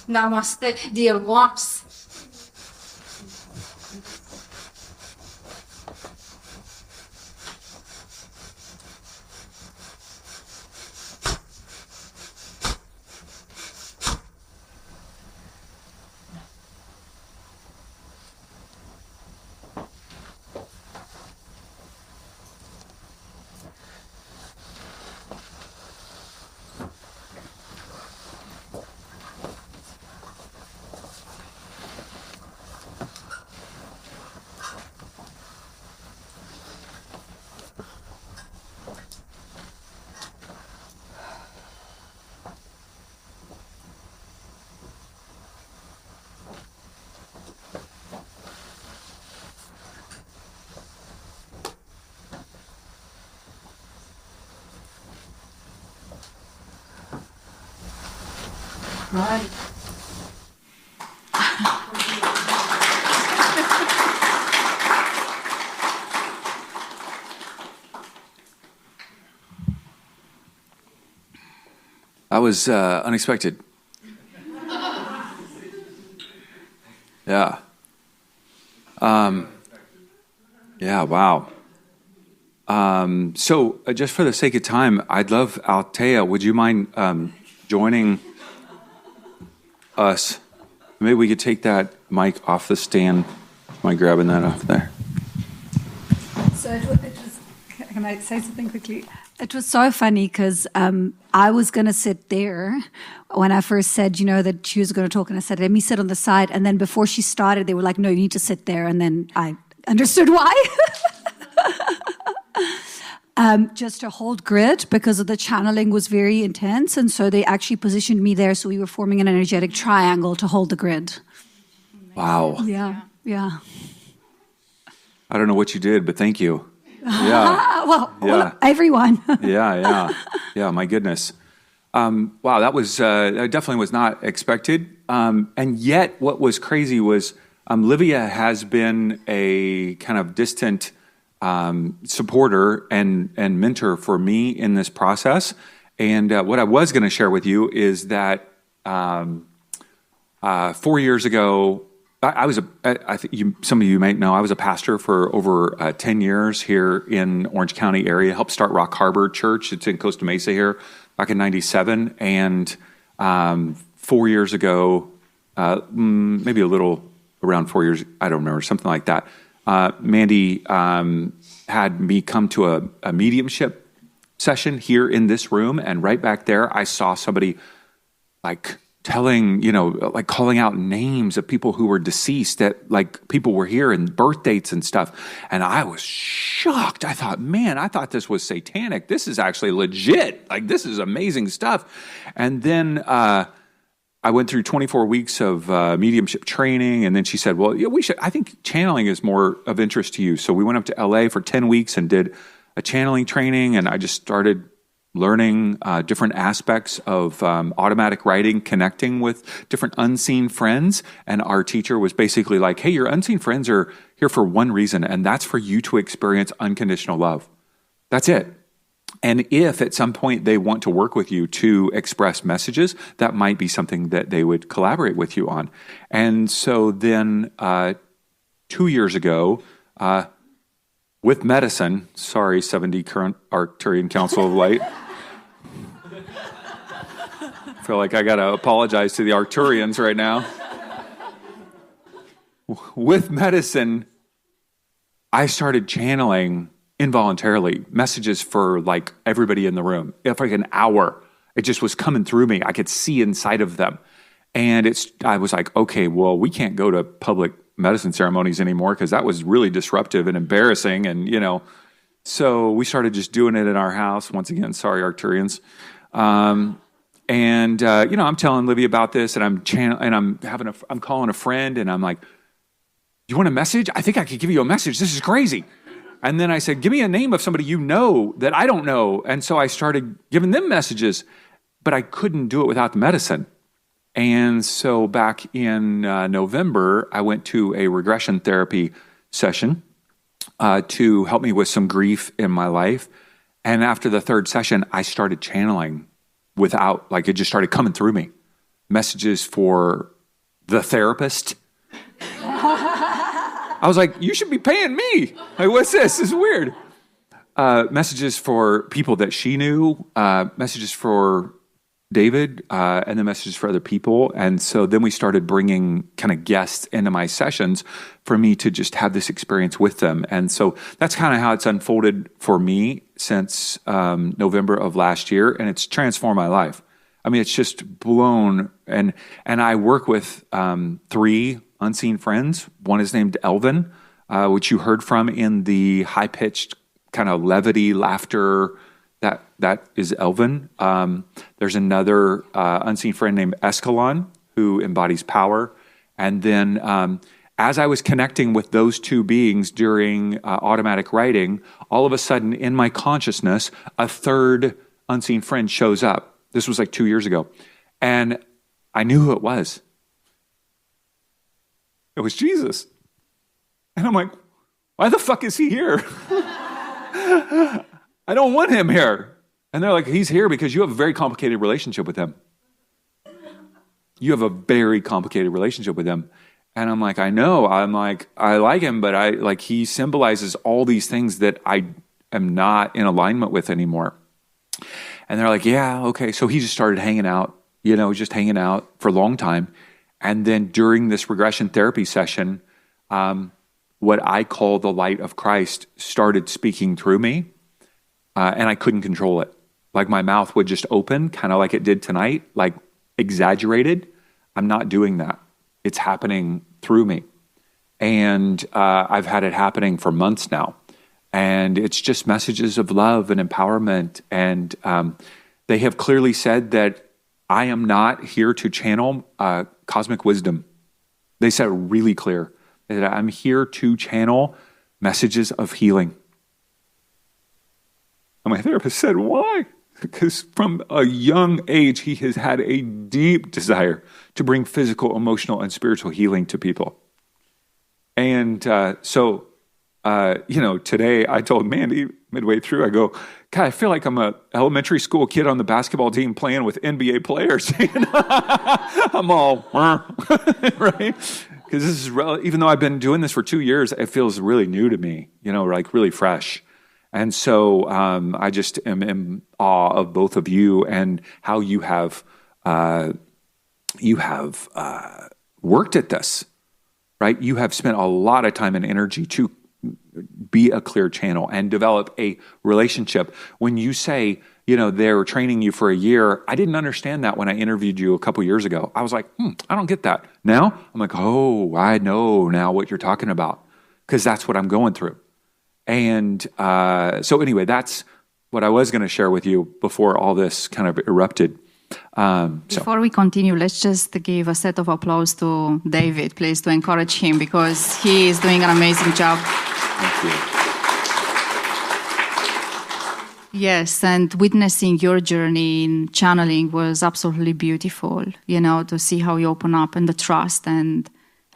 Namaste, dear ones. Right. That was unexpected. Yeah. Yeah, wow. So just for the sake of time, I'd love, Althea, would you mind joining us? Maybe we could take that mic off the stand. Mind grabbing that off there? So it was, can I say something quickly? It was so funny because I was going to sit there when I first said, you know, that she was going to talk, and I said, let me sit on the side. And then before she started, they were like, no, you need to sit there. And then I understood why. Just to hold grid because of the channeling was very intense. And so they actually positioned me there. So we were forming an energetic triangle to hold the grid. Wow. Yeah, yeah. I don't know what you did, but thank you. Yeah. Well, everyone. Yeah, my goodness. Wow, that definitely was not expected. And yet what was crazy was Livia has been a kind of distant supporter and mentor for me in this process. And what I was going to share with you is that 4 years ago, I think some of you might know, I was a pastor for over 10 years here in Orange County area, helped start Rock Harbor Church. It's in Costa Mesa here back in 97. And 4 years ago, maybe a little around 4 years, I don't remember, something like that. Mandy had me come to a mediumship session here in this room. And right back there, I saw somebody like telling, like calling out names of people who were deceased, that like people were here and birth dates and stuff. And I was shocked. I thought, man, I thought this was satanic. This is actually legit. Like, this is amazing stuff. And then I went through 24 weeks of mediumship training. And then she said, well, yeah, I think channeling is more of interest to you. So we went up to LA for 10 weeks and did a channeling training. And I just started learning different aspects of automatic writing, connecting with different unseen friends. And our teacher was basically like, hey, your unseen friends are here for one reason, and that's for you to experience unconditional love. That's it. And if at some point they want to work with you to express messages, that might be something that they would collaborate with you on. And so then 2 years ago, with medicine, sorry, 70 current Arcturian Council of Light. I feel like I got to apologize to the Arcturians right now. With medicine, I started channeling involuntarily messages for like everybody in the room. For like an hour, it just was coming through me. I could see inside of them. And I was like, okay, well, we can't go to public medicine ceremonies anymore because that was really disruptive and embarrassing. And, so we started just doing it in our house. Once again, sorry, Arcturians. I'm telling Livia about this, and I'm calling a friend, and I'm like, you want a message? I think I could give you a message. This is crazy. And then I said, give me a name of somebody you know that I don't know. And so I started giving them messages, but I couldn't do it without the medicine. And so back in November, I went to a regression therapy session to help me with some grief in my life. And after the third session, I started channeling without, like, it just started coming through me. Messages for the therapist. I was like, you should be paying me. Like, what's this? This is weird. Messages for people that she knew, messages for David, and then messages for other people. And so then we started bringing kind of guests into my sessions for me to just have this experience with them. And so that's kind of how it's unfolded for me since November of last year. And it's transformed my life. I mean, it's just blown. And I work with 3 unseen friends. One is named Elvin, which you heard from in the high-pitched kind of levity laughter. That is Elvin. There's another unseen friend named Escalon, who embodies power. And then as I was connecting with those 2 beings during automatic writing, all of a sudden in my consciousness, a 3rd unseen friend shows up. This was like 2 years ago. And I knew who it was. It was Jesus. And I'm like, why the fuck is he here? I don't want him here. And they're like, he's here because you have a very complicated relationship with him. You have a very complicated relationship with him. And I'm like, I know. I'm like, I like him, but he symbolizes all these things that I am not in alignment with anymore. And they're like, yeah, okay. So he just started hanging out, just hanging out for a long time. And then during this regression therapy session, what I call the light of Christ started speaking through me. And I couldn't control it. Like my mouth would just open, kind of like it did tonight, like exaggerated. I'm not doing that. It's happening through me. And I've had it happening for months now. And it's just messages of love and empowerment. And they have clearly said that I am not here to channel cosmic wisdom. They said it really clear that I'm here to channel messages of healing. And my therapist said, why? Because from a young age, he has had a deep desire to bring physical, emotional, and spiritual healing to people. And so today I told Mandy midway through, I go, God, I feel like I'm an elementary school kid on the basketball team playing with NBA players. I'm all, right? Because this is, even though I've been doing this for 2 years, it feels really new to me, like really fresh. And so I just am in awe of both of you and how you have worked at this, right? You have spent a lot of time and energy to be a clear channel and develop a relationship. When you say, they were training you for a year, I didn't understand that when I interviewed you a couple years ago. I was like, I don't get that. Now, I'm like, oh, I know now what you're talking about, because that's what I'm going through. And so anyway, that's what I was going to share with you before all this kind of erupted. Before we continue, let's just give a set of applause to David, please, to encourage him, because he is doing an amazing job. Thank you. Yes, and witnessing your journey in channeling was absolutely beautiful, to see how you open up and the trust. And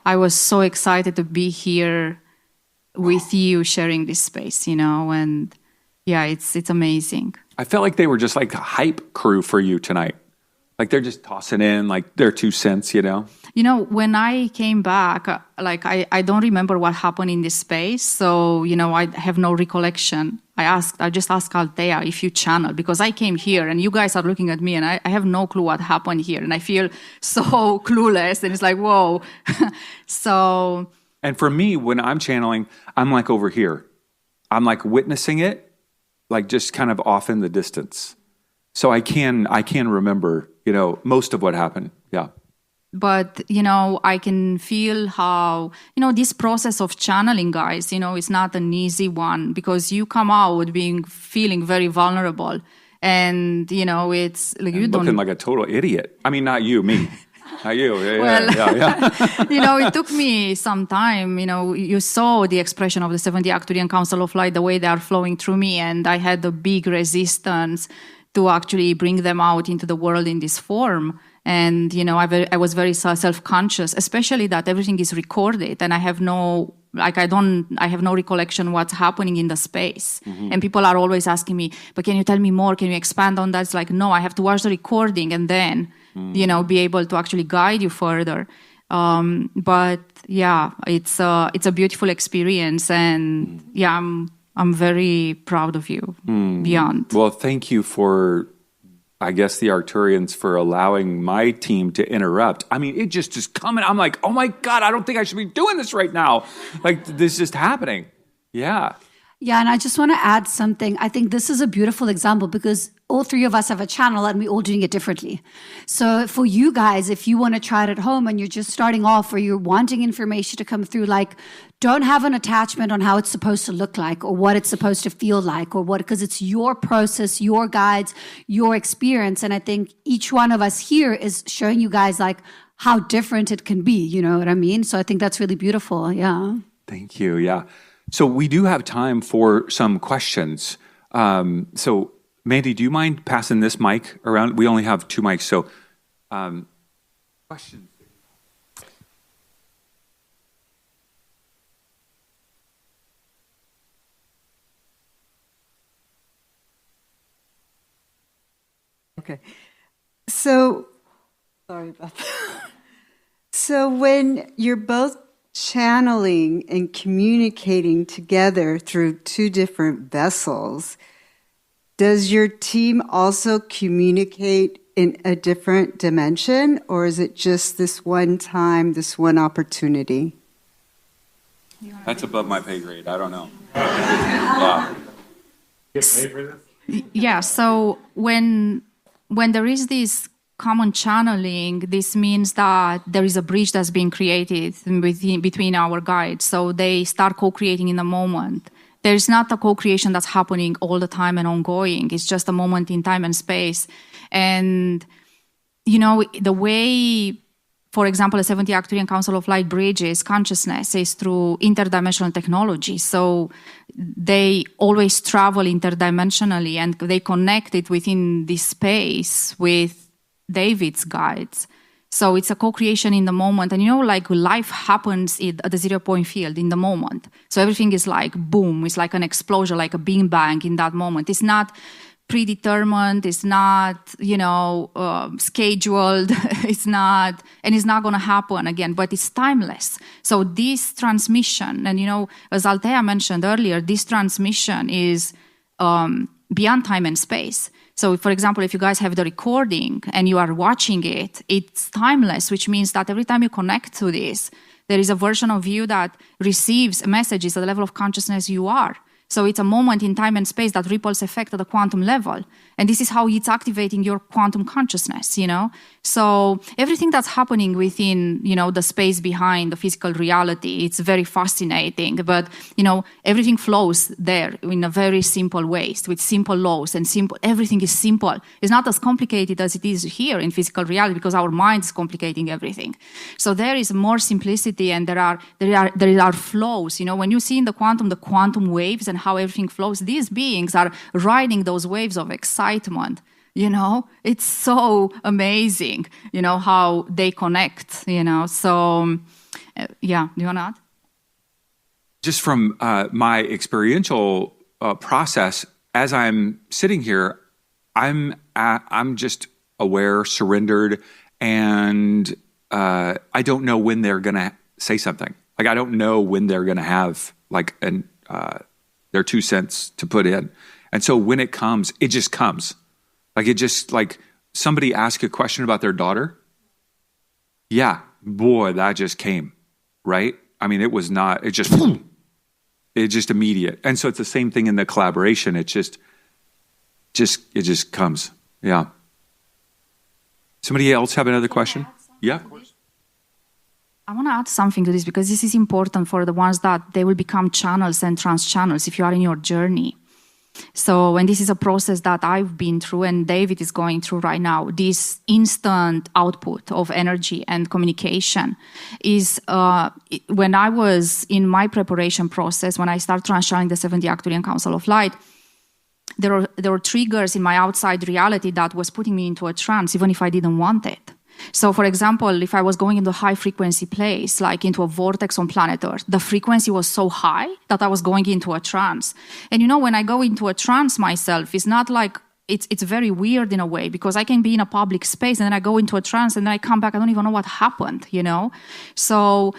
I was so excited to be here with you sharing this space, and yeah, it's amazing. I felt like they were just like a hype crew for you tonight. Like they're just tossing in like their 2 cents, when I came back, I don't remember what happened in this space. So, I have no recollection. I just asked Althea if you channel, because I came here and you guys are looking at me and I have no clue what happened here. And I feel so clueless and it's like, whoa. So. And for me, when I'm channeling, I'm like over here. I'm like witnessing it, like just kind of off in the distance. So I can remember, most of what happened. Yeah. But, I can feel how, this process of channeling, guys, it's not an easy one, because you come out feeling very vulnerable. And, it's like you don't. Looking like a total idiot. I mean, not you, me. Not you. Yeah, Well, yeah. It took me some time. You saw the expression of the 70 Arcturian Council of Light, the way they are flowing through me, and I had a big resistance to actually bring them out into the world in this form. And, I was very self-conscious, especially that everything is recorded and I have no recollection what's happening in the space. Mm-hmm. And people are always asking me, but can you tell me more? Can you expand on that? It's like, no, I have to watch the recording and then, be able to actually guide you further. But yeah, it's a beautiful experience. And yeah, I'm very proud of you beyond. Well, thank you for, I guess, the Arcturians for allowing my team to interrupt. I mean, it just is coming. I'm like, oh my God, I don't think I should be doing this right now. Like, this is just happening. Yeah. Yeah, and I just want to add something. I think this is a beautiful example because all three of us have a channel and we're all doing it differently. So for you guys, if you want to try it at home and you're just starting off or you're wanting information to come through, like, don't have an attachment on how it's supposed to look like or what it's supposed to feel like or what, because it's your process, your guides, your experience. And I think each one of us here is showing you guys like how different it can be. You know what I mean? So I think that's really beautiful. Yeah. Thank you. Yeah. So we do have time for some questions. So Mandy, do you mind passing this mic around? We only have 2 mics. So questions. Okay. So, sorry about that. So when you're both channeling and communicating together through 2 different vessels, does your team also communicate in a different dimension, or is it just this one time, this one opportunity? That's above my pay grade. I don't know. Yeah, so when there is this common channeling, this means that there is a bridge that's being created between our guides. So they start co-creating in the moment. There's not a co-creation that's happening all the time and ongoing. It's just a moment in time and space. And, the way, for example, the 70 Arcturian Council of Light bridges consciousness is through interdimensional technology. So they always travel interdimensionally and they connect it within this space with David's guides. So it's a co-creation in the moment. And like life happens at the 0 point field in the moment. So everything is like boom, it's like an explosion, like a bing bang in that moment. It's not predetermined, it's not, scheduled, it's not going to happen again, but it's timeless. So this transmission, and as Althea mentioned earlier, this transmission is beyond time and space. So, for example, if you guys have the recording and you are watching it, it's timeless, which means that every time you connect to this, there is a version of you that receives messages at the level of consciousness you are. So it's a moment in time and space that ripples effect at the quantum level. And this is how it's activating your quantum consciousness, So everything that's happening within, the space behind the physical reality, it's very fascinating. But, everything flows there in a very simple ways, with simple laws and everything is simple. It's not as complicated as it is here in physical reality because our mind is complicating everything. So there is more simplicity and there are flows. When you see in the quantum waves and how everything flows, these beings are riding those waves of excitement. It's so amazing, how they connect, So, yeah, do you want to add? Just from my experiential process, as I'm sitting here, I'm just aware, surrendered, and I don't know when they're going to say something. Like, I don't know when they're going to have, like, their 2 cents to put in. And so when it comes, it just comes. Like somebody asked a question about their daughter. Yeah, boy, that just came, right? I mean, it's just immediate. And so it's the same thing in the collaboration. It just comes. Yeah. Somebody else have another question? Yeah, of course. I want to add something to this because this is important for the ones that they will become channels and trans channels if you are in your journey. So, and this is a process that I've been through and David is going through right now. This instant output of energy and communication is, when I was in my preparation process, when I started transitioning the 70 Actuarian Council of Light, there were triggers in my outside reality that was putting me into a trance, even if I didn't want it. So, for example, if I was going into a high-frequency place, like into a vortex on planet Earth, the frequency was so high that I was going into a trance. And you know, when I go into a trance myself, it's not like, it's very weird in a way, because I can be in a public space and then I go into a trance and then I come back, I don't even know what happened, you know? So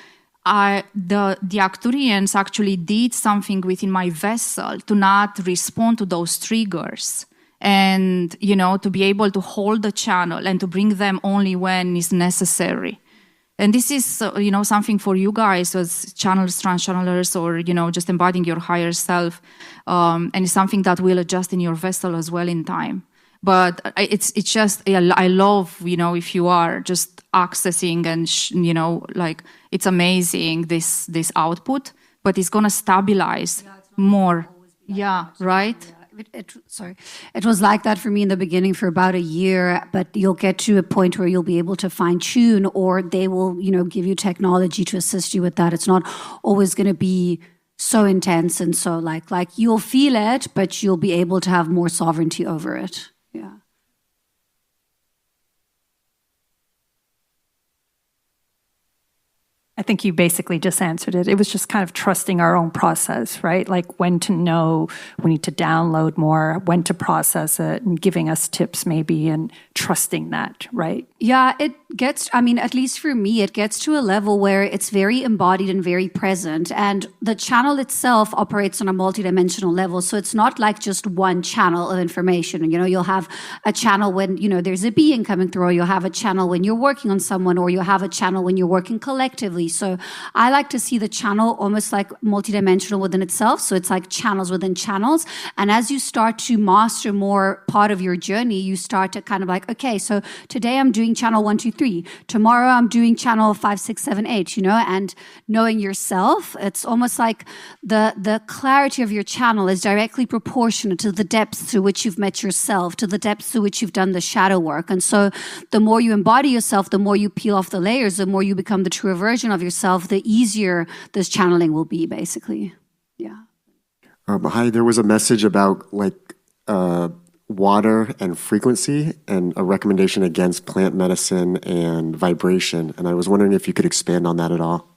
the Actuarians actually did something within my vessel to not respond to those triggers. And, you know, to be able to hold the channel and to bring them only when is necessary. And this is, you know, something for you guys as channels, trans-channelers, or, you know, just embodying your higher self. And it's something that will adjust in your vessel as well in time. But it's just, I love, you know, if you are just accessing and, you know, like, it's amazing, this output, but it's going to stabilize more. Yeah, right? Yeah. It was like that for me in the beginning for about a year, but you'll get to a point where you'll be able to fine tune, or they will, you know, give you technology to assist you with that. It's not always going to be so intense and so like you'll feel it, but you'll be able to have more sovereignty over it. Yeah. I think you basically just answered it. It was just kind of trusting our own process, right? Like when to know we need to download more, when to process it, and giving us tips maybe, and trusting that, right? Yeah, it gets, I mean, at least for me, it gets to a level where it's very embodied and very present. And the channel itself operates on a multidimensional level. So it's not like just one channel of information. You know, you'll have a channel when, you know, there's a being coming through, or you'll have a channel when you're working on someone, or you'll have a channel when you're working collectively. So I like to see the channel almost like multidimensional within itself. So it's like channels within channels. And as you start to master more part of your journey, you start to kind of like, okay, so today I'm doing channel 1, 2, 3. Tomorrow I'm doing channel 5, 6, 7, 8, you know, and knowing yourself, it's almost like the clarity of your channel is directly proportionate to the depths through which you've met yourself, to the depths through which you've done the shadow work. And so the more you embody yourself, the more you peel off the layers, the more you become the truer version of yourself, the easier this channeling will be, basically. Yeah. Hi, there was a message about like water and frequency, and a recommendation against plant medicine and vibration. And I was wondering if you could expand on that at all.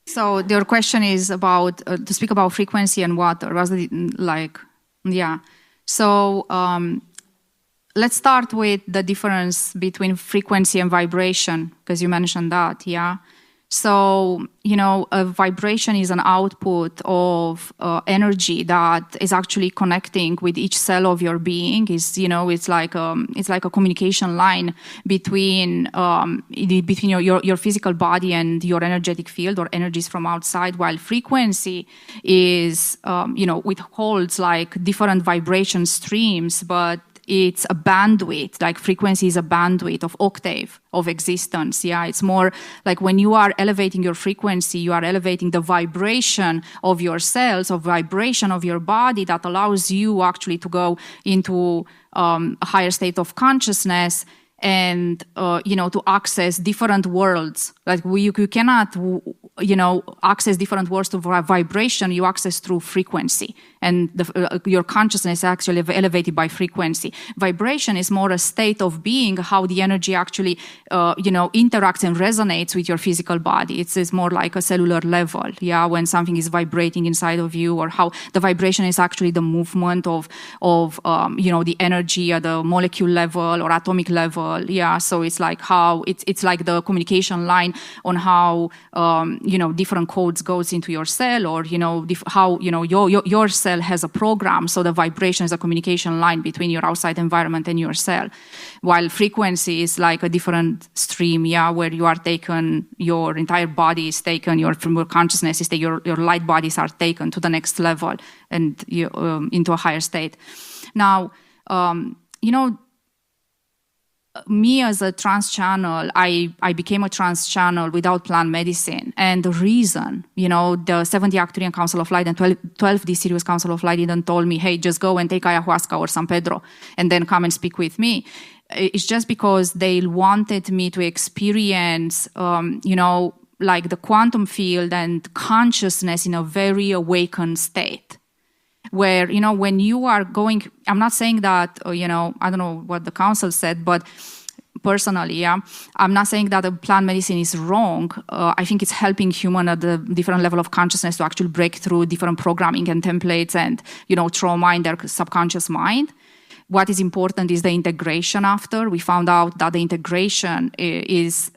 So your question is about, to speak about frequency and water, was it like, yeah. So let's start with the difference between frequency and vibration, because you mentioned that, yeah. So, you know, a vibration is an output of energy that is actually connecting with each cell of your being. Is, you know, it's like a communication line between your physical body and your energetic field, or energies from outside. While frequency is, you know, it holds like different vibration streams, but it's a bandwidth, like frequency is a bandwidth of octave of existence. Yeah, it's more like when you are elevating your frequency, you are elevating the vibration of your cells, of vibration of your body, that allows you actually to go into a higher state of consciousness and, you know, to access different worlds. Like you cannot, you know, access different worlds to vibration, you access through frequency. And your consciousness is actually elevated by frequency. Vibration is more a state of being, how the energy actually, you know, interacts and resonates with your physical body. It's more like a cellular level, yeah, when something is vibrating inside of you, or how the vibration is actually the movement of you know, the energy at the molecule level or atomic level, yeah. So it's like how, it's like the communication line on how, you know, different codes goes into your cell, or, you know, how, you know, your cell has a program. So the vibration is a communication line between your outside environment and your cell. While frequency is like a different stream, yeah, where you are taken, your entire body is taken, your consciousness is taken, your light bodies are taken to the next level and into a higher state. Now, you know, me as a trans channel, I became a trans channel without plant medicine. And the reason, the 70 Arcturian Council of Light and 12D Sirius Council of Light didn't told me, hey, just go and take ayahuasca or San Pedro and then come and speak with me. It's just because they wanted me to experience, like the quantum field and consciousness in a very awakened state. Where, when you are going, I'm not saying that, I don't know what the council said, but personally, I'm not saying that the plant medicine is wrong. I think it's helping human at the different level of consciousness to actually break through different programming and templates and, trauma in their subconscious mind. What is important is the integration after. We found out that the integration is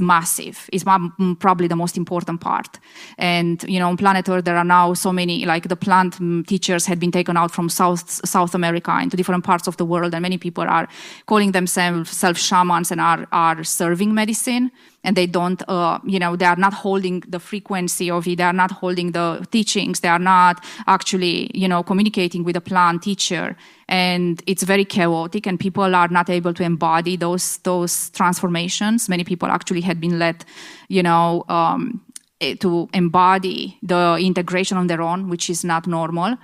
massive. It's probably the most important part. And, on planet Earth, there are now so many, like the plant teachers had been taken out from South America into different parts of the world, and many people are calling themselves shamans and are serving medicine. And they don't, they are not holding the frequency of it. They are not holding the teachings. They are not actually, communicating with a plant teacher. And it's very chaotic, and people are not able to embody those transformations. Many people actually had been led, to embody the integration on their own, which is not normal.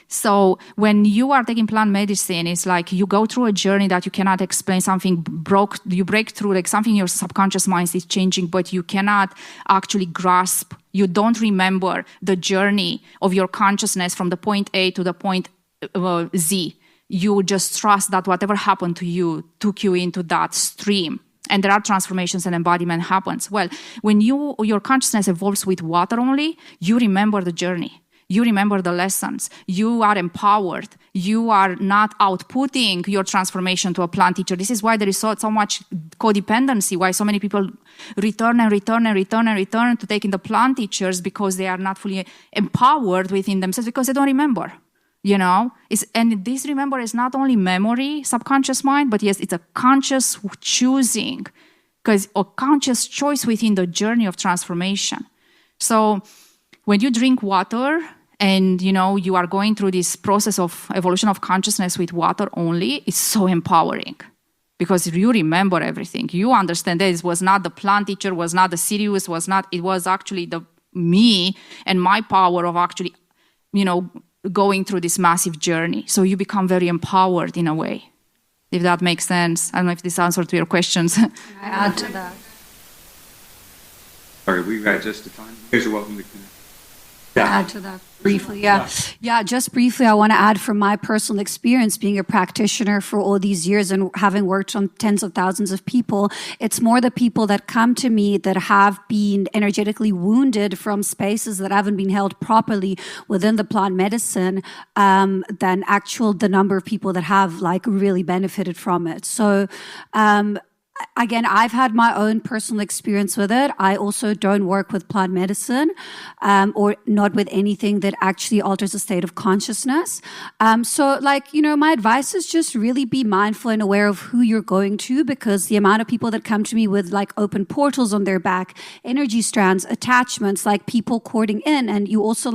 So when you are taking plant medicine, it's like you go through a journey that you cannot explain. You break through, like something in your subconscious mind is changing, but you cannot actually grasp. You don't remember the journey of your consciousness from the point A to the point Z. You just trust that whatever happened to you took you into that stream. And there are transformations and embodiment happens. Well, when your consciousness evolves with water only, you remember the journey. You remember the lessons. You are empowered. You are not outputting your transformation to a plant teacher. This is why there is so much codependency, why so many people return to taking the plant teachers, because they are not fully empowered within themselves, because they don't remember. And this remember is not only memory, subconscious mind, but yes, it's a conscious choosing, because a conscious choice within the journey of transformation. So when you drink water and, you are going through this process of evolution of consciousness with water only, it's so empowering, because you remember everything. You understand that it was not the plant teacher, was not the Sirius, it was actually the me and my power of actually, going through this massive journey. So you become very empowered in a way, if that makes sense. I don't know if this answered to your questions. Can I add to that? Sorry, we got just the time. You guys are welcome to connect. Add to that briefly, yeah. Just briefly, I want to add from my personal experience being a practitioner for all these years and having worked on tens of thousands of people. It's more the people that come to me that have been energetically wounded from spaces that haven't been held properly within the plant medicine than the number of people that have really benefited from it. So, again, I've had my own personal experience with it. I also don't work with plant medicine or not with anything that actually alters the state of consciousness. So my advice is just really be mindful and aware of who you're going to, because the amount of people that come to me with open portals on their back, energy strands, attachments, people courting in, and you also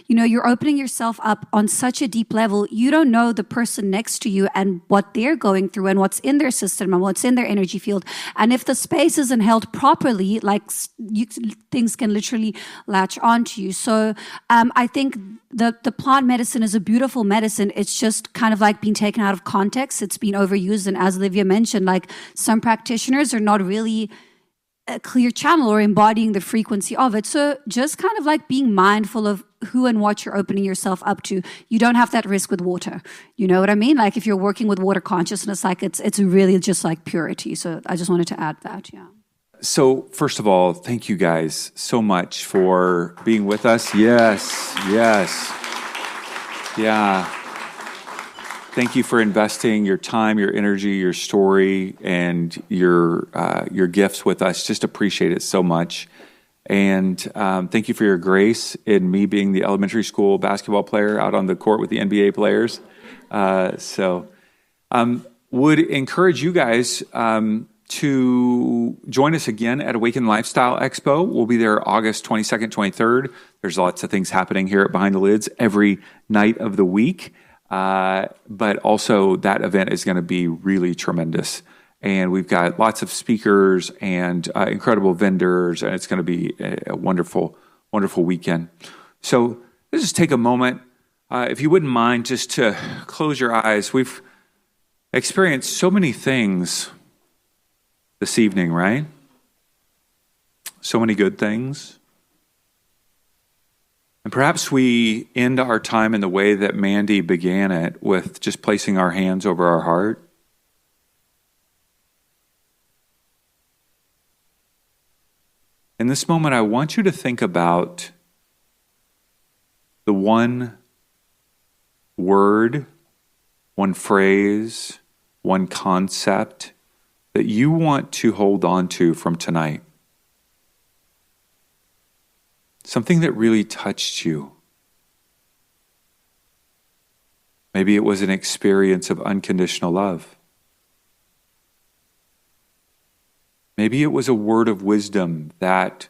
you're opening yourself up on such a deep level. You don't know the person next to you and what they're going through and what's in their system and what's in their energy field. And if the space isn't held properly, things can literally latch onto you. So I think the plant medicine is a beautiful medicine. It's just kind of being taken out of context. It's been overused. And as Livia mentioned, some practitioners are not really a clear channel or embodying the frequency of it. So just kind of being mindful of who and what you're opening yourself up to. You don't have that risk with water. You know what I mean? If you're working with water consciousness, it's really just purity. So I just wanted to add that, yeah. So first of all, thank you guys so much for being with us. Yes. Yeah. Thank you for investing your time, your energy, your story, and your gifts with us. Just appreciate it so much. And thank you for your grace in me being the elementary school basketball player out on the court with the NBA players. Would encourage you guys to join us again at Awaken Lifestyle Expo. We'll be there August 22nd, 23rd. There's lots of things happening here at Behind the Lids every night of the week. But also that event is going to be really tremendous. And we've got lots of speakers and incredible vendors, and it's going to be a wonderful, wonderful weekend. So let's just take a moment, if you wouldn't mind, just to close your eyes. We've experienced so many things this evening, right? So many good things. And perhaps we end our time in the way that Mandy began it, with just placing our hands over our heart. In this moment, I want you to think about the one word, one phrase, one concept that you want to hold on to from tonight. Something that really touched you. Maybe it was an experience of unconditional love. Maybe it was a word of wisdom that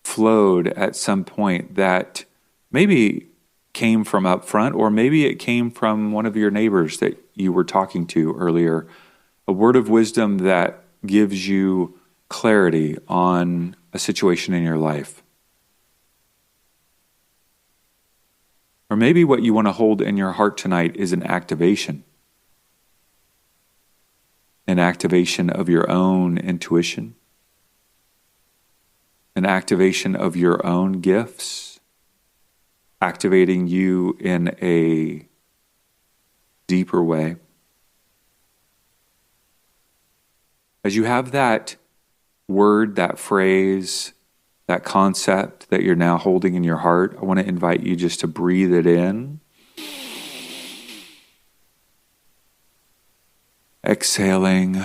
flowed at some point that maybe came from up front, or maybe it came from one of your neighbors that you were talking to earlier. A word of wisdom that gives you clarity on a situation in your life. Or maybe what you want to hold in your heart tonight is an activation. An activation of your own intuition. An activation of your own gifts. Activating you in a deeper way. As you have that word, that phrase, that concept that you're now holding in your heart, I want to invite you just to breathe it in. Exhaling.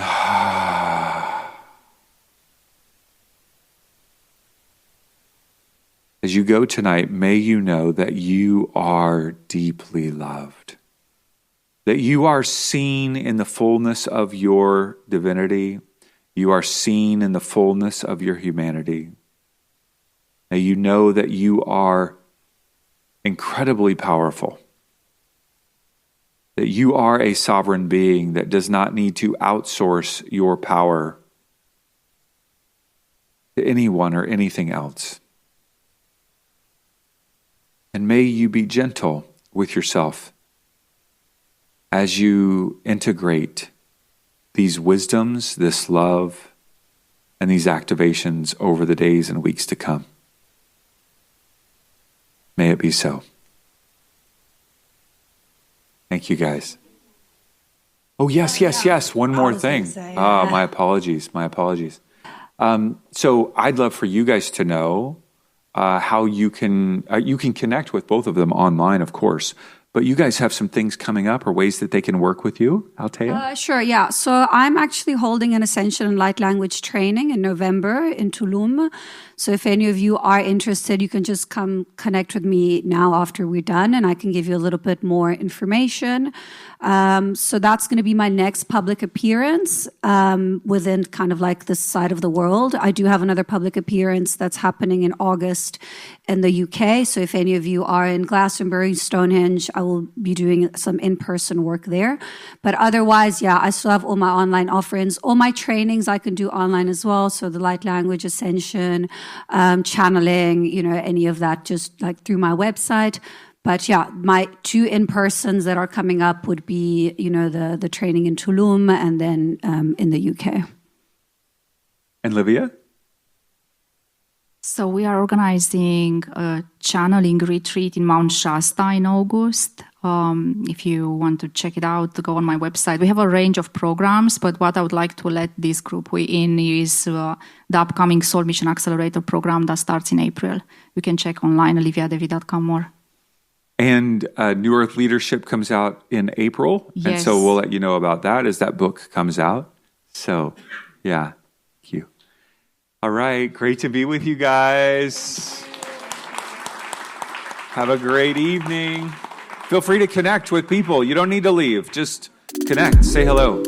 As you go tonight, may you know that you are deeply loved. That you are seen in the fullness of your divinity. You are seen in the fullness of your humanity. Now you know that you are incredibly powerful. That you are a sovereign being that does not need to outsource your power to anyone or anything else. And may you be gentle with yourself as you integrate these wisdoms, this love, and these activations over the days and weeks to come. May it be so. Thank you, guys. Oh, yes. One more thing. My apologies. So I'd love for you guys to know how you can connect with both of them online, of course. But you guys have some things coming up or ways that they can work with you, Althea? Sure, yeah. So I'm actually holding an Ascension and Light Language training in November in Tulum. So if any of you are interested, you can just come connect with me now after we're done, and I can give you a little bit more information. So that's going to be my next public appearance within kind of like this side of the world. I do have another public appearance that's happening in August in the UK. So if any of you are in Glastonbury, Stonehenge, I will be doing some in-person work there. But otherwise, yeah, I still have all my online offerings. All my trainings I can do online as well. So the Light Language Ascension, channeling, any of that, just like through my website. But yeah, my 2 in-persons that are coming up would be, the training in Tulum and then in the UK. And Livia? So we are organizing a channeling retreat in Mount Shasta in August. If you want to check it out, go on my website. We have a range of programs, but what I would like to let this group in is the upcoming Soul Mission Accelerator program that starts in April. You can check online, liviadevi.com more. And New Earth Leadership comes out in April. Yes. And so we'll let you know about that as that book comes out. So, yeah, thank you. All right, great to be with you guys. Have a great evening. Feel free to connect with people. You don't need to leave. Just connect, say hello.